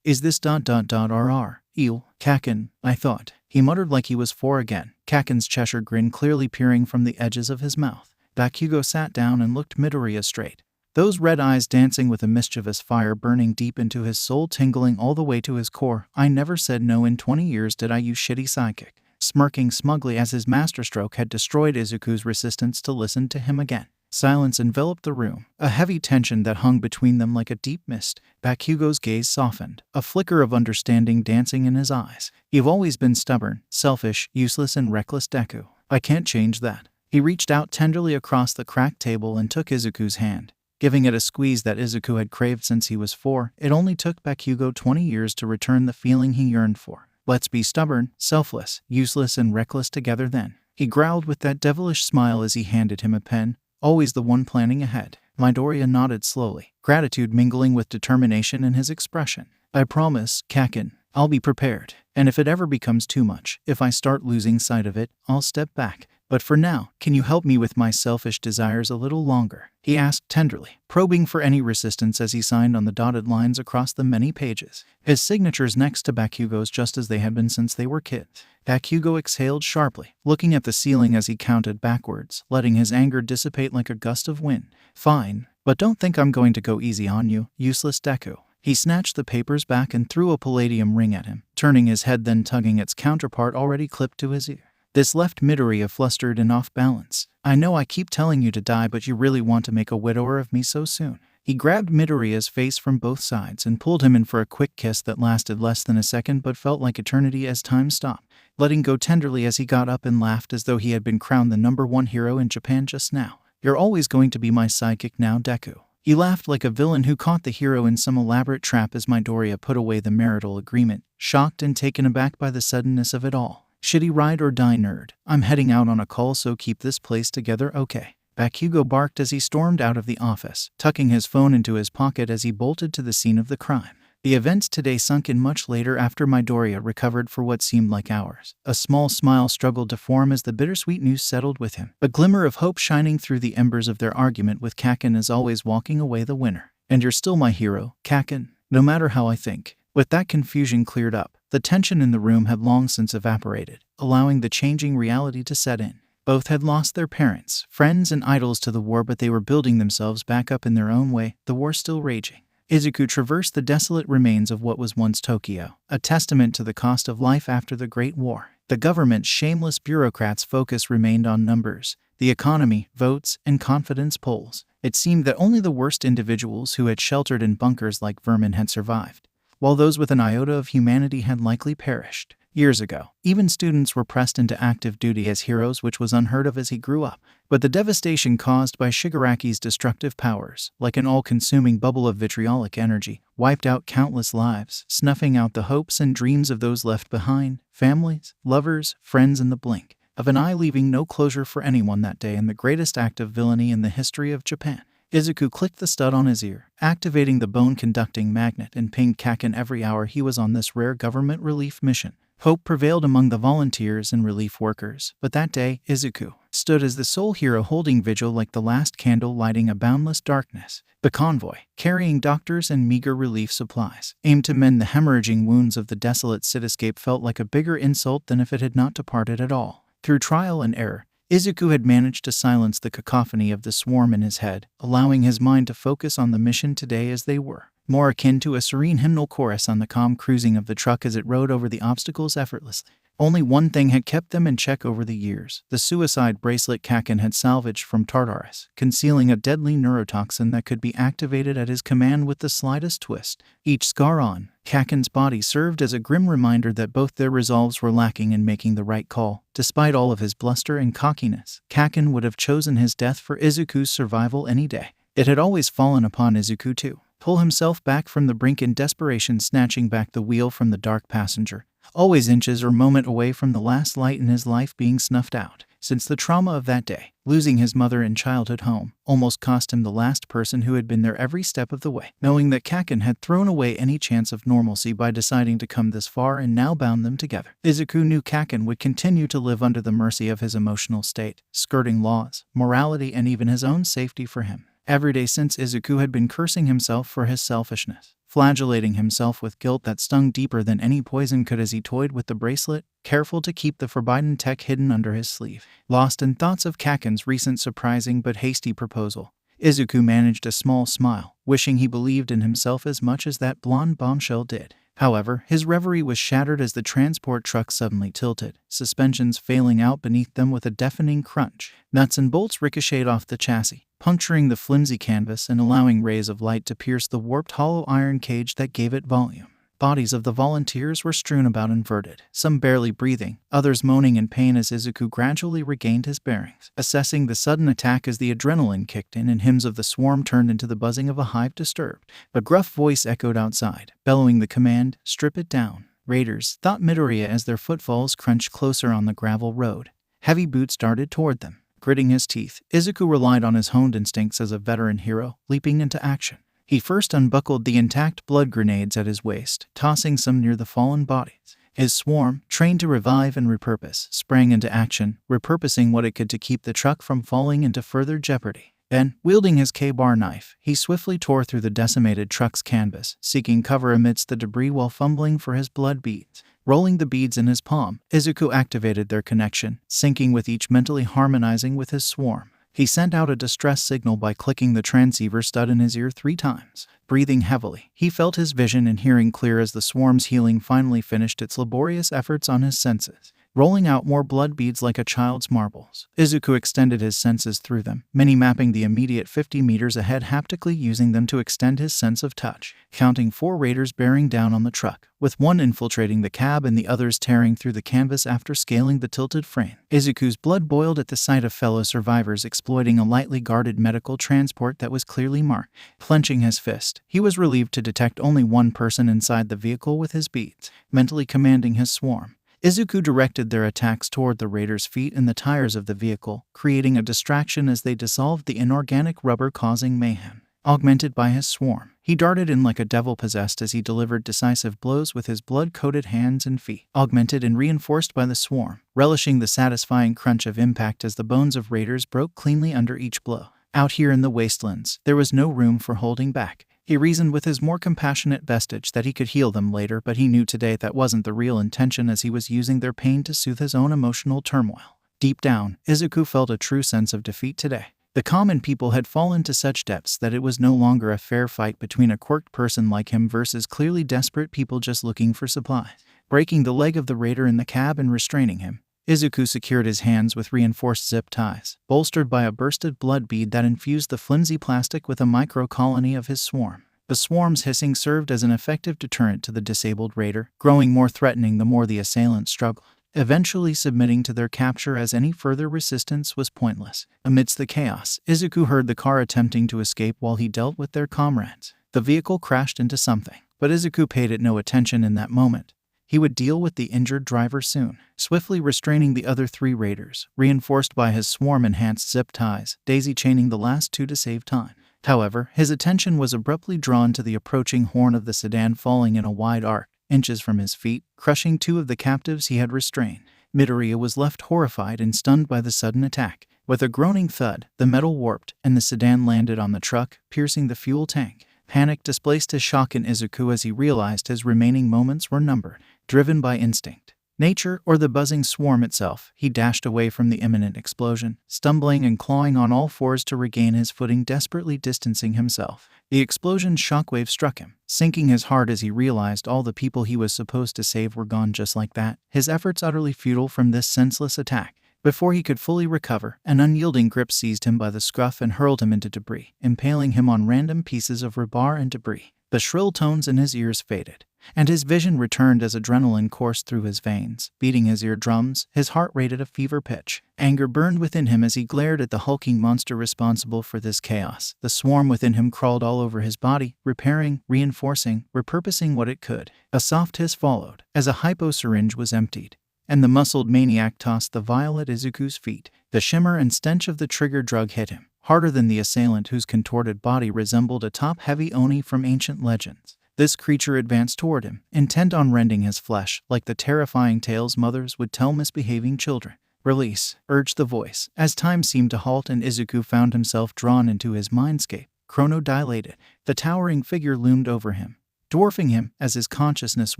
Is this RR, Kaken, I thought. He muttered like he was 4 again, Kaken's Cheshire grin clearly peering from the edges of his mouth. Bakugo sat down and looked Midoriya straight, those red eyes dancing with a mischievous fire burning deep into his soul, tingling all the way to his core. I never said no in 20 years did I, you shitty sidekick. Smirking smugly as his masterstroke had destroyed Izuku's resistance to listen to him again. Silence enveloped the room, a heavy tension that hung between them like a deep mist. Bakugo's gaze softened, a flicker of understanding dancing in his eyes. You've always been stubborn, selfish, useless, and reckless, Deku. I can't change that. He reached out tenderly across the cracked table and took Izuku's hand, giving it a squeeze that Izuku had craved since he was 4. It only took Bakugo 20 years to return the feeling he yearned for. Let's be stubborn, selfless, useless, and reckless together then. He growled with that devilish smile as he handed him a pen, always the one planning ahead. Midoriya nodded slowly, gratitude mingling with determination in his expression. I promise, Kakin, I'll be prepared. And if it ever becomes too much, if I start losing sight of it, I'll step back. But for now, can you help me with my selfish desires a little longer? He asked tenderly, probing for any resistance as he signed on the dotted lines across the many pages. His signatures next to Bakugo's just as they had been since they were kids. Bakugo exhaled sharply, looking at the ceiling as he counted backwards, letting his anger dissipate like a gust of wind. Fine, but don't think I'm going to go easy on you, useless Deku. He snatched the papers back and threw a palladium ring at him, turning his head then tugging its counterpart already clipped to his ear. This left Midoriya flustered and off balance. I know I keep telling you to die, but you really want to make a widower of me so soon. He grabbed Midoriya's face from both sides and pulled him in for a quick kiss that lasted less than a second but felt like eternity as time stopped, letting go tenderly as he got up and laughed as though he had been crowned the #1 hero in Japan just now. You're always going to be my sidekick now, Deku. He laughed like a villain who caught the hero in some elaborate trap as Midoriya put away the marital agreement, shocked and taken aback by the suddenness of it all. Shitty ride or die, nerd. I'm heading out on a call, so keep this place together, okay? Bakugo barked as he stormed out of the office, tucking his phone into his pocket as he bolted to the scene of the crime. The events today sunk in much later after Midoriya recovered for what seemed like hours. A small smile struggled to form as the bittersweet news settled with him, a glimmer of hope shining through the embers of their argument with Kakin as always walking away the winner. And you're still my hero, Kakin, no matter how I think. With that confusion cleared up, the tension in the room had long since evaporated, allowing the changing reality to set in. Both had lost their parents, friends, and idols to the war, but they were building themselves back up in their own way, the war still raging. Izuku traversed the desolate remains of what was once Tokyo, a testament to the cost of life after the Great War. The government's shameless bureaucrats' focus remained on numbers, the economy, votes, and confidence polls. It seemed that only the worst individuals who had sheltered in bunkers like vermin had survived, while those with an iota of humanity had likely perished. Years ago, even students were pressed into active duty as heroes, which was unheard of as he grew up. But the devastation caused by Shigaraki's destructive powers, like an all-consuming bubble of vitriolic energy, wiped out countless lives, snuffing out the hopes and dreams of those left behind, families, lovers, friends in the blink of an eye, leaving no closure for anyone that day in the greatest act of villainy in the history of Japan. Izuku clicked the stud on his ear, activating the bone-conducting magnet, and pinged Kakin every hour he was on this rare government relief mission. Hope prevailed among the volunteers and relief workers, but that day, Izuku stood as the sole hero, holding vigil like the last candle lighting a boundless darkness. The convoy, carrying doctors and meager relief supplies, aimed to mend the hemorrhaging wounds of the desolate cityscape, felt like a bigger insult than if it had not departed at all. Through trial and error, Izuku had managed to silence the cacophony of the swarm in his head, allowing his mind to focus on the mission today as they were, more akin to a serene hymnal chorus on the calm cruising of the truck as it rode over the obstacles effortlessly. Only one thing had kept them in check over the years: the suicide bracelet Kakin had salvaged from Tartarus, concealing a deadly neurotoxin that could be activated at his command with the slightest twist. Each scar on Kakin's body served as a grim reminder that both their resolves were lacking in making the right call. Despite all of his bluster and cockiness, Kakin would have chosen his death for Izuku's survival any day. It had always fallen upon Izuku to pull himself back from the brink in desperation, snatching back the wheel from the dark passenger, always inches or moment away from the last light in his life being snuffed out. Since the trauma of that day, losing his mother and childhood home almost cost him the last person who had been there every step of the way. Knowing that Kakin had thrown away any chance of normalcy by deciding to come this far and now bound them together, Izuku knew Kakin would continue to live under the mercy of his emotional state, skirting laws, morality, and even his own safety for him. Every day since, Izuku had been cursing himself for his selfishness, flagellating himself with guilt that stung deeper than any poison could as he toyed with the bracelet, careful to keep the forbidden tech hidden under his sleeve. Lost in thoughts of Kakin's recent surprising but hasty proposal, Izuku managed a small smile, wishing he believed in himself as much as that blonde bombshell did. However, his reverie was shattered as the transport truck suddenly tilted, suspensions failing out beneath them with a deafening crunch. Nuts and bolts ricocheted off the chassis, puncturing the flimsy canvas and allowing rays of light to pierce the warped hollow iron cage that gave it volume. Bodies of the volunteers were strewn about inverted, some barely breathing, others moaning in pain as 𝐒𝐿 gradually regained his bearings. Assessing the sudden attack as the adrenaline kicked in and hymns of the swarm turned into the buzzing of a hive disturbed. A gruff voice echoed outside, bellowing the command, "Strip it down." Raiders, thought Midoriya as their footfalls crunched closer on the gravel road. Heavy boots darted toward them. Gritting his teeth, 𝐒𝐿 relied on his honed instincts as a veteran hero, leaping into action. He first unbuckled the intact blood grenades at his waist, tossing some near the fallen bodies. His swarm, trained to revive and repurpose, sprang into action, repurposing what it could to keep the truck from falling into further jeopardy. Then, wielding his K-bar knife, he swiftly tore through the decimated truck's canvas, seeking cover amidst the debris while fumbling for his blood beads. Rolling the beads in his palm, 𝐒𝐿 activated their connection, syncing with each, mentally harmonizing with his swarm. He sent out a distress signal by clicking the transceiver stud in his ear 3 times. Breathing heavily, he felt his vision and hearing clear as the swarm's healing finally finished its laborious efforts on his senses. Rolling out more blood beads like a child's marbles, 𝐒𝐿 extended his senses through them, mini-mapping the immediate 50 meters ahead, haptically using them to extend his sense of touch. Counting 4 raiders bearing down on the truck, with one infiltrating the cab and the others tearing through the canvas after scaling the tilted frame. 𝐒𝐿's blood boiled at the sight of fellow survivors exploiting a lightly guarded medical transport that was clearly marked. Clenching his fist, he was relieved to detect only one person inside the vehicle with his beads. Mentally commanding his swarm, 𝐒𝐿 directed their attacks toward the raiders' feet and the tires of the vehicle, creating a distraction as they dissolved the inorganic rubber, causing mayhem. Augmented by his swarm, he darted in like a devil possessed as he delivered decisive blows with his blood-coated hands and feet. Augmented and reinforced by the swarm, relishing the satisfying crunch of impact as the bones of raiders broke cleanly under each blow. Out here in the wastelands, there was no room for holding back. He reasoned with his more compassionate vestige that he could heal them later, but he knew today that wasn't the real intention, as he was using their pain to soothe his own emotional turmoil. Deep down, 𝐒𝐿 felt a true sense of defeat today. The common people had fallen to such depths that it was no longer a fair fight between a quirked person like him versus clearly desperate people just looking for supplies. Breaking the leg of the raider in the cab and restraining him, 𝐒𝐿 secured his hands with reinforced zip ties, bolstered by a bursted blood bead that infused the flimsy plastic with a micro-colony of his swarm. The swarm's hissing served as an effective deterrent to the disabled raider, growing more threatening the more the assailant struggled, eventually submitting to their capture as any further resistance was pointless. Amidst the chaos, 𝐒𝐿 heard the car attempting to escape while he dealt with their comrades. The vehicle crashed into something, but 𝐒𝐿 paid it no attention in that moment. He would deal with the injured driver soon. Swiftly restraining the other 3 raiders, reinforced by his swarm-enhanced zip ties, daisy-chaining the last 2 to save time. However, his attention was abruptly drawn to the approaching horn of the sedan falling in a wide arc, inches from his feet, crushing 2 of the captives he had restrained. Midoriya was left horrified and stunned by the sudden attack. With a groaning thud, the metal warped, and the sedan landed on the truck, piercing the fuel tank. Panic displaced his shock in 𝐒𝐿 as he realized his remaining moments were numbered. Driven by instinct, nature, or the buzzing swarm itself, he dashed away from the imminent explosion, stumbling and clawing on all 4s to regain his footing, desperately distancing himself. The explosion's shockwave struck him, sinking his heart as he realized all the people he was supposed to save were gone just like that, his efforts utterly futile from this senseless attack. Before he could fully recover, an unyielding grip seized him by the scruff and hurled him into debris, impaling him on random pieces of rebar and debris. The shrill tones in his ears faded, and his vision returned as adrenaline coursed through his veins, beating his eardrums, his heart rate at a fever pitch. Anger burned within him as he glared at the hulking monster responsible for this chaos. The swarm within him crawled all over his body, repairing, reinforcing, repurposing what it could. A soft hiss followed, as a hypo syringe was emptied, and the muscled maniac tossed the vial at 𝐒�'s feet. The shimmer and stench of the trigger drug hit him, harder than the assailant, whose contorted body resembled a top-heavy Oni from ancient legends. This creature advanced toward him, intent on rending his flesh, like the terrifying tales mothers would tell misbehaving children. "Release," urged the voice, as time seemed to halt and 𝐒� found himself drawn into his mindscape, chrono-dilated. The towering figure loomed over him, dwarfing him as his consciousness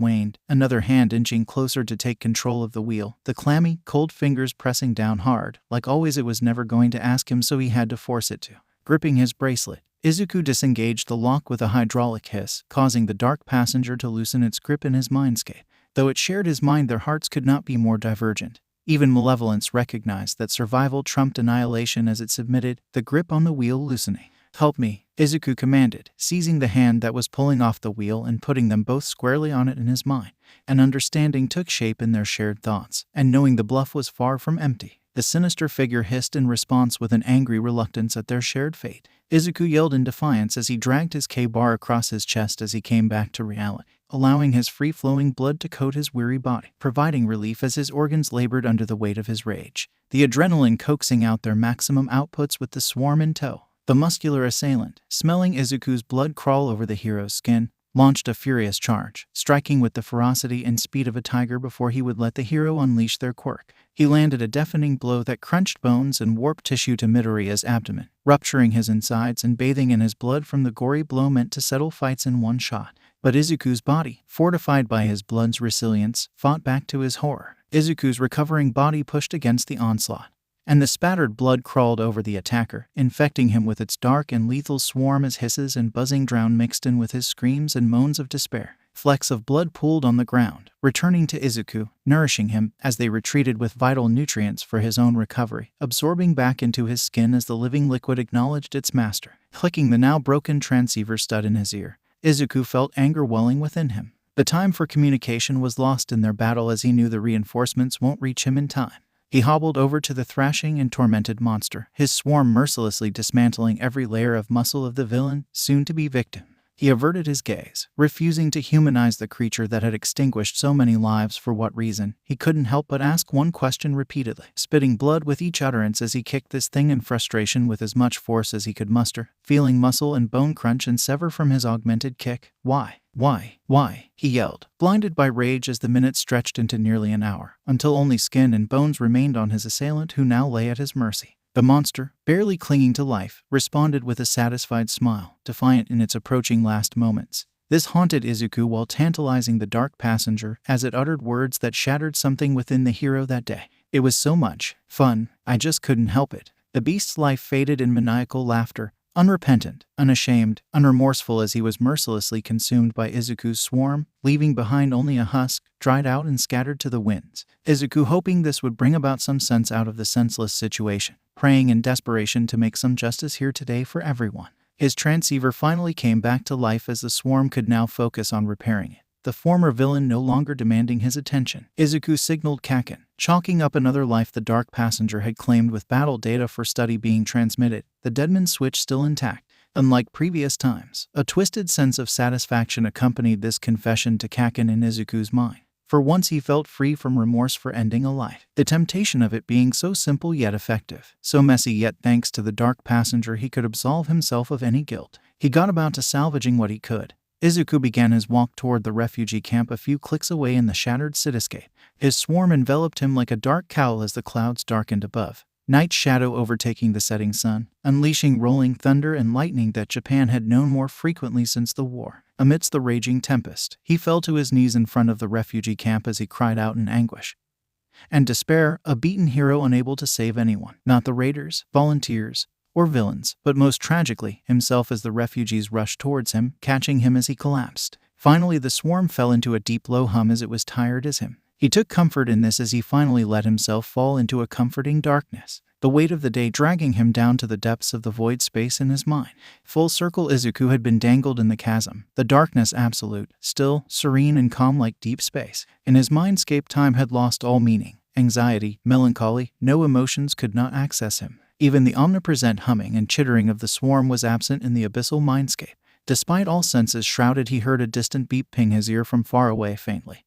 waned, another hand inching closer to take control of the wheel, the clammy, cold fingers pressing down hard. Like always, it was never going to ask him, so he had to force it to. Gripping his bracelet, 𝐒𝐿 disengaged the lock with a hydraulic hiss, causing the dark passenger to loosen its grip in his mindscape. Though it shared his mind, their hearts could not be more divergent. Even malevolence recognized that survival trumped annihilation as it submitted, the grip on the wheel loosening. "Help me," Izuku commanded, seizing the hand that was pulling off the wheel and putting them both squarely on it in his mind. An understanding took shape in their shared thoughts, and knowing the bluff was far from empty, the sinister figure hissed in response with an angry reluctance at their shared fate. Izuku yelled in defiance as he dragged his K-bar across his chest as he came back to reality, allowing his free-flowing blood to coat his weary body, providing relief as his organs labored under the weight of his rage, the adrenaline coaxing out their maximum outputs with the swarm in tow. The muscular assailant, smelling Izuku's blood crawl over the hero's skin, launched a furious charge, striking with the ferocity and speed of a tiger before he would let the hero unleash their quirk. He landed a deafening blow that crunched bones and warped tissue to Midoriya's abdomen, rupturing his insides and bathing in his blood from the gory blow meant to settle fights in one shot. But Izuku's body, fortified by his blood's resilience, fought back to his horror. Izuku's recovering body pushed against the onslaught, and the spattered blood crawled over the attacker, infecting him with its dark and lethal swarm as hisses and buzzing drown mixed in with his screams and moans of despair. Flecks of blood pooled on the ground, returning to Izuku, nourishing him as they retreated with vital nutrients for his own recovery, absorbing back into his skin as the living liquid acknowledged its master. Clicking the now broken transceiver stud in his ear, Izuku felt anger welling within him. The time for communication was lost in their battle as he knew the reinforcements won't reach him in time. He hobbled over to the thrashing and tormented monster, his swarm mercilessly dismantling every layer of muscle of the villain, soon-to-be victim. He averted his gaze, refusing to humanize the creature that had extinguished so many lives. For what reason? He couldn't help but ask one question repeatedly, spitting blood with each utterance as he kicked this thing in frustration with as much force as he could muster, feeling muscle and bone crunch and sever from his augmented kick. Why? He yelled, blinded by rage as the minutes stretched into nearly an hour, until only skin and bones remained on his assailant who now lay at his mercy. The monster, barely clinging to life, responded with a satisfied smile, defiant in its approaching last moments. This haunted Izuku while tantalizing the dark passenger as it uttered words that shattered something within the hero that day. It was so much fun, I just couldn't help it. The beast's life faded in maniacal laughter, unrepentant, unashamed, unremorseful as he was mercilessly consumed by Izuku's swarm, leaving behind only a husk, dried out and scattered to the winds. Izuku, hoping this would bring about some sense out of the senseless situation, praying in desperation to make some justice here today for everyone. His transceiver finally came back to life as the swarm could now focus on repairing it, the former villain no longer demanding his attention. Izuku signaled Kaken, chalking up another life the dark passenger had claimed with battle data for study being transmitted, the Deadman switch still intact. Unlike previous times, a twisted sense of satisfaction accompanied this confession to Kaken in Izuku's mind. For once he felt free from remorse for ending a life, the temptation of it being so simple yet effective, so messy yet thanks to the dark passenger he could absolve himself of any guilt. He got about to salvaging what he could. Izuku began his walk toward the refugee camp a few clicks away in the shattered cityscape. His swarm enveloped him like a dark cowl as the clouds darkened above, night shadow overtaking the setting sun, unleashing rolling thunder and lightning that Japan had known more frequently since the war. Amidst the raging tempest, he fell to his knees in front of the refugee camp as he cried out in anguish and despair, a beaten hero unable to save anyone, not the raiders, volunteers, or villains, but most tragically, himself as the refugees rushed towards him, catching him as he collapsed. Finally, the swarm fell into a deep low hum as it was tired as him. He took comfort in this as he finally let himself fall into a comforting darkness, the weight of the day dragging him down to the depths of the void space in his mind. Full circle, Izuku had been dangled in the chasm, the darkness absolute, still, serene and calm like deep space. In his mindscape, time had lost all meaning. Anxiety, melancholy, no emotions could not access him. Even the omnipresent humming and chittering of the swarm was absent in the abyssal mindscape. Despite all senses shrouded, he heard a distant beep ping his ear from far away faintly.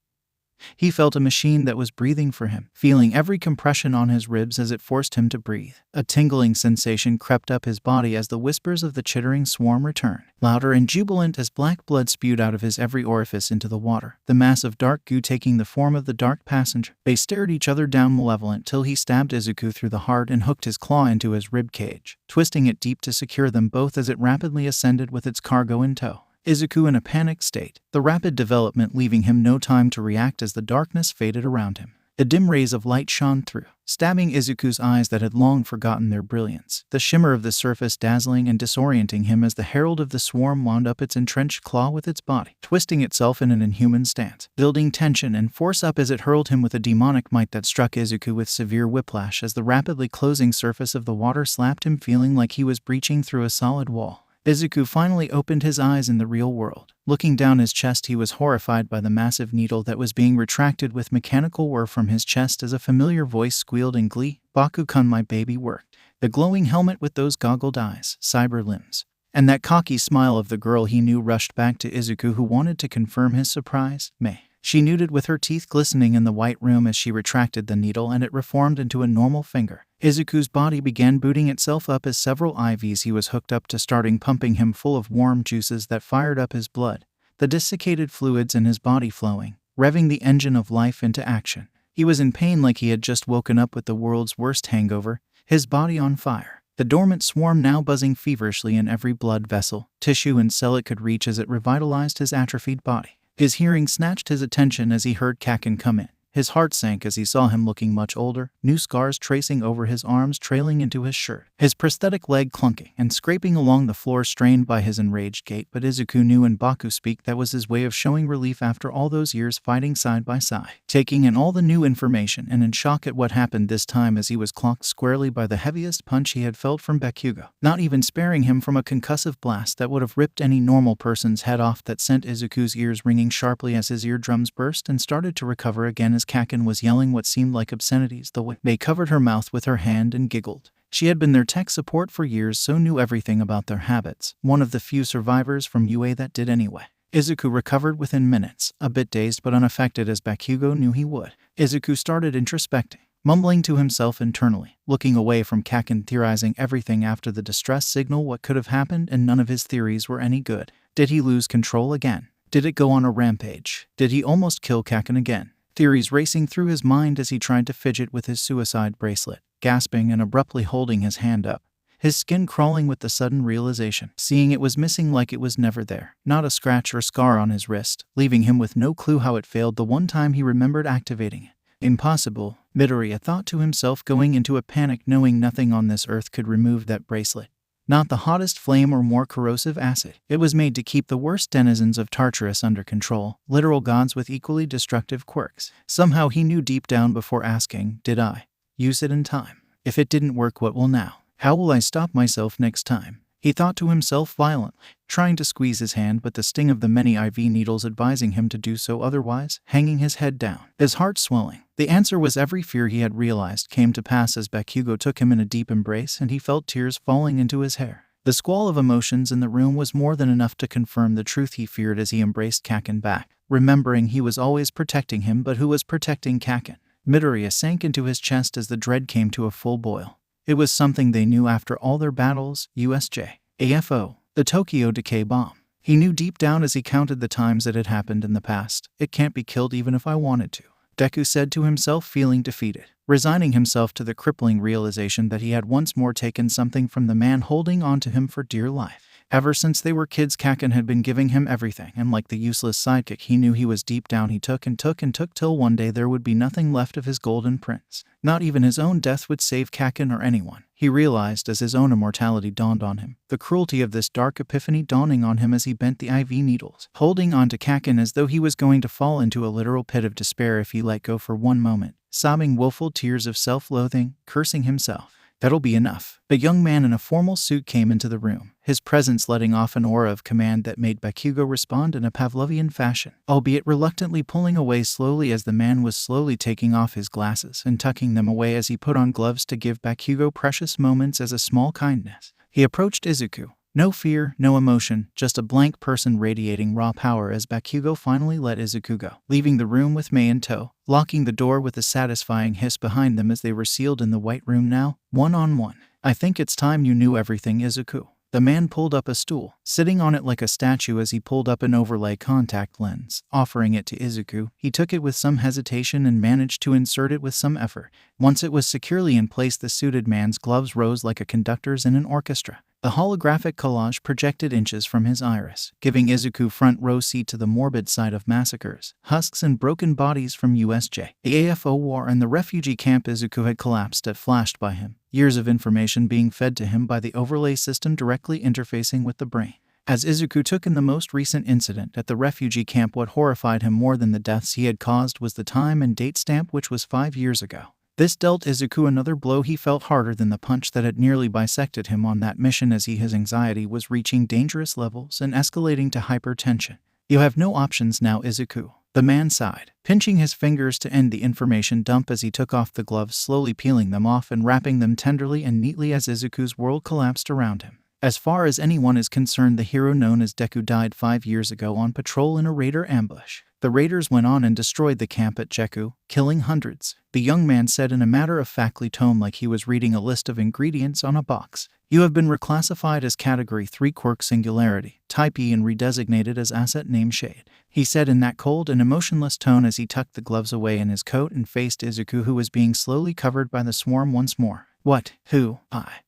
He felt a machine that was breathing for him, feeling every compression on his ribs as it forced him to breathe. A tingling sensation crept up his body as the whispers of the chittering swarm returned, louder and jubilant as black blood spewed out of his every orifice into the water, the mass of dark goo taking the form of the dark passenger. They stared each other down malevolent till he stabbed Izuku through the heart and hooked his claw into his rib cage, twisting it deep to secure them both as it rapidly ascended with its cargo in tow. Izuku in a panicked state, the rapid development leaving him no time to react as the darkness faded around him. The dim rays of light shone through, stabbing Izuku's eyes that had long forgotten their brilliance, the shimmer of the surface dazzling and disorienting him as the herald of the swarm wound up its entrenched claw with its body, twisting itself in an inhuman stance, building tension and force up as it hurled him with a demonic might that struck Izuku with severe whiplash as the rapidly closing surface of the water slapped him, feeling like he was breaching through a solid wall. Izuku finally opened his eyes in the real world. Looking down his chest, he was horrified by the massive needle that was being retracted with mechanical whir from his chest as a familiar voice squealed in glee, "Bakugo, my baby worked." The glowing helmet with those goggled eyes, cyber limbs, and that cocky smile of the girl he knew rushed back to Izuku, who wanted to confirm his surprise. "May." She nodded with her teeth glistening in the white room as she retracted the needle and it reformed into a normal finger. Izuku's body began booting itself up as several IVs he was hooked up to starting pumping him full of warm juices that fired up his blood, the desiccated fluids in his body flowing, revving the engine of life into action. He was in pain like he had just woken up with the world's worst hangover, his body on fire. The dormant swarm now buzzing feverishly in every blood vessel, tissue and cell it could reach as it revitalized his atrophied body. His hearing snatched his attention as he heard 𝐭𝐿 come in. His heart sank as he saw him looking much older, new scars tracing over his arms trailing into his shirt, his prosthetic leg clunking and scraping along the floor strained by his enraged gait. But Izuku knew in Baku speak that was his way of showing relief after all those years fighting side by side, taking in all the new information and in shock at what happened this time as he was clocked squarely by the heaviest punch he had felt from Bakugo, not even sparing him from a concussive blast that would have ripped any normal person's head off, that sent Izuku's ears ringing sharply as his eardrums burst and started to recover again as 𝐭𝐿 was yelling what seemed like obscenities. The way they covered her mouth with her hand and giggled. She had been their tech support for years, so knew everything about their habits, one of the few survivors from UA that did anyway. Izuku recovered within minutes, a bit dazed but unaffected as Bakugo knew he would. Izuku started introspecting, mumbling to himself internally, looking away from 𝐭𝐿, theorizing everything after the distress signal, what could have happened, and none of his theories were any good. Did he lose control again? Did it go on a rampage? Did he almost kill 𝐭𝐿 again? Theories racing through his mind as he tried to fidget with his suicide bracelet, gasping and abruptly holding his hand up, his skin crawling with the sudden realization, seeing it was missing like it was never there, not a scratch or scar on his wrist, leaving him with no clue how it failed the one time he remembered activating it. Impossible, Midoriya thought to himself, going into a panic knowing nothing on this earth could remove that bracelet. Not the hottest flame or more corrosive acid. It was made to keep the worst denizens of Tartarus under control, literal gods with equally destructive quirks. Somehow he knew deep down before asking, did I use it in time? If it didn't work, what will now? How will I stop myself next time? He thought to himself violently, trying to squeeze his hand, but the sting of the many IV needles advising him to do so otherwise, hanging his head down, his heart swelling. The answer was every fear he had realized came to pass as Bakugo took him in a deep embrace and he felt tears falling into his hair. The squall of emotions in the room was more than enough to confirm the truth he feared as he embraced 𝐭𝐿 back, remembering he was always protecting him, but who was protecting 𝐭𝐿? Midoriya sank into his chest as the dread came to a full boil. It was something they knew after all their battles, USJ, AFO, the Tokyo Decay Bomb. He knew deep down as he counted the times it had happened in the past, it can't be killed even if I wanted to. Deku said to himself, feeling defeated, resigning himself to the crippling realization that he had once more taken something from the man holding on to him for dear life. Ever since they were kids, 𝐭𝐿 had been giving him everything, and like the useless sidekick he knew he was deep down, he took and took and took till one day there would be nothing left of his golden prince. Not even his own death would save 𝐭𝐿 or anyone. He realized as his own immortality dawned on him, the cruelty of this dark epiphany dawning on him as he bent the IV needles, holding on to 𝐭𝐿 as though he was going to fall into a literal pit of despair if he let go for one moment, sobbing woeful tears of self-loathing, cursing himself. That'll be enough. A young man in a formal suit came into the room, his presence letting off an aura of command that made Bakugo respond in a Pavlovian fashion, albeit reluctantly pulling away slowly as the man was slowly taking off his glasses and tucking them away as he put on gloves to give Bakugo precious moments as a small kindness. He approached Izuku. No fear, no emotion, just a blank person radiating raw power as Bakugo finally let Izuku go, leaving the room with May in tow, locking the door with a satisfying hiss behind them as they were sealed in the white room now, one-on-one. I think it's time you knew everything, Izuku. The man pulled up a stool, sitting on it like a statue as he pulled up an overlay contact lens, offering it to Izuku. He took it with some hesitation and managed to insert it with some effort. Once it was securely in place, the suited man's gloves rose like a conductor's in an orchestra, The holographic collage projected inches from his iris, giving Izuku front row seat to the morbid sight of massacres, husks and broken bodies from USJ. The AFO war and the refugee camp Izuku had collapsed at flashed by him, years of information being fed to him by the overlay system directly interfacing with the brain. As Izuku took in the most recent incident at the refugee camp, what horrified him more than the deaths he had caused was the time and date stamp, which was 5 years ago. This dealt Izuku another blow he felt harder than the punch that had nearly bisected him on that mission, as his anxiety was reaching dangerous levels and escalating to hypertension. "You have no options now, Izuku," the man sighed, pinching his fingers to end the information dump as he took off the gloves, slowly peeling them off and wrapping them tenderly and neatly as Izuku's world collapsed around him. As far as anyone is concerned, the hero known as Deku died 5 years ago on patrol in a raider ambush. The raiders went on and destroyed the camp at Deku, killing hundreds. The young man said in a matter-of-factly tone, like he was reading a list of ingredients on a box. "You have been reclassified as Category 3 Quirk Singularity, Type E, and redesignated as Asset Name Shade," he said in that cold and emotionless tone as he tucked the gloves away in his coat and faced Izuku, who was being slowly covered by the swarm once more. "What? Who? I.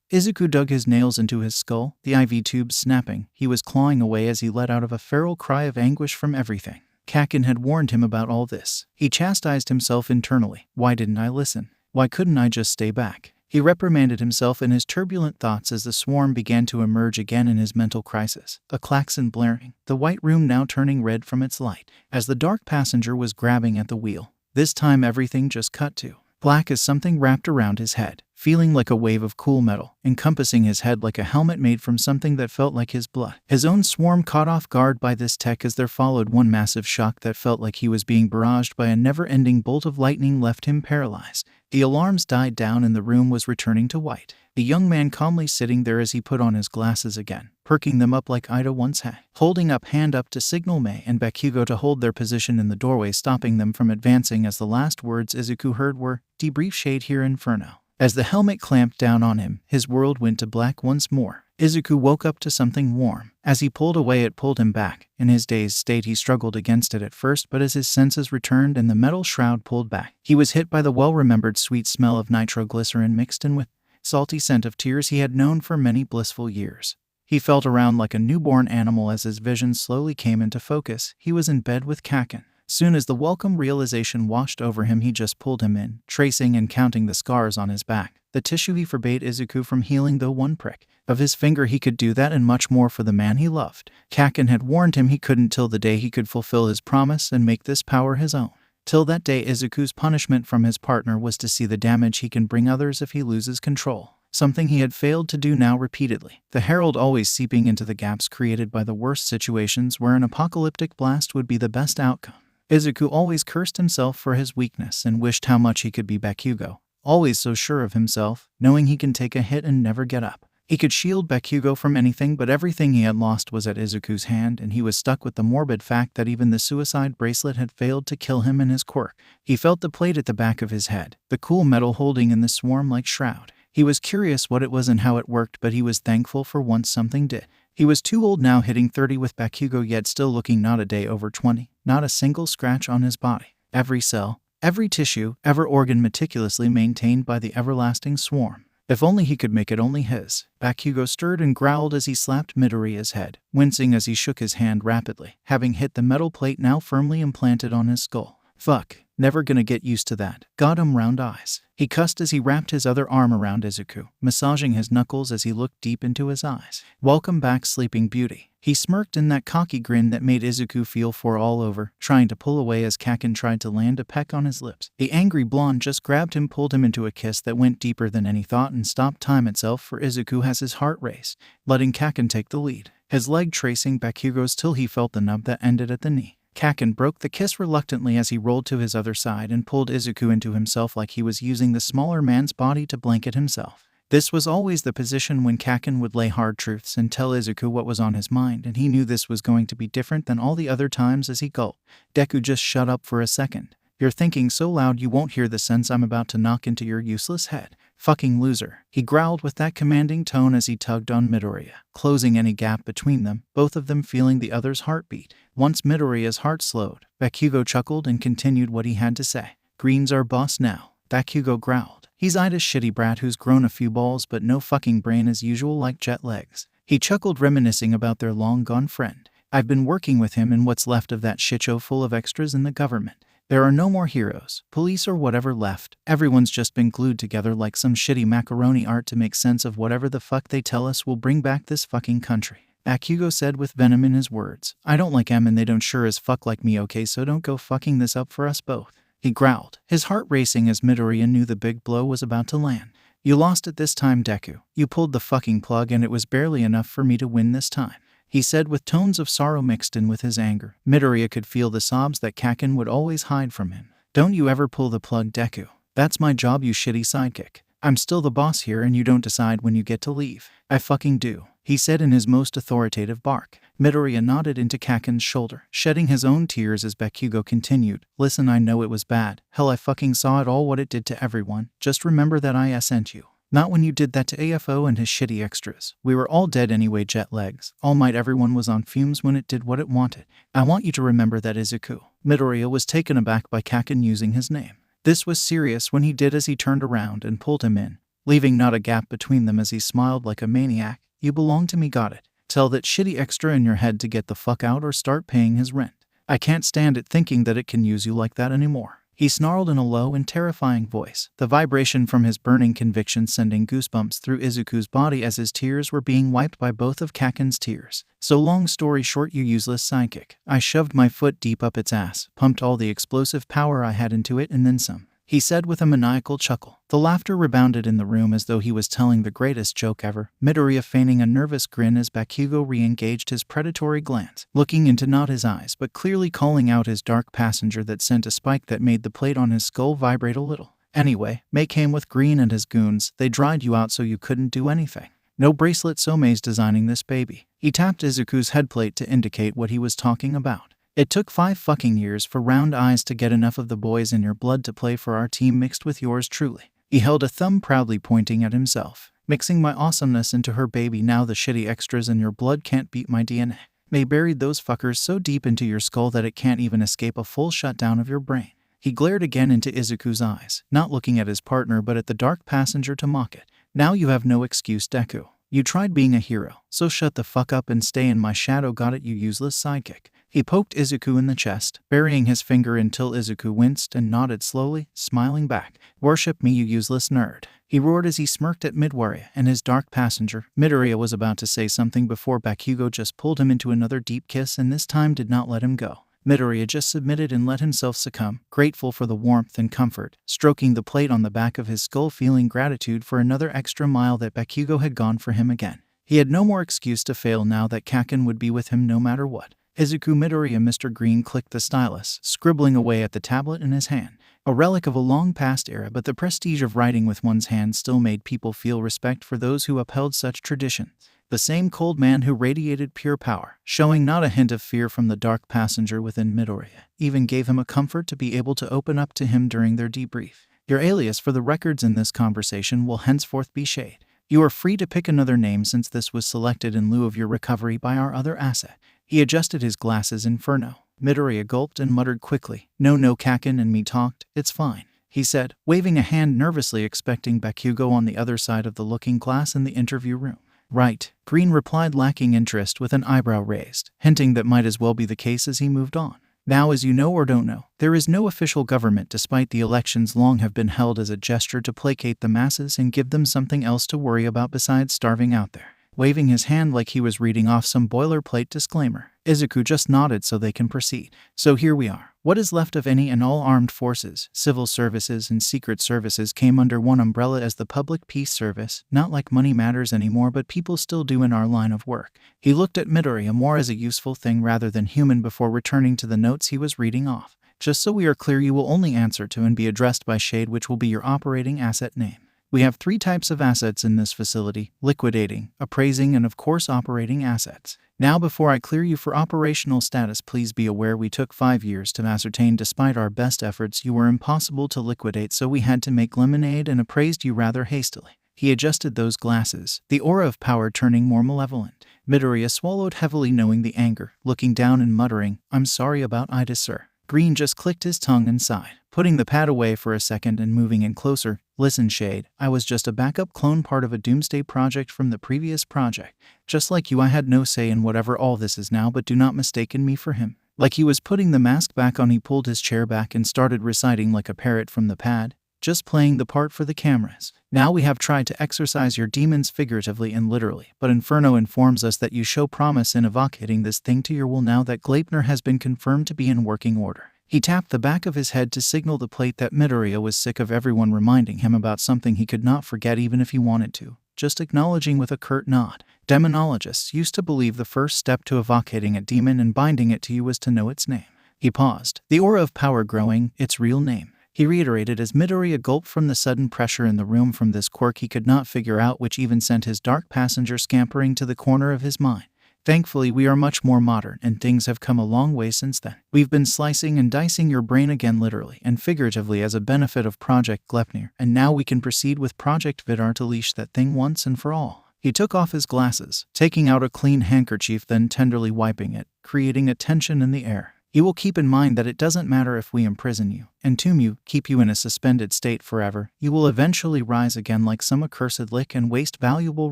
Izuku dug his nails into his skull, the IV tubes snapping. He was clawing away as he let out a feral cry of anguish from everything. Kakin had warned him about all this. He chastised himself internally. Why didn't I listen? Why couldn't I just stay back? He reprimanded himself in his turbulent thoughts as the swarm began to emerge again in his mental crisis. A klaxon blaring, the white room now turning red from its light, as the dark passenger was grabbing at the wheel. This time everything just cut to black as something wrapped around his head, feeling like a wave of cool metal, encompassing his head like a helmet made from something that felt like his blood. His own swarm caught off guard by this tech as there followed one massive shock that felt like he was being barraged by a never-ending bolt of lightning, left him paralyzed. The alarms died down and the room was returning to white. The young man calmly sitting there as he put on his glasses again, perking them up like Ida once had, holding up hand up to signal Mei and Bakugo to hold their position in the doorway, stopping them from advancing, as the last words Izuku heard were, "Debrief Shade here, Inferno." As the helmet clamped down on him, his world went to black once more. Izuku woke up to something warm. As he pulled away, it pulled him back. In his dazed state, he struggled against it at first, but as his senses returned and the metal shroud pulled back, he was hit by the well-remembered sweet smell of nitroglycerin mixed in with salty scent of tears he had known for many blissful years. He felt around like a newborn animal as his vision slowly came into focus. He was in bed with Kakin. Soon as the welcome realization washed over him, he just pulled him in, tracing and counting the scars on his back. The tissue he forbade Izuku from healing, though one prick of his finger he could do that and much more for the man he loved. Kakin had warned him he couldn't till the day he could fulfill his promise and make this power his own. Till that day, Izuku's punishment from his partner was to see the damage he can bring others if he loses control. Something he had failed to do now repeatedly. The herald always seeping into the gaps created by the worst situations where an apocalyptic blast would be the best outcome. Izuku always cursed himself for his weakness and wished how much he could be Bakugo, always so sure of himself, knowing he can take a hit and never get up. He could shield Bakugo from anything, but everything he had lost was at Izuku's hand, and he was stuck with the morbid fact that even the suicide bracelet had failed to kill him and his quirk. He felt the plate at the back of his head, the cool metal holding in the swarm-like shroud. He was curious what it was and how it worked, but he was thankful for once something did. He was too old now, hitting 30 with Bakugo, yet still looking not a day over 20, not a single scratch on his body. Every cell, every tissue, every organ meticulously maintained by the everlasting swarm. If only he could make it only his. Bakugo stirred and growled as he slapped Midoriya's head, wincing as he shook his hand rapidly, having hit the metal plate now firmly implanted on his skull. Fuck, never gonna get used to that. Got him round eyes. He cussed as he wrapped his other arm around Izuku, massaging his knuckles as he looked deep into his eyes. Welcome back, Sleeping Beauty. He smirked in that cocky grin that made Izuku feel for all over, trying to pull away as Kakin tried to land a peck on his lips. The angry blonde just grabbed him, pulled him into a kiss that went deeper than any thought and stopped time itself for Izuku as his heart raced, letting Kakin take the lead, his leg tracing Bakugo's till he felt the nub that ended at the knee. Kakin broke the kiss reluctantly as he rolled to his other side and pulled Izuku into himself like he was using the smaller man's body to blanket himself. This was always the position when Kakin would lay hard truths and tell Izuku what was on his mind, and he knew this was going to be different than all the other times as he gulped. Deku, just shut up for a second. You're thinking so loud you won't hear the sense I'm about to knock into your useless head. Fucking loser. He growled with that commanding tone as he tugged on Midoriya, closing any gap between them, both of them feeling the other's heartbeat. Once Midoriya's heart slowed, Bakugo chuckled and continued what he had to say. Green's our boss now. Bakugo growled. He's Ida's shitty brat who's grown a few balls but no fucking brain as usual like jet legs. He chuckled, reminiscing about their long-gone friend. I've been working with him and what's left of that shit show full of extras in the government. There are no more heroes, police or whatever left. Everyone's just been glued together like some shitty macaroni art to make sense of whatever the fuck they tell us will bring back this fucking country. Bakugo said with venom in his words. I don't like them and they don't sure as fuck like me, okay, so don't go fucking this up for us both. He growled, his heart racing as Midoriya knew the big blow was about to land. You lost it this time, Deku. You pulled the fucking plug and it was barely enough for me to win this time, he said with tones of sorrow mixed in with his anger. Midoriya could feel the sobs that Kakin would always hide from him. Don't you ever pull the plug, Deku. That's my job, you shitty sidekick. I'm still the boss here and you don't decide when you get to leave. I fucking do, he said in his most authoritative bark. Midoriya nodded into Kakin's shoulder, shedding his own tears as Bakugo continued. Listen, I know it was bad. Hell, I fucking saw it all, what it did to everyone. Just remember that I sent you. Not when you did that to AFO and his shitty extras. We were all dead anyway, jet legs. All Might, everyone was on fumes when it did what it wanted. I want you to remember that, Izuku. Midoriya was taken aback by Kakin using his name. This was serious when he did as he turned around and pulled him in, leaving not a gap between them as he smiled like a maniac. You belong to me, got it? Tell that shitty extra in your head to get the fuck out or start paying his rent. I can't stand it thinking that it can use you like that anymore, he snarled in a low and terrifying voice, the vibration from his burning conviction sending goosebumps through Izuku's body as his tears were being wiped by both of Kakin's tears. So long story short, you useless sidekick. I shoved my foot deep up its ass, pumped all the explosive power I had into it and then some, he said with a maniacal chuckle. The laughter rebounded in the room as though he was telling the greatest joke ever, Midoriya feigning a nervous grin as Bakugo re-engaged his predatory glance, looking into not his eyes but clearly calling out his dark passenger that sent a spike that made the plate on his skull vibrate a little. Anyway, May came with Green and his goons. They dried you out so you couldn't do anything. No bracelet, so May's designing this baby. He tapped Izuku's headplate to indicate what he was talking about. It took 5 fucking years for Round Eyes to get enough of the boys in your blood to play for our team mixed with yours truly. He held a thumb proudly pointing at himself. Mixing my awesomeness into her baby, now the shitty extras in your blood can't beat my DNA. May buried those fuckers so deep into your skull that it can't even escape a full shutdown of your brain. He glared again into Izuku's eyes, not looking at his partner but at the dark passenger to mock it. Now you have no excuse, Deku. You tried being a hero, so shut the fuck up and stay in my shadow, got it, you useless sidekick. He poked Izuku in the chest, burying his finger until Izuku winced and nodded slowly, smiling back. Worship me, you useless nerd, he roared as he smirked at Midoriya and his dark passenger. Midoriya was about to say something before Bakugo just pulled him into another deep kiss and this time did not let him go. Midoriya just submitted and let himself succumb, grateful for the warmth and comfort, stroking the plate on the back of his skull, feeling gratitude for another extra mile that Bakugo had gone for him again. He had no more excuse to fail now that Kakin would be with him no matter what. Izuku, Midoriya, Mr. Green clicked the stylus, scribbling away at the tablet in his hand. A relic of a long-past era, but the prestige of writing with one's hand still made people feel respect for those who upheld such traditions. The same cold man who radiated pure power, showing not a hint of fear from the dark passenger within Midoriya, even gave him a comfort to be able to open up to him during their debrief. Your alias for the records in this conversation will henceforth be 𝐡. You are free to pick another name since this was selected in lieu of your recovery by our other asset. He adjusted his glasses. Inferno. Midoriya gulped and muttered quickly. No, Kakin and me talked. It's fine, he said, waving a hand nervously, expecting Bakugo on the other side of the looking glass in the interview room. Right, Green replied, lacking interest with an eyebrow raised, hinting that might as well be the case as he moved on. Now, as you know or don't know, there is no official government despite the elections long have been held as a gesture to placate the masses and give them something else to worry about besides starving out there. Waving his hand like he was reading off some boilerplate disclaimer, Izuku just nodded so they can proceed. So here we are. What is left of any and all armed forces, civil services and secret services came under one umbrella as the Public Peace Service, not like money matters anymore but people still do in our line of work. He looked at Midoriya more as a useful thing rather than human before returning to the notes he was reading off. Just so we are clear, you will only answer to and be addressed by 𝐡, which will be your operating asset name. We have 3 types of assets in this facility: liquidating, appraising, and of course operating assets. Now, before I clear you for operational status, please be aware we took 5 years to ascertain. Despite our best efforts, you were impossible to liquidate, so we had to make lemonade and appraised you rather hastily. He adjusted those glasses, the aura of power turning more malevolent. Midoriya swallowed heavily, knowing the anger, looking down and muttering, I'm sorry about Ida, sir. Green just clicked his tongue and sighed, putting the pad away for a second and moving in closer. Listen, Shade, I was just a backup clone part of a doomsday project from the previous project. Just like you, I had no say in whatever all this is now, but do not mistaken me for him. Like he was putting the mask back on, he pulled his chair back and started reciting like a parrot from the pad, just playing the part for the cameras. Now we have tried to exorcise your demons figuratively and literally, but Inferno informs us that you show promise in evocating this thing to your will now that 𝗵𝗃 has been confirmed to be in working order. He tapped the back of his head to signal the plate that Midoriya was sick of everyone reminding him about something he could not forget even if he wanted to, just acknowledging with a curt nod. Demonologists used to believe the first step to evocating a demon and binding it to you was to know its name. He paused, the aura of power growing, its real name. He reiterated as Midoriya gulped from the sudden pressure in the room from this quirk he could not figure out, which even sent his dark passenger scampering to the corner of his mind. Thankfully, we are much more modern and things have come a long way since then. We've been slicing and dicing your brain again literally and figuratively as a benefit of Project 𝗵𝗃, and now we can proceed with Project 𝗵𝗃 to leash that thing once and for all. He took off his glasses, taking out a clean handkerchief, then tenderly wiping it, creating a tension in the air. You will keep in mind that it doesn't matter if we imprison you, entomb you, keep you in a suspended state forever, you will eventually rise again like some accursed lick and waste valuable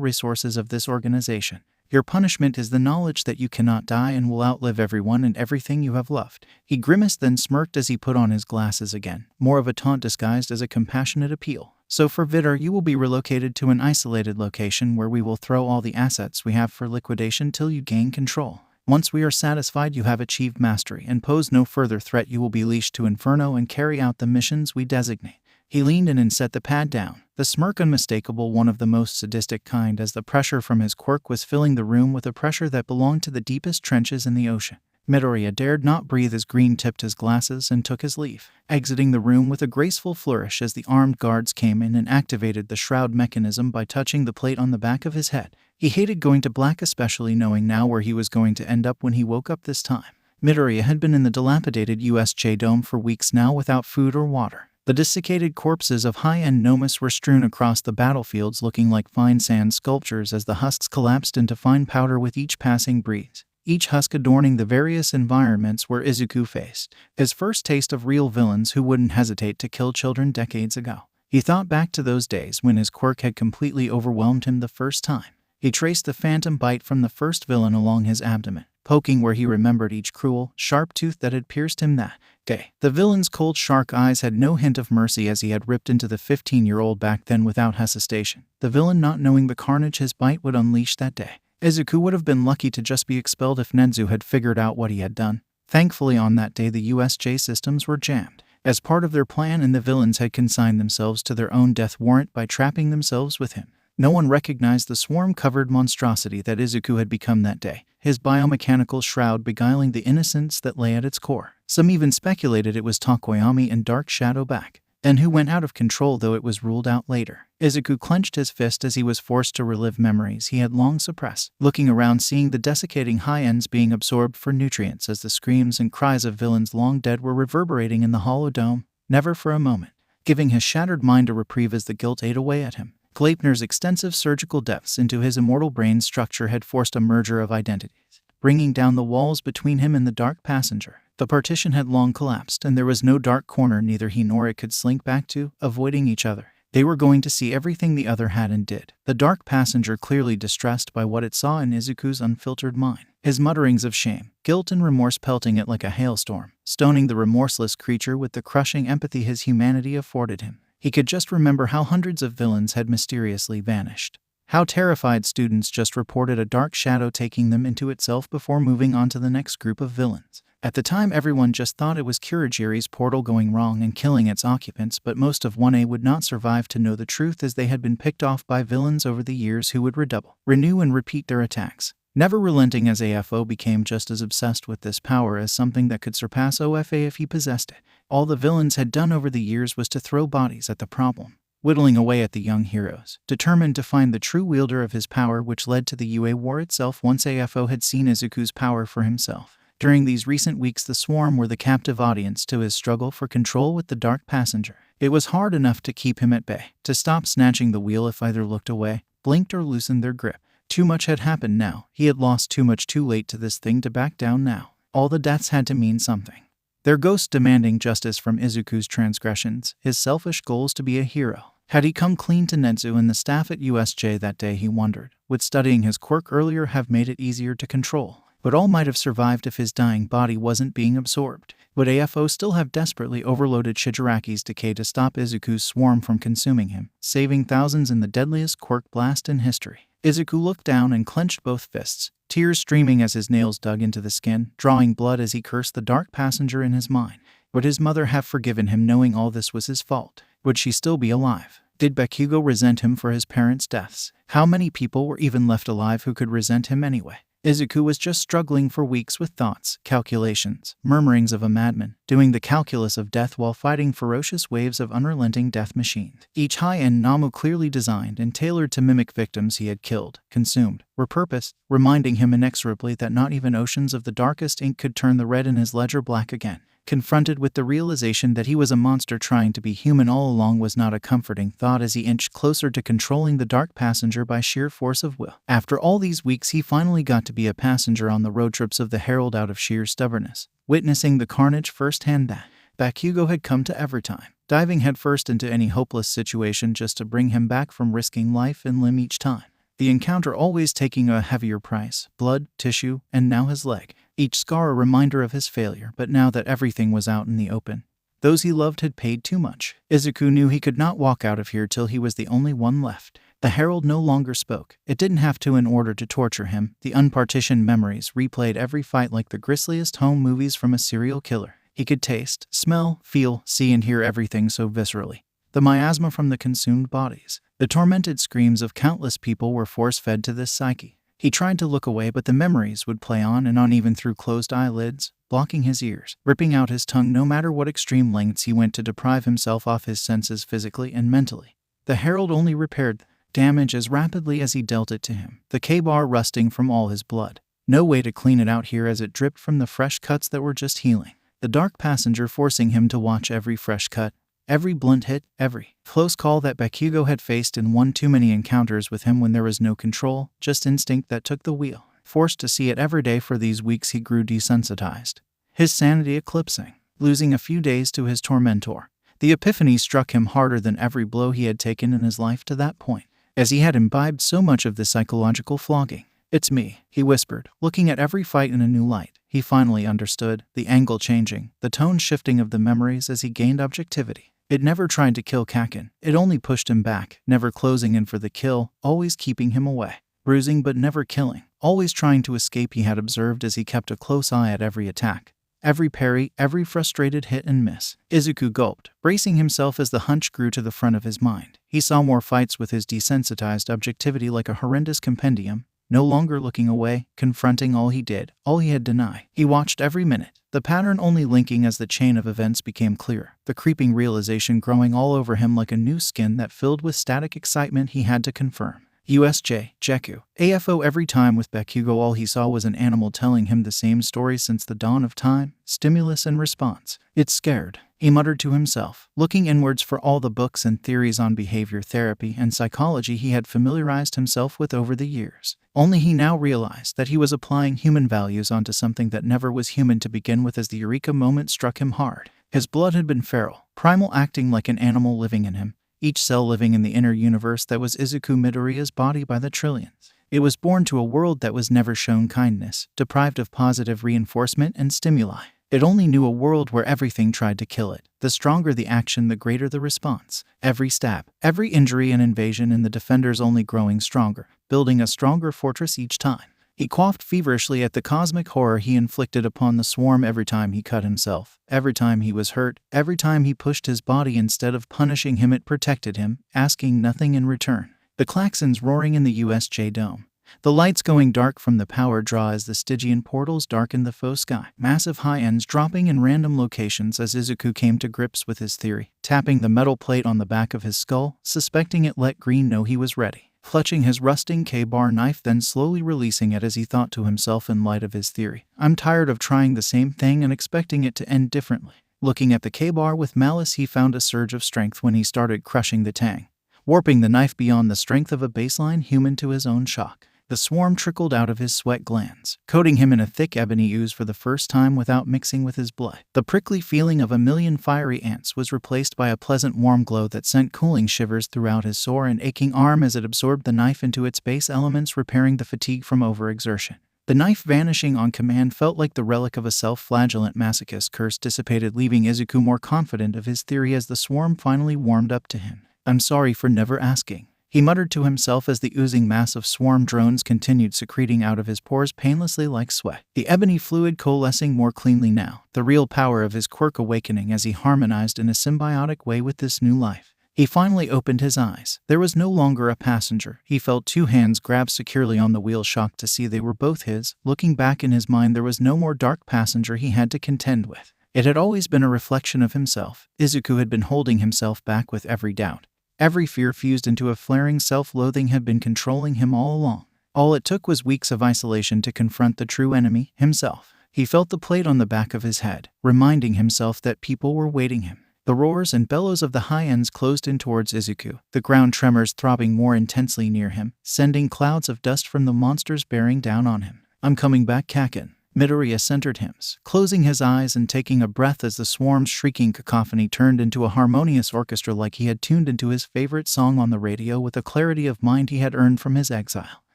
resources of this organization. Your punishment is the knowledge that you cannot die and will outlive everyone and everything you have loved. He grimaced then smirked as he put on his glasses again, more of a taunt disguised as a compassionate appeal. So for 𝗵𝗃, you will be relocated to an isolated location where we will throw all the assets we have for liquidation till you gain control. Once we are satisfied you have achieved mastery and pose no further threat, you will be leashed to Inferno and carry out the missions we designate. He leaned in and set the pad down, the smirk unmistakable, one of the most sadistic kind, as the pressure from his quirk was filling the room with a pressure that belonged to the deepest trenches in the ocean. Midoriya dared not breathe as Green tipped his glasses and took his leave, exiting the room with a graceful flourish as the armed guards came in and activated the shroud mechanism by touching the plate on the back of his head. He hated going to black, especially knowing now where he was going to end up when he woke up this time. Midoriya had been in the dilapidated USJ dome for weeks now without food or water. The desiccated corpses of high-end nomes were strewn across the battlefields looking like fine sand sculptures as the husks collapsed into fine powder with each passing breeze, each husk adorning the various environments where Izuku faced his first taste of real villains who wouldn't hesitate to kill children decades ago. He thought back to those days when his quirk had completely overwhelmed him the first time. He traced the phantom bite from the first villain along his abdomen, poking where he remembered each cruel, sharp tooth that had pierced him that day. The villain's cold shark eyes had no hint of mercy as he had ripped into the 15-year-old back then without hesitation, the villain not knowing the carnage his bite would unleash that day. Izuku would have been lucky to just be expelled if Nenzu had figured out what he had done. Thankfully on that day the USJ systems were jammed as part of their plan, and the villains had consigned themselves to their own death warrant by trapping themselves with him. No one recognized the swarm-covered monstrosity that Izuku had become that day, his biomechanical shroud beguiling the innocence that lay at its core. Some even speculated it was Tokoyami and Dark Shadow back, and who went out of control, though it was ruled out later. Izuku clenched his fist as he was forced to relive memories he had long suppressed, looking around, seeing the desiccating high ends being absorbed for nutrients as the screams and cries of villains long dead were reverberating in the hollow dome, never for a moment giving his shattered mind a reprieve as the guilt ate away at him. 𝗵𝗃's extensive surgical depths into his immortal brain structure had forced a merger of identities, bringing down the walls between him and the dark passenger. The partition had long collapsed, and there was no dark corner neither he nor it could slink back to, avoiding each other. They were going to see everything the other had and did. The dark passenger clearly distressed by what it saw in Izuku's unfiltered mind, his mutterings of shame, guilt and remorse pelting it like a hailstorm, stoning the remorseless creature with the crushing empathy his humanity afforded him. He could just remember how hundreds of villains had mysteriously vanished, how terrified students just reported a dark shadow taking them into itself before moving on to the next group of villains. At the time everyone just thought it was Kurogiri's portal going wrong and killing its occupants, but most of 1A would not survive to know the truth as they had been picked off by villains over the years who would redouble, renew and repeat their attacks, never relenting as AFO became just as obsessed with this power as something that could surpass OFA if he possessed it. All the villains had done over the years was to throw bodies at the problem, whittling away at the young heroes, determined to find the true wielder of his power, which led to the UA war itself once AFO had seen Izuku's power for himself. During these recent weeks the Swarm were the captive audience to his struggle for control with the dark passenger. It was hard enough to keep him at bay, to stop snatching the wheel if either looked away, blinked or loosened their grip. Too much had happened now. He had lost too much too late to this thing to back down now. All the deaths had to mean something. Their ghosts demanding justice from Izuku's transgressions, his selfish goals to be a hero, Had he come clean to Netsu and the staff at USJ that day, he wondered? Would studying his quirk earlier have made it easier to control? But all might have survived if his dying body wasn't being absorbed. Would AFO still have desperately overloaded Shigaraki's decay to stop Izuku's swarm from consuming him, saving thousands in the deadliest quirk blast in history? Izuku looked down and clenched both fists, tears streaming as his nails dug into the skin, drawing blood as he cursed the dark passenger in his mind. Would his mother have forgiven him knowing all this was his fault? Would she still be alive? Did Bakugo resent him for his parents' deaths? How many people were even left alive who could resent him anyway? Izuku was just struggling for weeks with thoughts, calculations, murmurings of a madman, doing the calculus of death while fighting ferocious waves of unrelenting death machines. Each high-end Namu clearly designed and tailored to mimic victims he had killed, consumed, repurposed, reminding him inexorably that not even oceans of the darkest ink could turn the red in his ledger black again. Confronted with the realization that he was a monster trying to be human all along was not a comforting thought as he inched closer to controlling the dark passenger by sheer force of will. After all these weeks, he finally got to be a passenger on the road trips of the Herald out of sheer stubbornness, witnessing the carnage firsthand that Bakugo had come to every time, diving headfirst into any hopeless situation just to bring him back from risking life and limb each time. The encounter always taking a heavier price, blood, tissue, and now his leg. Each scar a reminder of his failure, but now that everything was out in the open, those he loved had paid too much. Izuku knew he could not walk out of here till he was the only one left. The Herald no longer spoke. It didn't have to in order to torture him. The unpartitioned memories replayed every fight like the grisliest home movies from a serial killer. He could taste, smell, feel, see, and hear everything so viscerally. The miasma from the consumed bodies, the tormented screams of countless people were force-fed to this psyche. He tried to look away, but the memories would play on and on even through closed eyelids, blocking his ears, ripping out his tongue no matter what extreme lengths he went to deprive himself of his senses physically and mentally. The Herald only repaired damage as rapidly as he dealt it to him, the K-bar rusting from all his blood. No way to clean it out here as it dripped from the fresh cuts that were just healing. The dark passenger forcing him to watch every fresh cut, every blunt hit, every close call that Bakugo had faced in one too many encounters with him when there was no control, just instinct that took the wheel. Forced to see it every day for these weeks, he grew desensitized, his sanity eclipsing, losing a few days to his tormentor. The epiphany struck him harder than every blow he had taken in his life to that point, as he had imbibed so much of the psychological flogging. "It's me," he whispered, looking at every fight in a new light. He finally understood, the angle changing, the tone shifting of the memories as he gained objectivity. It never tried to kill Kaken. It only pushed him back, never closing in for the kill, always keeping him away. Bruising but never killing, always trying to escape. He had observed as he kept a close eye at every attack, every parry, every frustrated hit and miss. Izuku gulped, bracing himself as the hunch grew to the front of his mind. He saw more fights with his desensitized objectivity like a horrendous compendium, no longer looking away, confronting all he did, all he had denied. He watched every minute, the pattern only linking as the chain of events became clearer, the creeping realization growing all over him like a new skin that filled with static excitement he had to confirm. USJ, Deku, AFO. Every time with Bakugo, all he saw was an animal telling him the same story since the dawn of time, stimulus and response. "It's scared," he muttered to himself, looking inwards for all the books and theories on behavior therapy and psychology he had familiarized himself with over the years. Only he now realized that he was applying human values onto something that never was human to begin with. As the eureka moment struck him hard, his blood had been feral, primal, acting like an animal living in him, each cell living in the inner universe that was Izuku Midoriya's body by the trillions. It was born to a world that was never shown kindness, deprived of positive reinforcement and stimuli. It only knew a world where everything tried to kill it. The stronger the action, the greater the response. Every stab, every injury and invasion, and the defenders only growing stronger, building a stronger fortress each time. He coughed feverishly at the cosmic horror he inflicted upon the swarm every time he cut himself, every time he was hurt, every time he pushed his body. Instead of punishing him, it protected him, asking nothing in return. The klaxons roaring in the USJ dome, the lights going dark from the power draw as the Stygian portals darkened the faux sky. Massive high ends dropping in random locations as Izuku came to grips with his theory, tapping the metal plate on the back of his skull, suspecting it let Green know he was ready. Clutching his rusting K-bar knife, then slowly releasing it as he thought to himself in light of his theory, "I'm tired of trying the same thing and expecting it to end differently." Looking at the K-bar with malice, he found a surge of strength when he started crushing the tang, warping the knife beyond the strength of a baseline human to his own shock. The swarm trickled out of his sweat glands, coating him in a thick ebony ooze for the first time without mixing with his blood. The prickly feeling of a million fiery ants was replaced by a pleasant warm glow that sent cooling shivers throughout his sore and aching arm as it absorbed the knife into its base elements, repairing the fatigue from overexertion. The knife vanishing on command felt like the relic of a self-flagellant masochist curse dissipated, leaving Izuku more confident of his theory as the swarm finally warmed up to him. "I'm sorry for never asking," he muttered to himself as the oozing mass of swarm drones continued secreting out of his pores painlessly like sweat. The ebony fluid coalescing more cleanly now, the real power of his quirk awakening as he harmonized in a symbiotic way with this new life. He finally opened his eyes. There was no longer a passenger. He felt two hands grab securely on the wheel, shocked to see they were both his. Looking back in his mind, there was no more dark passenger he had to contend with. It had always been a reflection of himself. Izuku had been holding himself back with every doubt. Every fear fused into a flaring self-loathing had been controlling him all along. All it took was weeks of isolation to confront the true enemy, himself. He felt the plate on the back of his head, reminding himself that people were waiting him. The roars and bellows of the high ends closed in towards Izuku, the ground tremors throbbing more intensely near him, sending clouds of dust from the monsters bearing down on him. "I'm coming back, Kakin." Midoriya centered him, closing his eyes and taking a breath as the swarm's shrieking cacophony turned into a harmonious orchestra like he had tuned into his favorite song on the radio with a clarity of mind he had earned from his exile.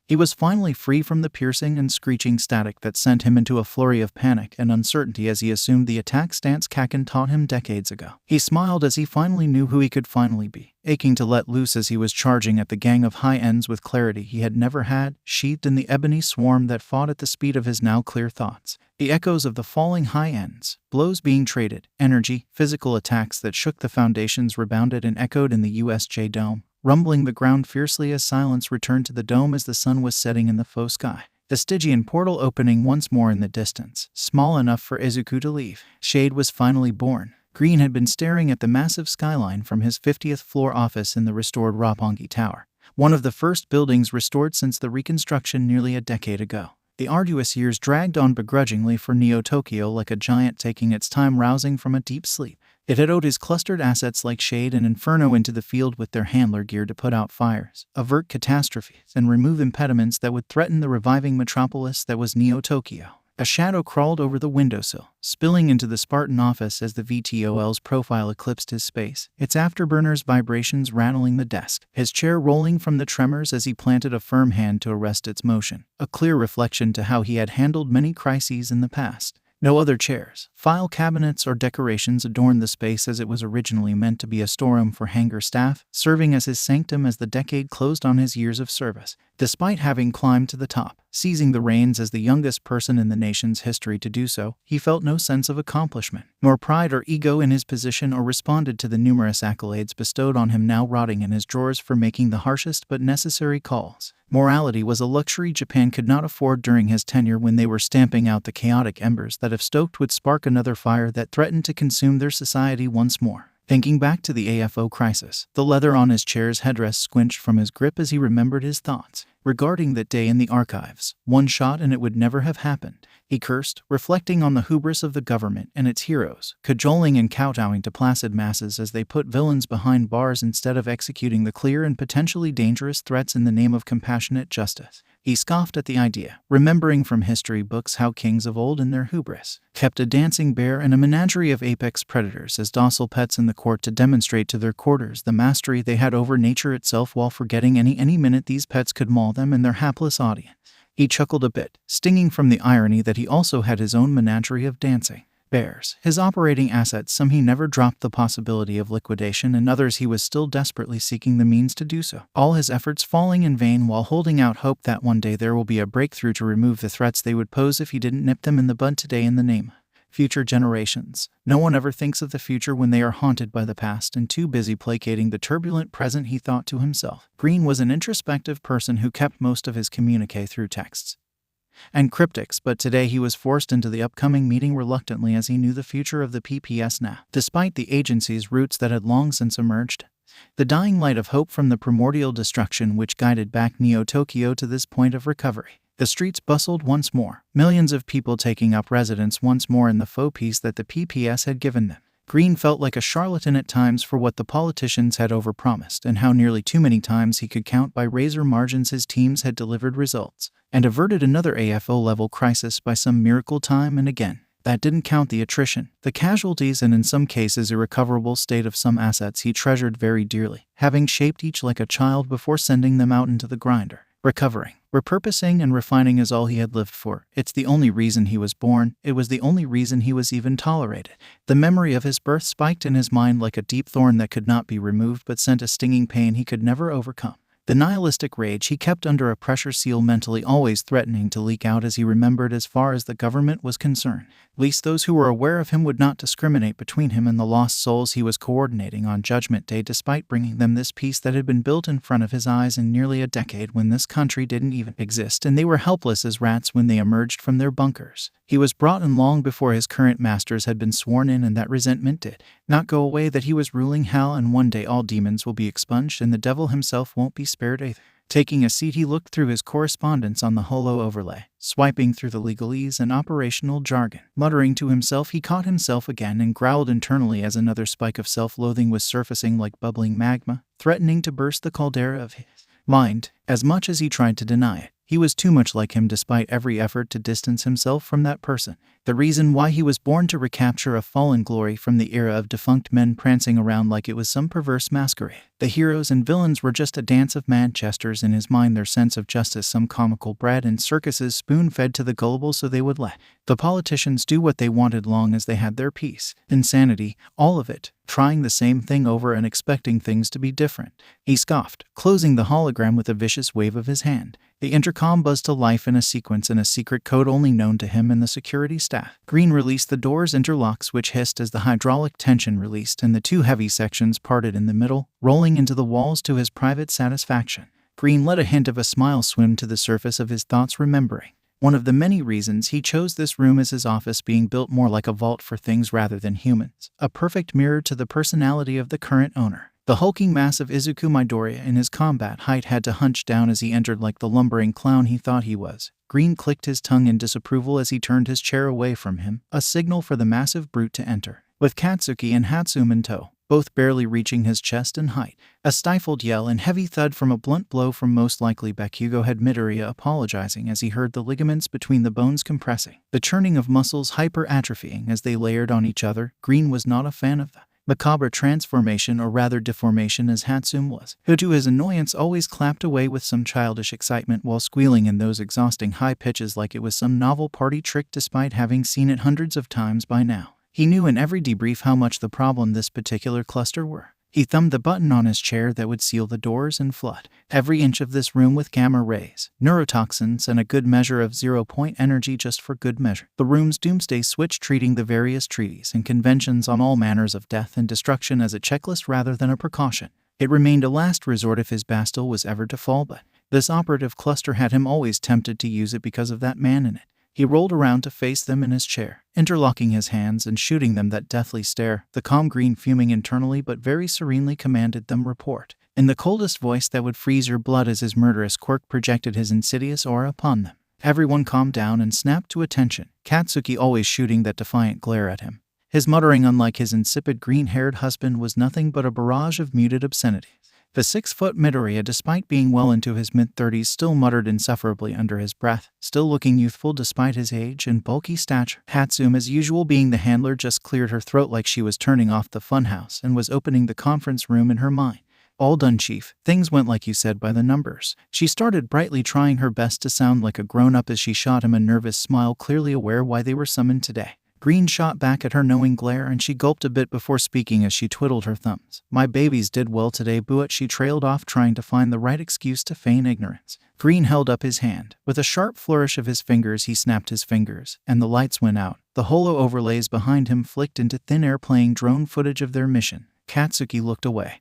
He was finally free from the piercing and screeching static that sent him into a flurry of panic and uncertainty as he assumed the attack stance Kakin taught him decades ago. He smiled as he finally knew who he could finally be, aching to let loose as he was charging at the gang of high ends with clarity he had never had, sheathed in the ebony swarm that fought at the speed of his now clear thoughts. The echoes of the falling high ends, blows being traded, energy, physical attacks that shook the foundations rebounded and echoed in the USJ dome, rumbling the ground fiercely as silence returned to the dome as the sun was setting in the faux sky. The Stygian portal opening once more in the distance, small enough for Izuku to leave. Shade was finally born. Green had been staring at the massive skyline from his 50th floor office in the restored Roppongi Tower, one of the first buildings restored since the Reconstruction nearly a decade ago. The arduous years dragged on begrudgingly for Neo Tokyo like a giant taking its time rousing from a deep sleep. It had owed his clustered assets like Shade and Inferno into the field with their handler gear to put out fires, avert catastrophes, and remove impediments that would threaten the reviving metropolis that was Neo Tokyo. A shadow crawled over the windowsill, spilling into the Spartan office as the VTOL's profile eclipsed his space, its afterburners' vibrations rattling the desk, his chair rolling from the tremors as he planted a firm hand to arrest its motion, a clear reflection to how he had handled many crises in the past. No other chairs, file cabinets, or decorations adorned the space as it was originally meant to be a storeroom for hangar staff, serving as his sanctum as the decade closed on his years of service. Despite having climbed to the top, seizing the reins as the youngest person in the nation's history to do so, he felt no sense of accomplishment, nor pride or ego in his position, or responded to the numerous accolades bestowed on him now rotting in his drawers for making the harshest but necessary calls. Morality was a luxury Japan could not afford during his tenure when they were stamping out the chaotic embers that if stoked would spark another fire that threatened to consume their society once more. Thinking back to the AFO crisis, the leather on his chair's headrest squinched from his grip as he remembered his thoughts. Regarding that day in the archives, one shot and it would never have happened. He cursed, reflecting on the hubris of the government and its heroes, cajoling and kowtowing to placid masses as they put villains behind bars instead of executing the clear and potentially dangerous threats in the name of compassionate justice. He scoffed at the idea, remembering from history books how kings of old in their hubris kept a dancing bear and a menagerie of apex predators as docile pets in the court to demonstrate to their courters the mastery they had over nature itself, while forgetting any minute these pets could maul them and their hapless audience. He chuckled a bit, stinging from the irony that he also had his own menagerie of dancing bears. His operating assets, some he never dropped the possibility of liquidation, and others he was still desperately seeking the means to do so. All his efforts falling in vain while holding out hope that one day there will be a breakthrough to remove the threats they would pose if he didn't nip them in the bud today in the name future generations. No one ever thinks of the future when they are haunted by the past and too busy placating the turbulent present, he thought to himself. Green was an introspective person who kept most of his communique through texts and cryptics, but today he was forced into the upcoming meeting reluctantly as he knew the future of the PPS now. Despite the agency's roots that had long since emerged, the dying light of hope from the primordial destruction which guided back Neo Tokyo to this point of recovery. The streets bustled once more, millions of people taking up residence once more in the faux peace that the PPS had given them. Green felt like a charlatan at times for what the politicians had overpromised and how nearly too many times he could count by razor margins his teams had delivered results and averted another AFO-level crisis by some miracle time and again. That didn't count the attrition, the casualties, and in some cases irrecoverable state of some assets he treasured very dearly, having shaped each like a child before sending them out into the grinder. Recovering, repurposing, and refining is all he had lived for. It's the only reason he was born. It was the only reason he was even tolerated. The memory of his birth spiked in his mind like a deep thorn that could not be removed but sent a stinging pain he could never overcome. The nihilistic rage he kept under a pressure seal, mentally always threatening to leak out as he remembered. As far as the government was concerned, at least those who were aware of him would not discriminate between him and the lost souls he was coordinating on Judgment Day, despite bringing them this peace that had been built in front of his eyes in nearly a decade when this country didn't even exist and they were helpless as rats when they emerged from their bunkers. He was brought in long before his current masters had been sworn in, and that resentment did not go away, that he was ruling hell and one day all demons will be expunged and the devil himself won't be spared either. Taking a seat, he looked through his correspondence on the holo overlay, swiping through the legalese and operational jargon. Muttering to himself, he caught himself again and growled internally as another spike of self-loathing was surfacing like bubbling magma, threatening to burst the caldera of his mind. As much as he tried to deny it, he was too much like him despite every effort to distance himself from that person. The reason why he was born to recapture a fallen glory from the era of defunct men prancing around like it was some perverse masquerade. The heroes and villains were just a dance of Manchesters in his mind, their sense of justice some comical bread and circuses spoon-fed to the gullible so they would let the politicians do what they wanted long as they had their peace. Insanity, all of it, trying the same thing over and expecting things to be different. He scoffed, closing the hologram with a vicious wave of his hand. The intercom buzzed to life in a sequence in a secret code only known to him and the security staff. Green released the door's interlocks, which hissed as the hydraulic tension released and the two heavy sections parted in the middle, rolling into the walls to his private satisfaction. Green let a hint of a smile swim to the surface of his thoughts, remembering one of the many reasons he chose this room as his office, being built more like a vault for things rather than humans, a perfect mirror to the personality of the current owner. The hulking mass of Izuku Midoriya in his combat height had to hunch down as he entered like the lumbering clown he thought he was. Green clicked his tongue in disapproval as he turned his chair away from him, a signal for the massive brute to enter. With Katsuki and Hatsum in tow, both barely reaching his chest and height, a stifled yell and heavy thud from a blunt blow from most likely Bakugo had Midoriya apologizing as he heard the ligaments between the bones compressing, the churning of muscles hyper-atrophying as they layered on each other. Green was not a fan of the macabre transformation, or rather deformation, as Hatsum was, who to his annoyance always clapped away with some childish excitement while squealing in those exhausting high pitches like it was some novel party trick despite having seen it hundreds of times by now. He knew in every debrief how much the problem this particular cluster were. He thumbed the button on his chair that would seal the doors and flood every inch of this room with gamma rays, neurotoxins, and a good measure of zero-point energy just for good measure. The room's doomsday switch, treating the various treaties and conventions on all manners of death and destruction as a checklist rather than a precaution. It remained a last resort if his Bastille was ever to fall, but this operative cluster had him always tempted to use it because of that man in it. He rolled around to face them in his chair, interlocking his hands and shooting them that deathly stare. The calm Green, fuming internally but very serenely, commanded them report, in the coldest voice that would freeze your blood as his murderous Quirk projected his insidious aura upon them. Everyone calmed down and snapped to attention, Katsuki always shooting that defiant glare at him. His muttering, unlike his insipid green-haired husband, was nothing but a barrage of muted obscenity. The 6-foot Midoriya, despite being well into his mid-30s, still muttered insufferably under his breath, still looking youthful despite his age and bulky stature. Hatsum, as usual being the handler, just cleared her throat like she was turning off the funhouse and was opening the conference room in her mind. All done, Chief. Things went like you said by the numbers. She started brightly, trying her best to sound like a grown-up as she shot him a nervous smile, clearly aware why they were summoned today. Green shot back at her knowing glare, and she gulped a bit before speaking as she twiddled her thumbs. My babies did well today, but she trailed off, trying to find the right excuse to feign ignorance. Green held up his hand. With a sharp flourish of his fingers, he snapped his fingers, and the lights went out. The holo overlays behind him flicked into thin air, playing drone footage of their mission. Katsuki looked away,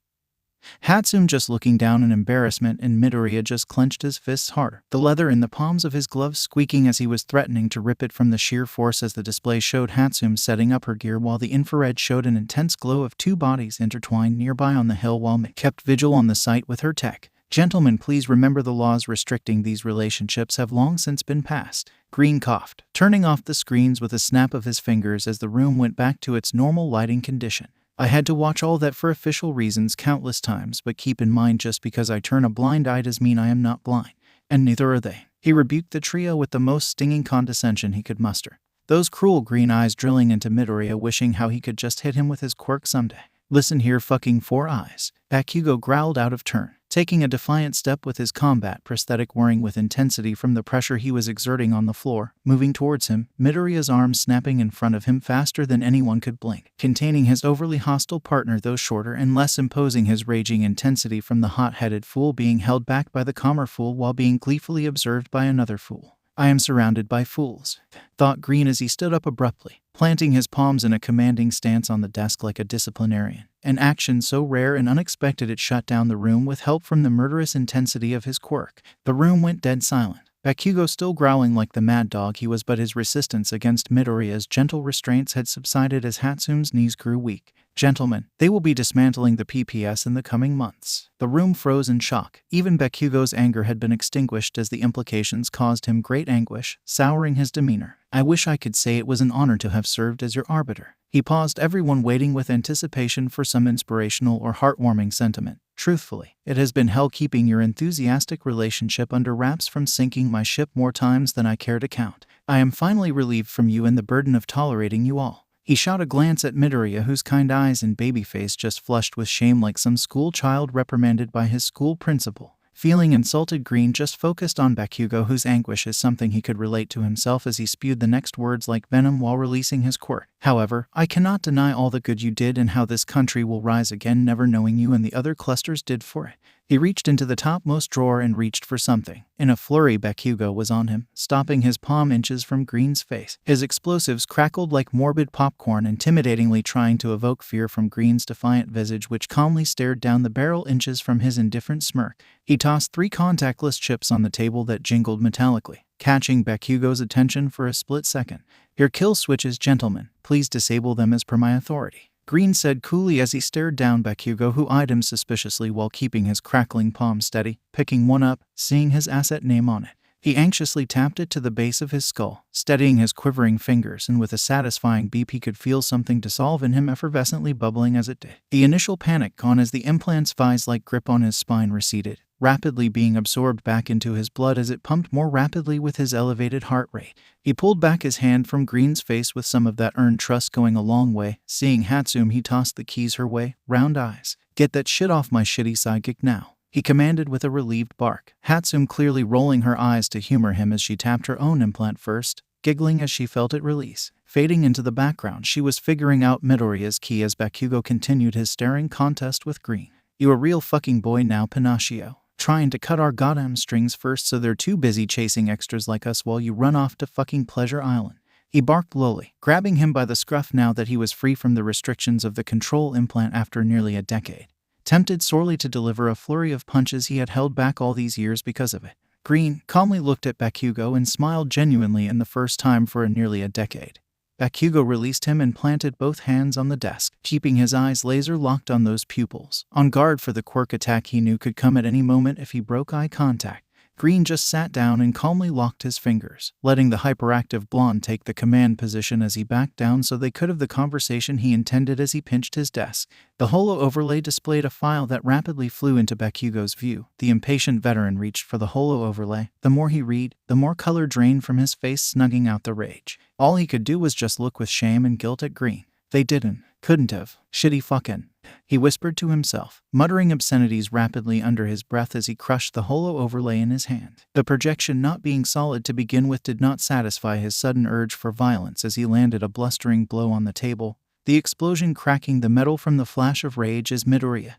Hatsum just looking down in embarrassment, and Midoriya just clenched his fists harder, the leather in the palms of his gloves squeaking as he was threatening to rip it from the sheer force as the display showed Hatsum setting up her gear while the infrared showed an intense glow of two bodies intertwined nearby on the hill while Mick kept vigil on the site with her tech. Gentlemen, please remember the laws restricting these relationships have long since been passed. Green coughed, turning off the screens with a snap of his fingers as the room went back to its normal lighting condition. I had to watch all that for official reasons countless times, but keep in mind just because I turn a blind eye does mean I am not blind. And neither are they. He rebuked the trio with the most stinging condescension he could muster. Those cruel green eyes drilling into Midoriya, wishing how he could just hit him with his quirk someday. Listen here, fucking four eyes. Bakugo growled out of turn, taking a defiant step with his combat prosthetic whirring with intensity from the pressure he was exerting on the floor, moving towards him, Midoriya's arms snapping in front of him faster than anyone could blink, containing his overly hostile partner though shorter and less imposing, his raging intensity from the hot-headed fool being held back by the calmer fool while being gleefully observed by another fool. I am surrounded by fools, thought Green as he stood up abruptly, planting his palms in a commanding stance on the desk like a disciplinarian, an action so rare and unexpected it shut down the room with help from the murderous intensity of his quirk. The room went dead silent, Bakugo still growling like the mad dog he was, but his resistance against Midoriya's gentle restraints had subsided as Hatsum's knees grew weak. Gentlemen, they will be dismantling the PPS in the coming months. The room froze in shock. Even Bakugo's anger had been extinguished as the implications caused him great anguish, souring his demeanor. I wish I could say it was an honor to have served as your arbiter. He paused, everyone waiting with anticipation for some inspirational or heartwarming sentiment. Truthfully, it has been hell keeping your enthusiastic relationship under wraps from sinking my ship more times than I care to count. I am finally relieved from you and the burden of tolerating you all. He shot a glance at Midoriya, whose kind eyes and baby face just flushed with shame like some school child reprimanded by his school principal. Feeling insulted, Green just focused on Bakugo, whose anguish is something he could relate to himself as he spewed the next words like venom while releasing his quirk. However, I cannot deny all the good you did and how this country will rise again, never knowing you and the other clusters did for it. He reached into the topmost drawer and reached for something. In a flurry, Bakugo was on him, stopping his palm inches from Green's face. His explosives crackled like morbid popcorn, intimidatingly trying to evoke fear from Green's defiant visage, which calmly stared down the barrel inches from his indifferent smirk. He tossed 3 contactless chips on the table that jingled metallically, catching Bakugo's attention for a split second. Your kill switches, gentlemen. Please disable them as per my authority. Green said coolly as he stared down Bakugo, who eyed him suspiciously while keeping his crackling palm steady, picking one up, seeing his asset name on it. He anxiously tapped it to the base of his skull, steadying his quivering fingers, and with a satisfying beep he could feel something dissolve in him, effervescently bubbling as it did. The initial panic gone as the implant's vise-like grip on his spine receded, rapidly being absorbed back into his blood as it pumped more rapidly with his elevated heart rate. He pulled back his hand from Green's face with some of that earned trust going a long way. Seeing Hatsum, he tossed the keys her way, round eyes. Get that shit off my shitty sidekick now, he commanded with a relieved bark. Hatsum clearly rolling her eyes to humor him as she tapped her own implant first, giggling as she felt it release. Fading into the background, she was figuring out Midoriya's key as Bakugo continued his staring contest with Green. You a real fucking boy now, Pinocchio. Trying to cut our goddamn strings first so they're too busy chasing extras like us while you run off to fucking Pleasure Island. He barked lowly, grabbing him by the scruff now that he was free from the restrictions of the control implant after nearly a decade. Tempted sorely to deliver a flurry of punches he had held back all these years because of it. Green calmly looked at Bakugo and smiled genuinely, in the first time for nearly a decade. Bakugo released him and planted both hands on the desk, keeping his eyes laser-locked on those pupils, on guard for the quirk attack he knew could come at any moment if he broke eye contact. Green just sat down and calmly locked his fingers, letting the hyperactive blonde take the command position as he backed down so they could have the conversation he intended as he pinched his desk. The holo overlay displayed a file that rapidly flew into Bakugo's view. The impatient veteran reached for the holo overlay. The more he read, the more color drained from his face, snugging out the rage. All he could do was just look with shame and guilt at Green. They couldn't have. Shitty fucking, he whispered to himself, muttering obscenities rapidly under his breath as he crushed the holo overlay in his hand. The projection, not being solid to begin with, did not satisfy his sudden urge for violence as he landed a blustering blow on the table, the explosion cracking the metal from the flash of rage as Midoriya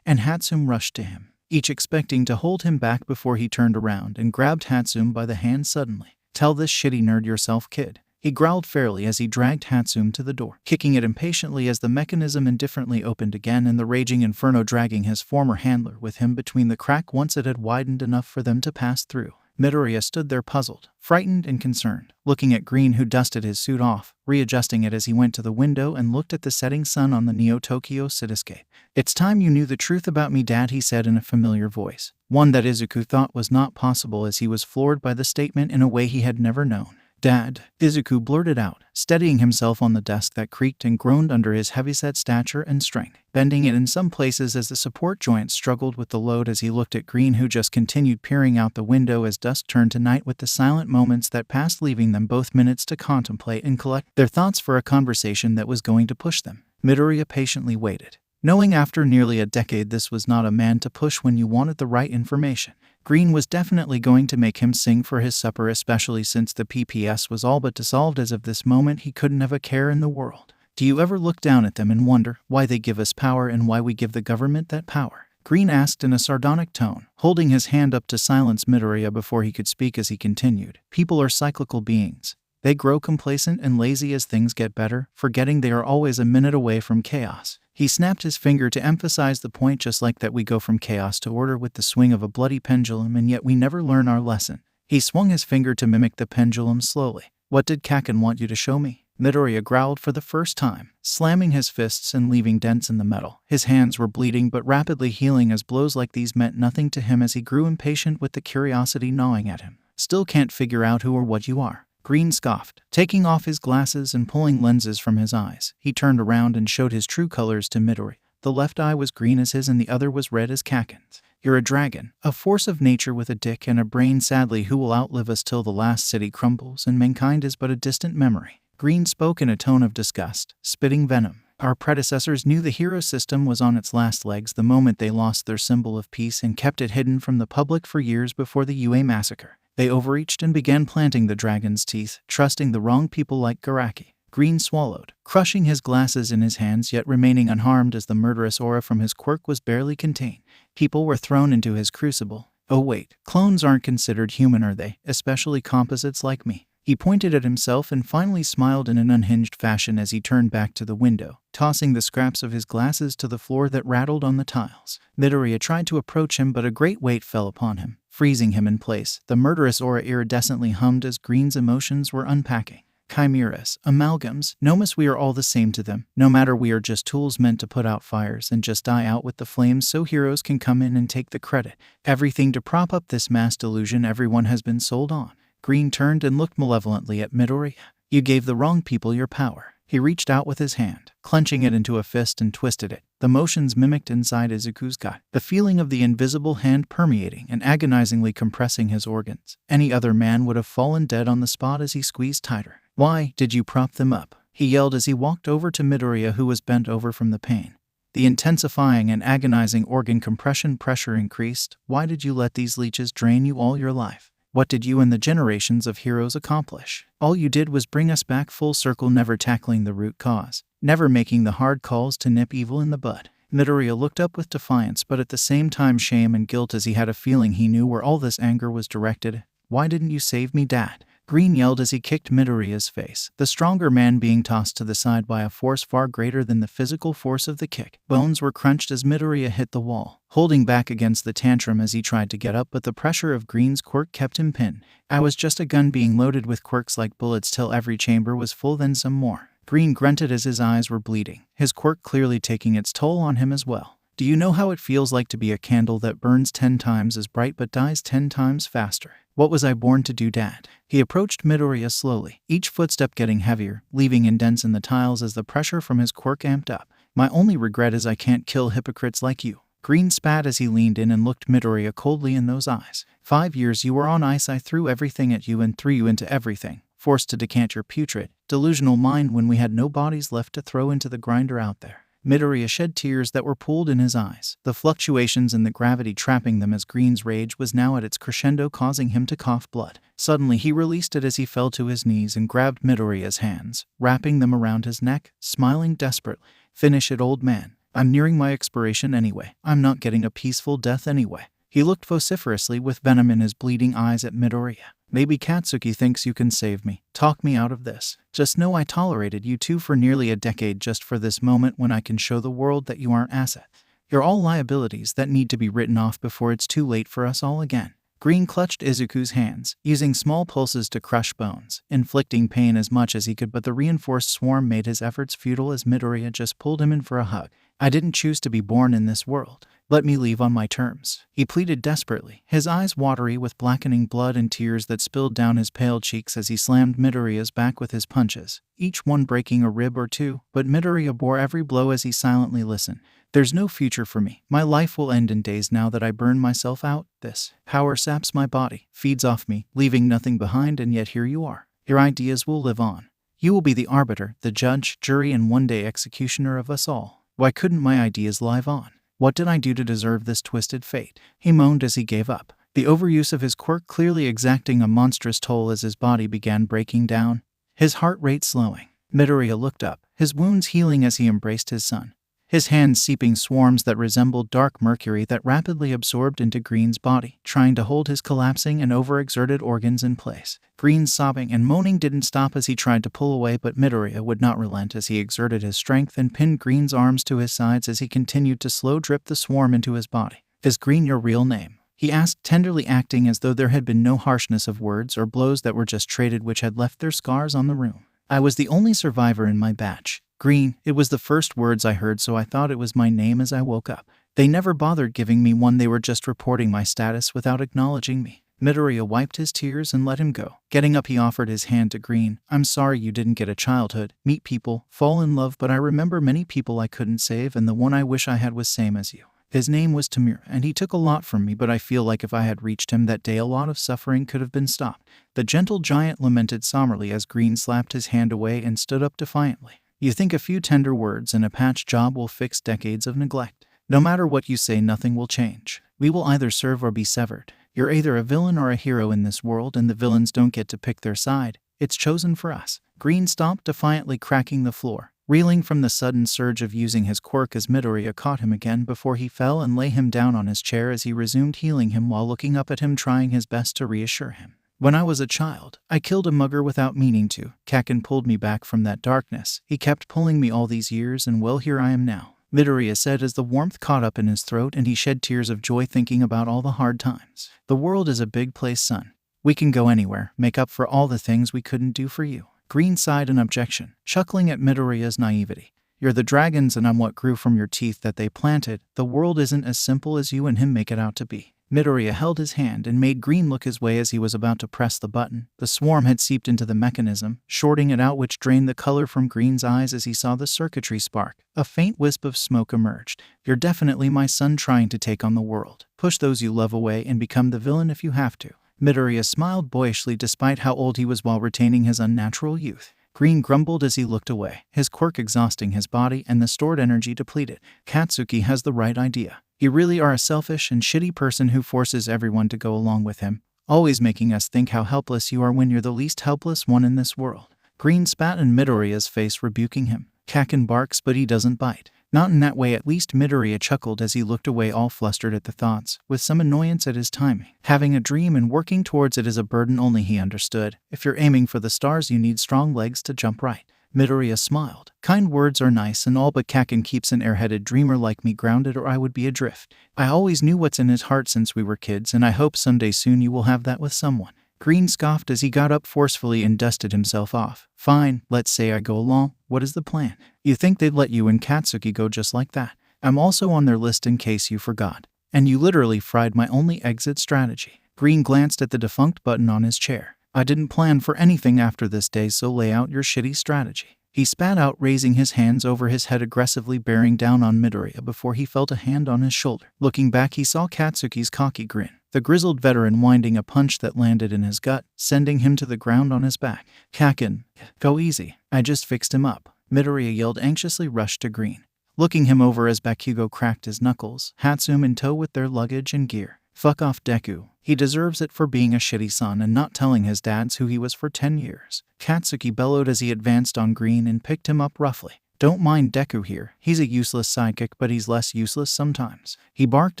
and Hatsum rushed to him, each expecting to hold him back before he turned around and grabbed Hatsum by the hand suddenly. Tell this shitty nerd yourself, kid. He growled fairly as he dragged Hatsum to the door, kicking it impatiently as the mechanism indifferently opened again and the raging inferno dragging his former handler with him between the crack once it had widened enough for them to pass through. Midoriya stood there puzzled, frightened and concerned, looking at Green, who dusted his suit off, readjusting it as he went to the window and looked at the setting sun on the Neo-Tokyo cityscape. "It's time you knew the truth about me, Dad," he said in a familiar voice, one that Izuku thought was not possible, as he was floored by the statement in a way he had never known. "Dad," Izuku blurted out, steadying himself on the desk that creaked and groaned under his heavyset stature and strength, bending it in some places as the support joints struggled with the load as he looked at Green, who just continued peering out the window as dusk turned to night, with the silent moments that passed leaving them both minutes to contemplate and collect their thoughts for a conversation that was going to push them. Midoriya patiently waited, knowing after nearly a decade this was not a man to push when you wanted the right information. Green was definitely going to make him sing for his supper, especially since the PPS was all but dissolved. As of this moment he couldn't have a care in the world. "Do you ever look down at them and wonder why they give us power and why we give the government that power?" Green asked in a sardonic tone, holding his hand up to silence Midoriya before he could speak as he continued. "People are cyclical beings. They grow complacent and lazy as things get better, forgetting they are always a minute away from chaos." He snapped his finger to emphasize the point. "Just like that we go from chaos to order with the swing of a bloody pendulum, and yet we never learn our lesson." He swung his finger to mimic the pendulum slowly. "What did Kaken want you to show me?" Midoriya growled for the first time, slamming his fists and leaving dents in the metal. His hands were bleeding but rapidly healing, as blows like these meant nothing to him as he grew impatient with the curiosity gnawing at him. "Still can't figure out who or what you are?" Green scoffed, taking off his glasses and pulling lenses from his eyes. He turned around and showed his true colors to Midori. The left eye was green as his and the other was red as Kaken's. "You're a dragon, a force of nature with a dick and a brain, sadly, who will outlive us till the last city crumbles and mankind is but a distant memory." Green spoke in a tone of disgust, spitting venom. "Our predecessors knew the hero system was on its last legs the moment they lost their symbol of peace and kept it hidden from the public for years before the UA massacre. They overreached and began planting the dragon's teeth, trusting the wrong people like Garaki." Green swallowed, crushing his glasses in his hands yet remaining unharmed as the murderous aura from his quirk was barely contained. "People were thrown into his crucible. Oh wait, clones aren't considered human, are they? Especially composites like me." He pointed at himself and finally smiled in an unhinged fashion as he turned back to the window, tossing the scraps of his glasses to the floor that rattled on the tiles. Midoriya tried to approach him, but a great weight fell upon him, freezing him in place. The murderous aura iridescently hummed as Green's emotions were unpacking. "Chimeras, amalgams, nomus, we are all the same to them. No matter, we are just tools meant to put out fires and just die out with the flames so heroes can come in and take the credit. Everything to prop up this mass delusion everyone has been sold on." Green turned and looked malevolently at Midoriya. "You gave the wrong people your power." He reached out with his hand, clenching it into a fist and twisted it. The motions mimicked inside Izuku's gut, the feeling of the invisible hand permeating and agonizingly compressing his organs. Any other man would have fallen dead on the spot as he squeezed tighter. "Why did you prop them up?" he yelled as he walked over to Midoriya, who was bent over from the pain. The intensifying and agonizing organ compression pressure increased. "Why did you let these leeches drain you all your life? What did you and the generations of heroes accomplish? All you did was bring us back full circle, never tackling the root cause, never making the hard calls to nip evil in the bud." Midoriya looked up with defiance, but at the same time shame and guilt, as he had a feeling he knew where all this anger was directed. "Why didn't you save me, Dad?" Green yelled as he kicked Midoriya's face, the stronger man being tossed to the side by a force far greater than the physical force of the kick. Bones were crunched as Midoriya hit the wall, holding back against the tantrum as he tried to get up, but the pressure of Green's quirk kept him pinned. "I was just a gun being loaded with quirks like bullets till every chamber was full, then some more." Green grunted as his eyes were bleeding, his quirk clearly taking its toll on him as well. "Do you know how it feels like to be a candle that burns 10 times as bright but dies 10 times faster? What was I born to do, Dad?" He approached Midoriya slowly, each footstep getting heavier, leaving indents in the tiles as the pressure from his quirk amped up. "My only regret is I can't kill hypocrites like you." Green spat as he leaned in and looked Midoriya coldly in those eyes. 5 years you were on ice, I threw everything at you and threw you into everything, forced to decant your putrid, delusional mind when we had no bodies left to throw into the grinder out there. Midoriya shed tears that were pooled in his eyes, the fluctuations in the gravity trapping them as Green's rage was now at its crescendo, causing him to cough blood. Suddenly he released it as he fell to his knees and grabbed Midoriya's hands, wrapping them around his neck, smiling desperately. "Finish it, old man. I'm nearing my expiration anyway. I'm not getting a peaceful death anyway." He looked vociferously with venom in his bleeding eyes at Midoriya. "Maybe Katsuki thinks you can save me, talk me out of this. Just know I tolerated you two for nearly a decade just for this moment when I can show the world that you aren't assets. You're all liabilities that need to be written off before it's too late for us all again." Green clutched Izuku's hands, using small pulses to crush bones, inflicting pain as much as he could, but the reinforced swarm made his efforts futile as Midoriya just pulled him in for a hug. I didn't choose to be born in this world. Let me leave on my terms, he pleaded desperately, his eyes watery with blackening blood and tears that spilled down his pale cheeks as he slammed Midoriya's back with his punches, each one breaking a rib or two, but Midoriya bore every blow as he silently listened. There's no future for me. My life will end in days now that I burn myself out. This power saps my body, feeds off me, leaving nothing behind, and yet here you are. Your ideas will live on. You will be the arbiter, the judge, jury, and one day executioner of us all. Why couldn't my ideas live on? What did I do to deserve this twisted fate? He moaned as he gave up, the overuse of his quirk clearly exacting a monstrous toll as his body began breaking down, his heart rate slowing. Midoriya looked up, his wounds healing as he embraced his son, his hands seeping swarms that resembled dark mercury that rapidly absorbed into Green's body, trying to hold his collapsing and overexerted organs in place. Green's sobbing and moaning didn't stop as he tried to pull away, but Midoriya would not relent as he exerted his strength and pinned Green's arms to his sides as he continued to slow drip the swarm into his body. Is Green your real name? He asked, tenderly, acting as though there had been no harshness of words or blows that were just traded which had left their scars on the room. I was the only survivor in my batch. Green, it was the first words I heard, so I thought it was my name as I woke up. They never bothered giving me one, they were just reporting my status without acknowledging me. Midoriya wiped his tears and let him go. Getting up, he offered his hand to Green. I'm sorry you didn't get a childhood, meet people, fall in love, but I remember many people I couldn't save, and the one I wish I had was same as you. His name was 𝗵𝗲, and he took a lot from me, but I feel like if I had reached him that day, a lot of suffering could have been stopped. The gentle giant lamented somberly as Green slapped his hand away and stood up defiantly. You think a few tender words and a patch job will fix decades of neglect? No matter what you say, nothing will change. We will either serve or be severed. You're either a villain or a hero in this world, and the villains don't get to pick their side. It's chosen for us. Green stomped defiantly, cracking the floor, reeling from the sudden surge of using his quirk as Midoriya caught him again before he fell and lay him down on his chair as he resumed healing him while looking up at him, trying his best to reassure him. When I was a child, I killed a mugger without meaning to. Kakin pulled me back from that darkness. He kept pulling me all these years, and well, here I am now, Midoriya said as the warmth caught up in his throat and he shed tears of joy thinking about all the hard times. The world is a big place, son. We can go anywhere, make up for all the things we couldn't do for you. Green sighed in objection, chuckling at Midoriya's naivety. You're the dragons and I'm what grew from your teeth that they planted. The world isn't as simple as you and him make it out to be. Midoriya held his hand and made Green look his way as he was about to press the button. The swarm had seeped into the mechanism, shorting it out, which drained the color from Green's eyes as he saw the circuitry spark. A faint wisp of smoke emerged. You're definitely my son, trying to take on the world. Push those you love away and become the villain if you have to. Midoriya smiled boyishly despite how old he was while retaining his unnatural youth. Green grumbled as he looked away, his quirk exhausting his body and the stored energy depleted. Katsuki has the right idea. You really are a selfish and shitty person who forces everyone to go along with him, always making us think how helpless you are when you're the least helpless one in this world. Green spat in Midoriya's face, rebuking him. Kakin barks, but he doesn't bite. Not in that way, at least, Midoriya chuckled as he looked away, all flustered at the thoughts, with some annoyance at his timing. Having a dream and working towards it is a burden only he understood. If you're aiming for the stars, you need strong legs to jump right. Midoriya smiled. Kind words are nice and all, but Kakin keeps an airheaded dreamer like me grounded, or I would be adrift. I always knew what's in his heart since we were kids, and I hope someday soon you will have that with someone. Green scoffed as he got up forcefully and dusted himself off. Fine, let's say I go along. What is the plan? You think they'd let you and Katsuki go just like that? I'm also on their list in case you forgot. And you literally fried my only exit strategy. Green glanced at the defunct button on his chair. I didn't plan for anything after this day, so lay out your shitty strategy. He spat out, raising his hands over his head, aggressively bearing down on Midoriya before he felt a hand on his shoulder. Looking back, he saw Katsuki's cocky grin, the grizzled veteran winding a punch that landed in his gut, sending him to the ground on his back. Kakin, go easy. I just fixed him up, Midoriya yelled, anxiously rushed to Green, looking him over as Bakugo cracked his knuckles, Hatsum in tow with their luggage and gear. Fuck off, Deku. He deserves it for being a shitty son and not telling his dads who he was for 10 years. Katsuki bellowed as he advanced on Green and picked him up roughly. Don't mind Deku here. He's a useless sidekick, but he's less useless sometimes. He barked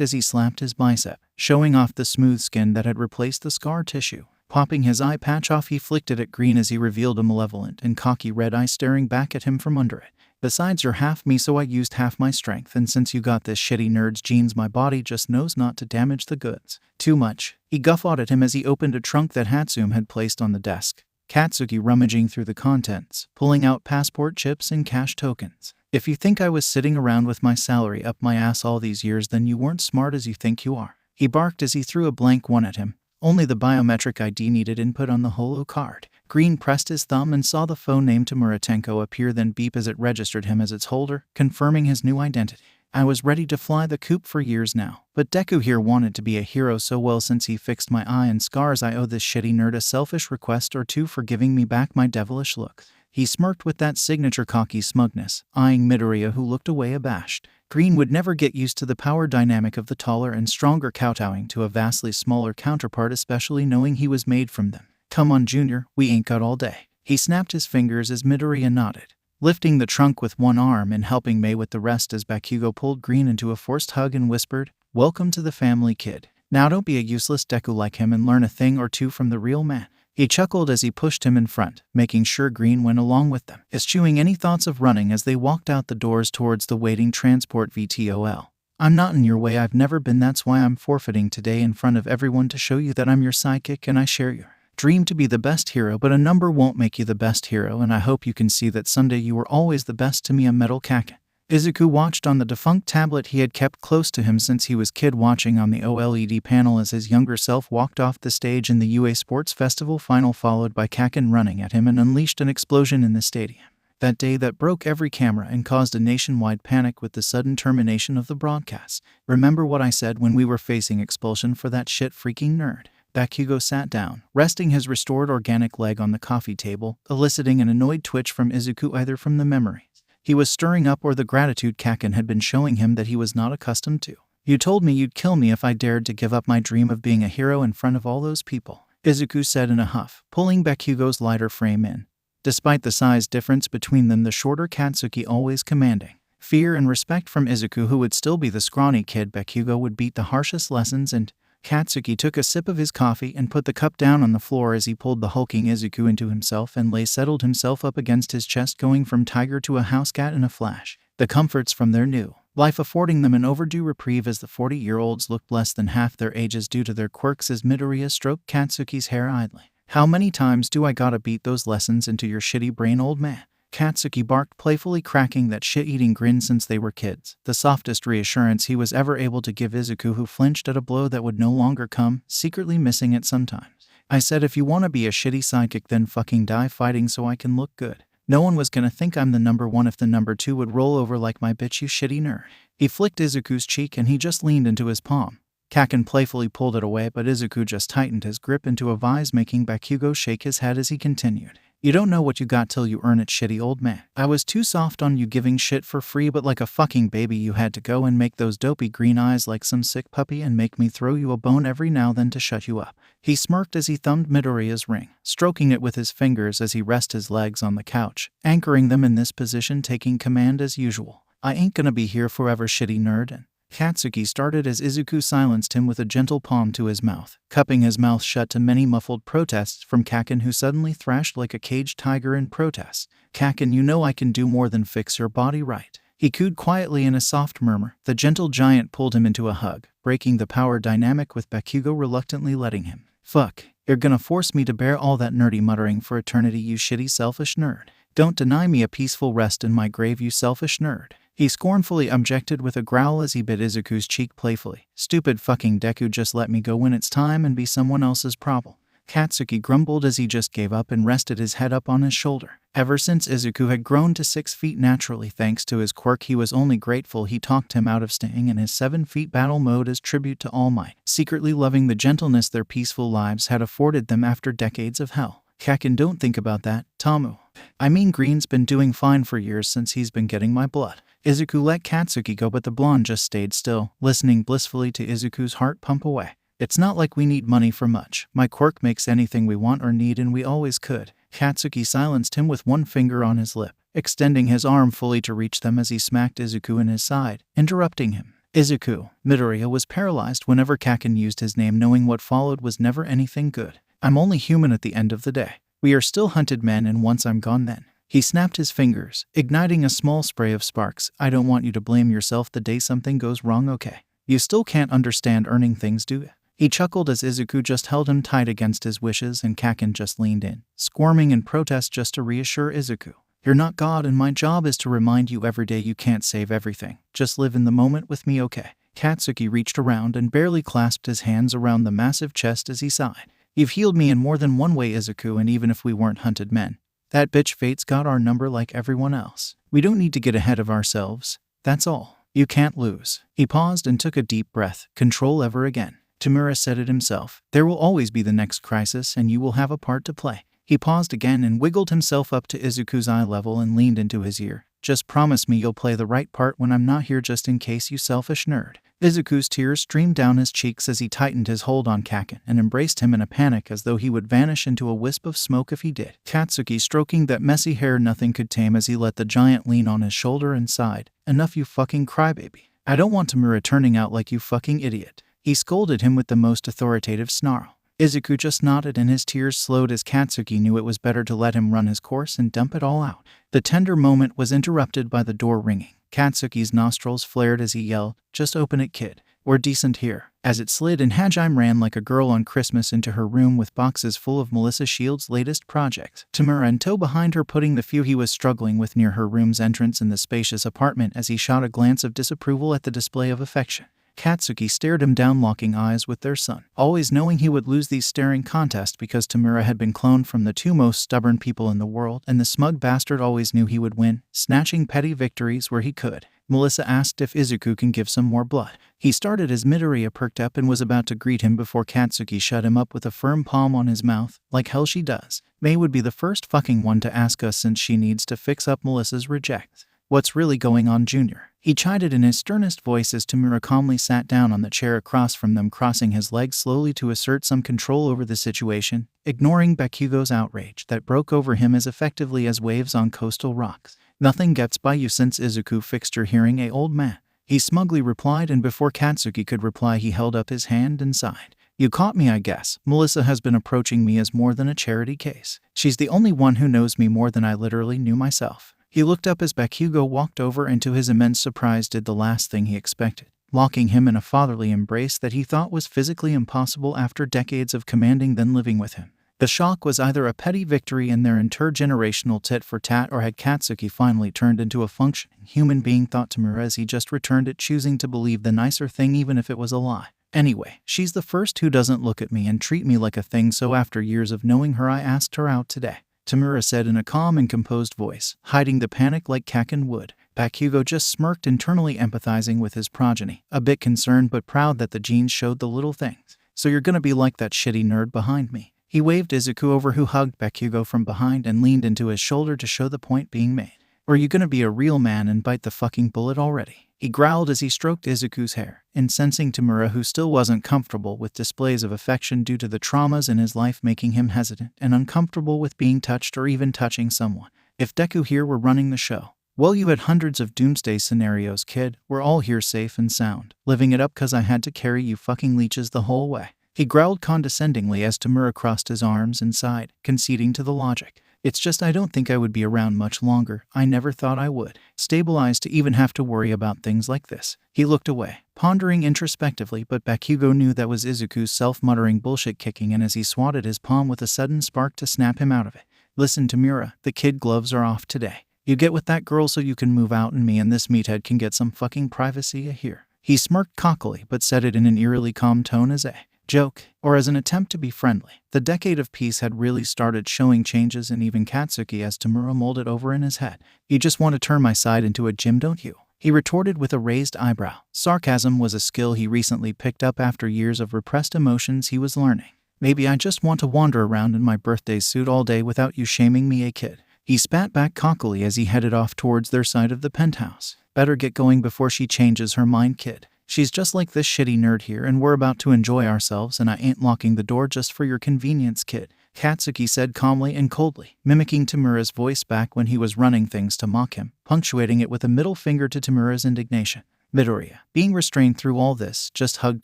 as he slapped his bicep, showing off the smooth skin that had replaced the scar tissue. Popping his eye patch off, he flicked it at Green as he revealed a malevolent and cocky red eye staring back at him from under it. Besides, you're half me, so I used half my strength, and since you got this shitty nerd's genes, my body just knows not to damage the goods. Too much. He guffawed at him as he opened a trunk that 𝗧𝗵𝗲 had placed on the desk. Katsuki rummaging through the contents, pulling out passport chips and cash tokens. If you think I was sitting around with my salary up my ass all these years, then you weren't smart as you think you are. He barked as he threw a blank one at him. Only the biometric ID needed input on the holo card. Green pressed his thumb and saw the phone name Tumuratenko appear, then beep as it registered him as its holder, confirming his new identity. I was ready to fly the coop for years now, but Deku here wanted to be a hero so well since he fixed my eye and scars. I owe this shitty nerd a selfish request or two for giving me back my devilish looks. He smirked with that signature cocky smugness, eyeing Midoriya, who looked away abashed. Green would never get used to the power dynamic of the taller and stronger kowtowing to a vastly smaller counterpart, especially knowing he was made from them. Come on, Junior, we ain't got all day. He snapped his fingers as Midoriya nodded, lifting the trunk with one arm and helping May with the rest as Bakugo pulled Green into a forced hug and whispered, "Welcome to the family, kid. Now don't be a useless Deku like him and learn a thing or two from the real man." He chuckled as he pushed him in front, making sure Green went along with them, eschewing any thoughts of running as they walked out the doors towards the waiting transport VTOL. "I'm not in your way, I've never been, that's why I'm forfeiting today in front of everyone to show you that I'm your sidekick and I share your dream to be the best hero, but a number won't make you the best hero, and I hope you can see that someday you were always the best to me, a metal Kakin." Izuku watched on the defunct tablet he had kept close to him since he was kid, watching on the OLED panel as his younger self walked off the stage in the UA Sports Festival final, followed by Kakin running at him and unleashed an explosion in the stadium. That day that broke every camera and caused a nationwide panic with the sudden termination of the broadcast. "Remember what I said when we were facing expulsion for that shit-freaking nerd?" Bakugo sat down, resting his restored organic leg on the coffee table, eliciting an annoyed twitch from Izuku, either from the memories he was stirring up or the gratitude Kakin had been showing him that he was not accustomed to. "You told me you'd kill me if I dared to give up my dream of being a hero in front of all those people," Izuku said in a huff, pulling Bakugo's lighter frame in. Despite the size difference between them, the shorter Katsuki always commanding fear and respect from Izuku, who would still be the scrawny kid Bakugo would beat the harshest lessons, and Katsuki took a sip of his coffee and put the cup down on the floor as he pulled the hulking Izuku into himself and settled himself up against his chest, going from tiger to a house cat in a flash, the comforts from their new life affording them an overdue reprieve as the 40-year-olds looked less than half their ages due to their quirks as Midoriya stroked Katsuki's hair idly. "How many times do I gotta beat those lessons into your shitty brain, old man?" Katsuki barked, playfully cracking that shit-eating grin since they were kids, the softest reassurance he was ever able to give Izuku, who flinched at a blow that would no longer come, secretly missing it sometimes. "I said if you want to be a shitty sidekick, then fucking die fighting so I can look good. No one was gonna think I'm the number one if the number two would roll over like my bitch, you shitty nerd." He flicked Izuku's cheek and he just leaned into his palm. Kakin playfully pulled it away, but Izuku just tightened his grip into a vise, making Bakugo shake his head as he continued. "You don't know what you got till you earn it, shitty old man. I was too soft on you giving shit for free, but like a fucking baby you had to go and make those dopey green eyes like some sick puppy and make me throw you a bone every now and then to shut you up." He smirked as he thumbed Midoriya's ring, stroking it with his fingers as he rested his legs on the couch, anchoring them in this position, taking command as usual. "I ain't gonna be here forever, shitty nerd." And Katsuki started as Izuku silenced him with a gentle palm to his mouth, cupping his mouth shut to many muffled protests from Kakin, who suddenly thrashed like a caged tiger in protest. "Kakin, you know I can do more than fix your body right," he cooed quietly in a soft murmur. The gentle giant pulled him into a hug, breaking the power dynamic with Bakugo reluctantly letting him. "Fuck, you're gonna force me to bear all that nerdy muttering for eternity, you shitty selfish nerd. Don't deny me a peaceful rest in my grave, you selfish nerd." He scornfully objected with a growl as he bit Izuku's cheek playfully. "Stupid fucking Deku, just let me go when it's time and be someone else's problem." Katsuki grumbled as he just gave up and rested his head up on his shoulder. Ever since Izuku had grown to 6 feet naturally thanks to his quirk, he was only grateful he talked him out of staying in his 7 feet battle mode as tribute to All Might, secretly loving the gentleness their peaceful lives had afforded them after decades of hell. "Kakin, don't think about that, Tamu. I mean, Green's been doing fine for years since he's been getting my blood." Izuku let Katsuki go, but the blonde just stayed still, listening blissfully to Izuku's heart pump away. "It's not like we need money for much. My quirk makes anything we want or need, and we always could." Katsuki silenced him with one finger on his lip, extending his arm fully to reach them as he smacked Izuku in his side, interrupting him. "Izuku." Midoriya was paralyzed whenever Kakin used his name, knowing what followed was never anything good. I'm only human at the end of the day. We are still hunted men, and once I'm gone then. He snapped his fingers, igniting a small spray of sparks. I don't want you to blame yourself the day something goes wrong, okay? You still can't understand earning things, do you? He chuckled as Izuku just held him tight against his wishes and Kaken just leaned in, squirming in protest just to reassure Izuku. You're not God, and my job is to remind you every day you can't save everything. Just live in the moment with me, okay? Katsuki reached around and barely clasped his hands around the massive chest as he sighed. You've healed me in more than one way, Izuku, and even if we weren't hunted men, that bitch Fate's got our number like everyone else. We don't need to get ahead of ourselves. That's all. You can't lose. He paused and took a deep breath. Control ever again. Tamura said it himself. There will always be the next crisis, and you will have a part to play. He paused again and wiggled himself up to Izuku's eye level and leaned into his ear. Just promise me you'll play the right part when I'm not here, just in case, you selfish nerd. Izuku's tears streamed down his cheeks as he tightened his hold on Kaken and embraced him in a panic as though he would vanish into a wisp of smoke if he did. Katsuki stroking that messy hair nothing could tame as he let the giant lean on his shoulder and sighed. Enough, you fucking crybaby. I don't want Tamura turning out like you fucking idiot. He scolded him with the most authoritative snarl. Izuku just nodded and his tears slowed as Katsuki knew it was better to let him run his course and dump it all out. The tender moment was interrupted by the door ringing. Katsuki's nostrils flared as he yelled, "Just open it, kid. We're decent here." As it slid and 𝐻𝗫 ran like a girl on Christmas into her room with boxes full of Melissa Shields' latest projects. Tamura in tow behind her, putting the few he was struggling with near her room's entrance in the spacious apartment as he shot a glance of disapproval at the display of affection. Katsuki stared him down, locking eyes with their son, always knowing he would lose these staring contests because Tamura had been cloned from the two most stubborn people in the world, and the smug bastard always knew he would win, snatching petty victories where he could. Melissa asked if Izuku can give some more blood. He started as Midoriya perked up and was about to greet him before Katsuki shut him up with a firm palm on his mouth. Like hell she does. May would be the first fucking one to ask us, since she needs to fix up Melissa's reject. What's really going on, Junior? He chided in his sternest voice as Tamura calmly sat down on the chair across from them, crossing his legs slowly to assert some control over the situation, ignoring Bakugo's outrage that broke over him as effectively as waves on coastal rocks. Nothing gets by you since Izuku fixed your hearing, old man. He smugly replied, and before Katsuki could reply he held up his hand and sighed. You caught me, I guess. Melissa has been approaching me as more than a charity case. She's the only one who knows me more than I literally knew myself. He looked up as Bakugo walked over and to his immense surprise did the last thing he expected, locking him in a fatherly embrace that he thought was physically impossible after decades of commanding then living with him. The shock was either a petty victory in their intergenerational tit-for-tat, or had Katsuki finally turned into a functioning human being, thought Tamura as he just returned it, choosing to believe the nicer thing even if it was a lie. Anyway, she's the first who doesn't look at me and treat me like a thing, so after years of knowing her I asked her out today, Tamura said in a calm and composed voice, hiding the panic like Kaken would. Bakugo just smirked, internally empathizing with his progeny, a bit concerned but proud that the genes showed the little things. So you're gonna be like that shitty nerd behind me. He waved Izuku over, who hugged Bakugo from behind and leaned into his shoulder to show the point being made. Or are you gonna be a real man and bite the fucking bullet already? He growled as he stroked Izuku's hair, incensing Tamura, who still wasn't comfortable with displays of affection due to the traumas in his life, making him hesitant and uncomfortable with being touched or even touching someone. If Deku here were running the show, well, you had hundreds of doomsday scenarios, kid. We're all here safe and sound, living it up cause I had to carry you fucking leeches the whole way. He growled condescendingly as Tamura crossed his arms and sighed, conceding to the logic. It's just I don't think I would be around much longer. I never thought I would. Stabilized to even have to worry about things like this. He looked away, pondering introspectively, but Bakugo knew that was Izuku's self-muttering bullshit kicking in as he swatted his palm with a sudden spark to snap him out of it. Listen, Tamura, the kid gloves are off today. You get with that girl so you can move out and me and this meathead can get some fucking privacy here. He smirked cockily but said it in an eerily calm tone as a joke, or as an attempt to be friendly. The decade of peace had really started showing changes in even Katsuki as Tamura molded over in his head. You just want to turn my side into a gym, don't you? He retorted with a raised eyebrow. Sarcasm was a skill he recently picked up after years of repressed emotions he was learning. Maybe I just want to wander around in my birthday suit all day without you shaming me, kid. He spat back cockily as he headed off towards their side of the penthouse. Better get going before she changes her mind, kid. She's just like this shitty nerd here and we're about to enjoy ourselves and I ain't locking the door just for your convenience, kid. Katsuki said calmly and coldly, mimicking Tamura's voice back when he was running things to mock him, punctuating it with a middle finger to Tamura's indignation. Midoriya, being restrained through all this, just hugged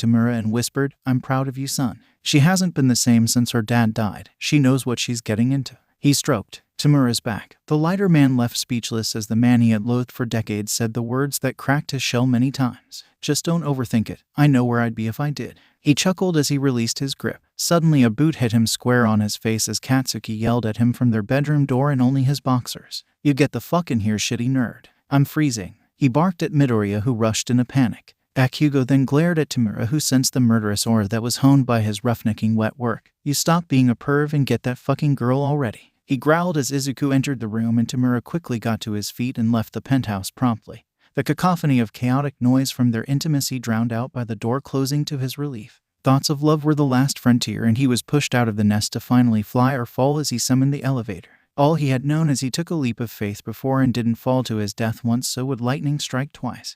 𝗵𝗲 and whispered, "I'm proud of you, son. She hasn't been the same since her dad died. She knows what she's getting into." He stroked 𝗵𝗲's back. The lighter man left speechless as the man he had loathed for decades said the words that cracked his shell many times. "Just don't overthink it. I know where I'd be if I did." He chuckled as he released his grip. Suddenly a boot hit him square on his face as Katsuki yelled at him from their bedroom door in only his boxers. "You get the fuck in here, shitty nerd. I'm freezing." He barked at Midoriya, who rushed in a panic. Bakugo then glared at 𝗵𝗲, who sensed the murderous aura that was honed by his roughnecking wet work. "You stop being a perv and get that fucking girl already," he growled as Izuku entered the room, and 𝗵𝗲 quickly got to his feet and left the penthouse promptly. The cacophony of chaotic noise from their intimacy drowned out by the door closing to his relief. Thoughts of love were the last frontier, and he was pushed out of the nest to finally fly or fall as he summoned the elevator. All he had known as he took a leap of faith before and didn't fall to his death once, so would lightning strike twice.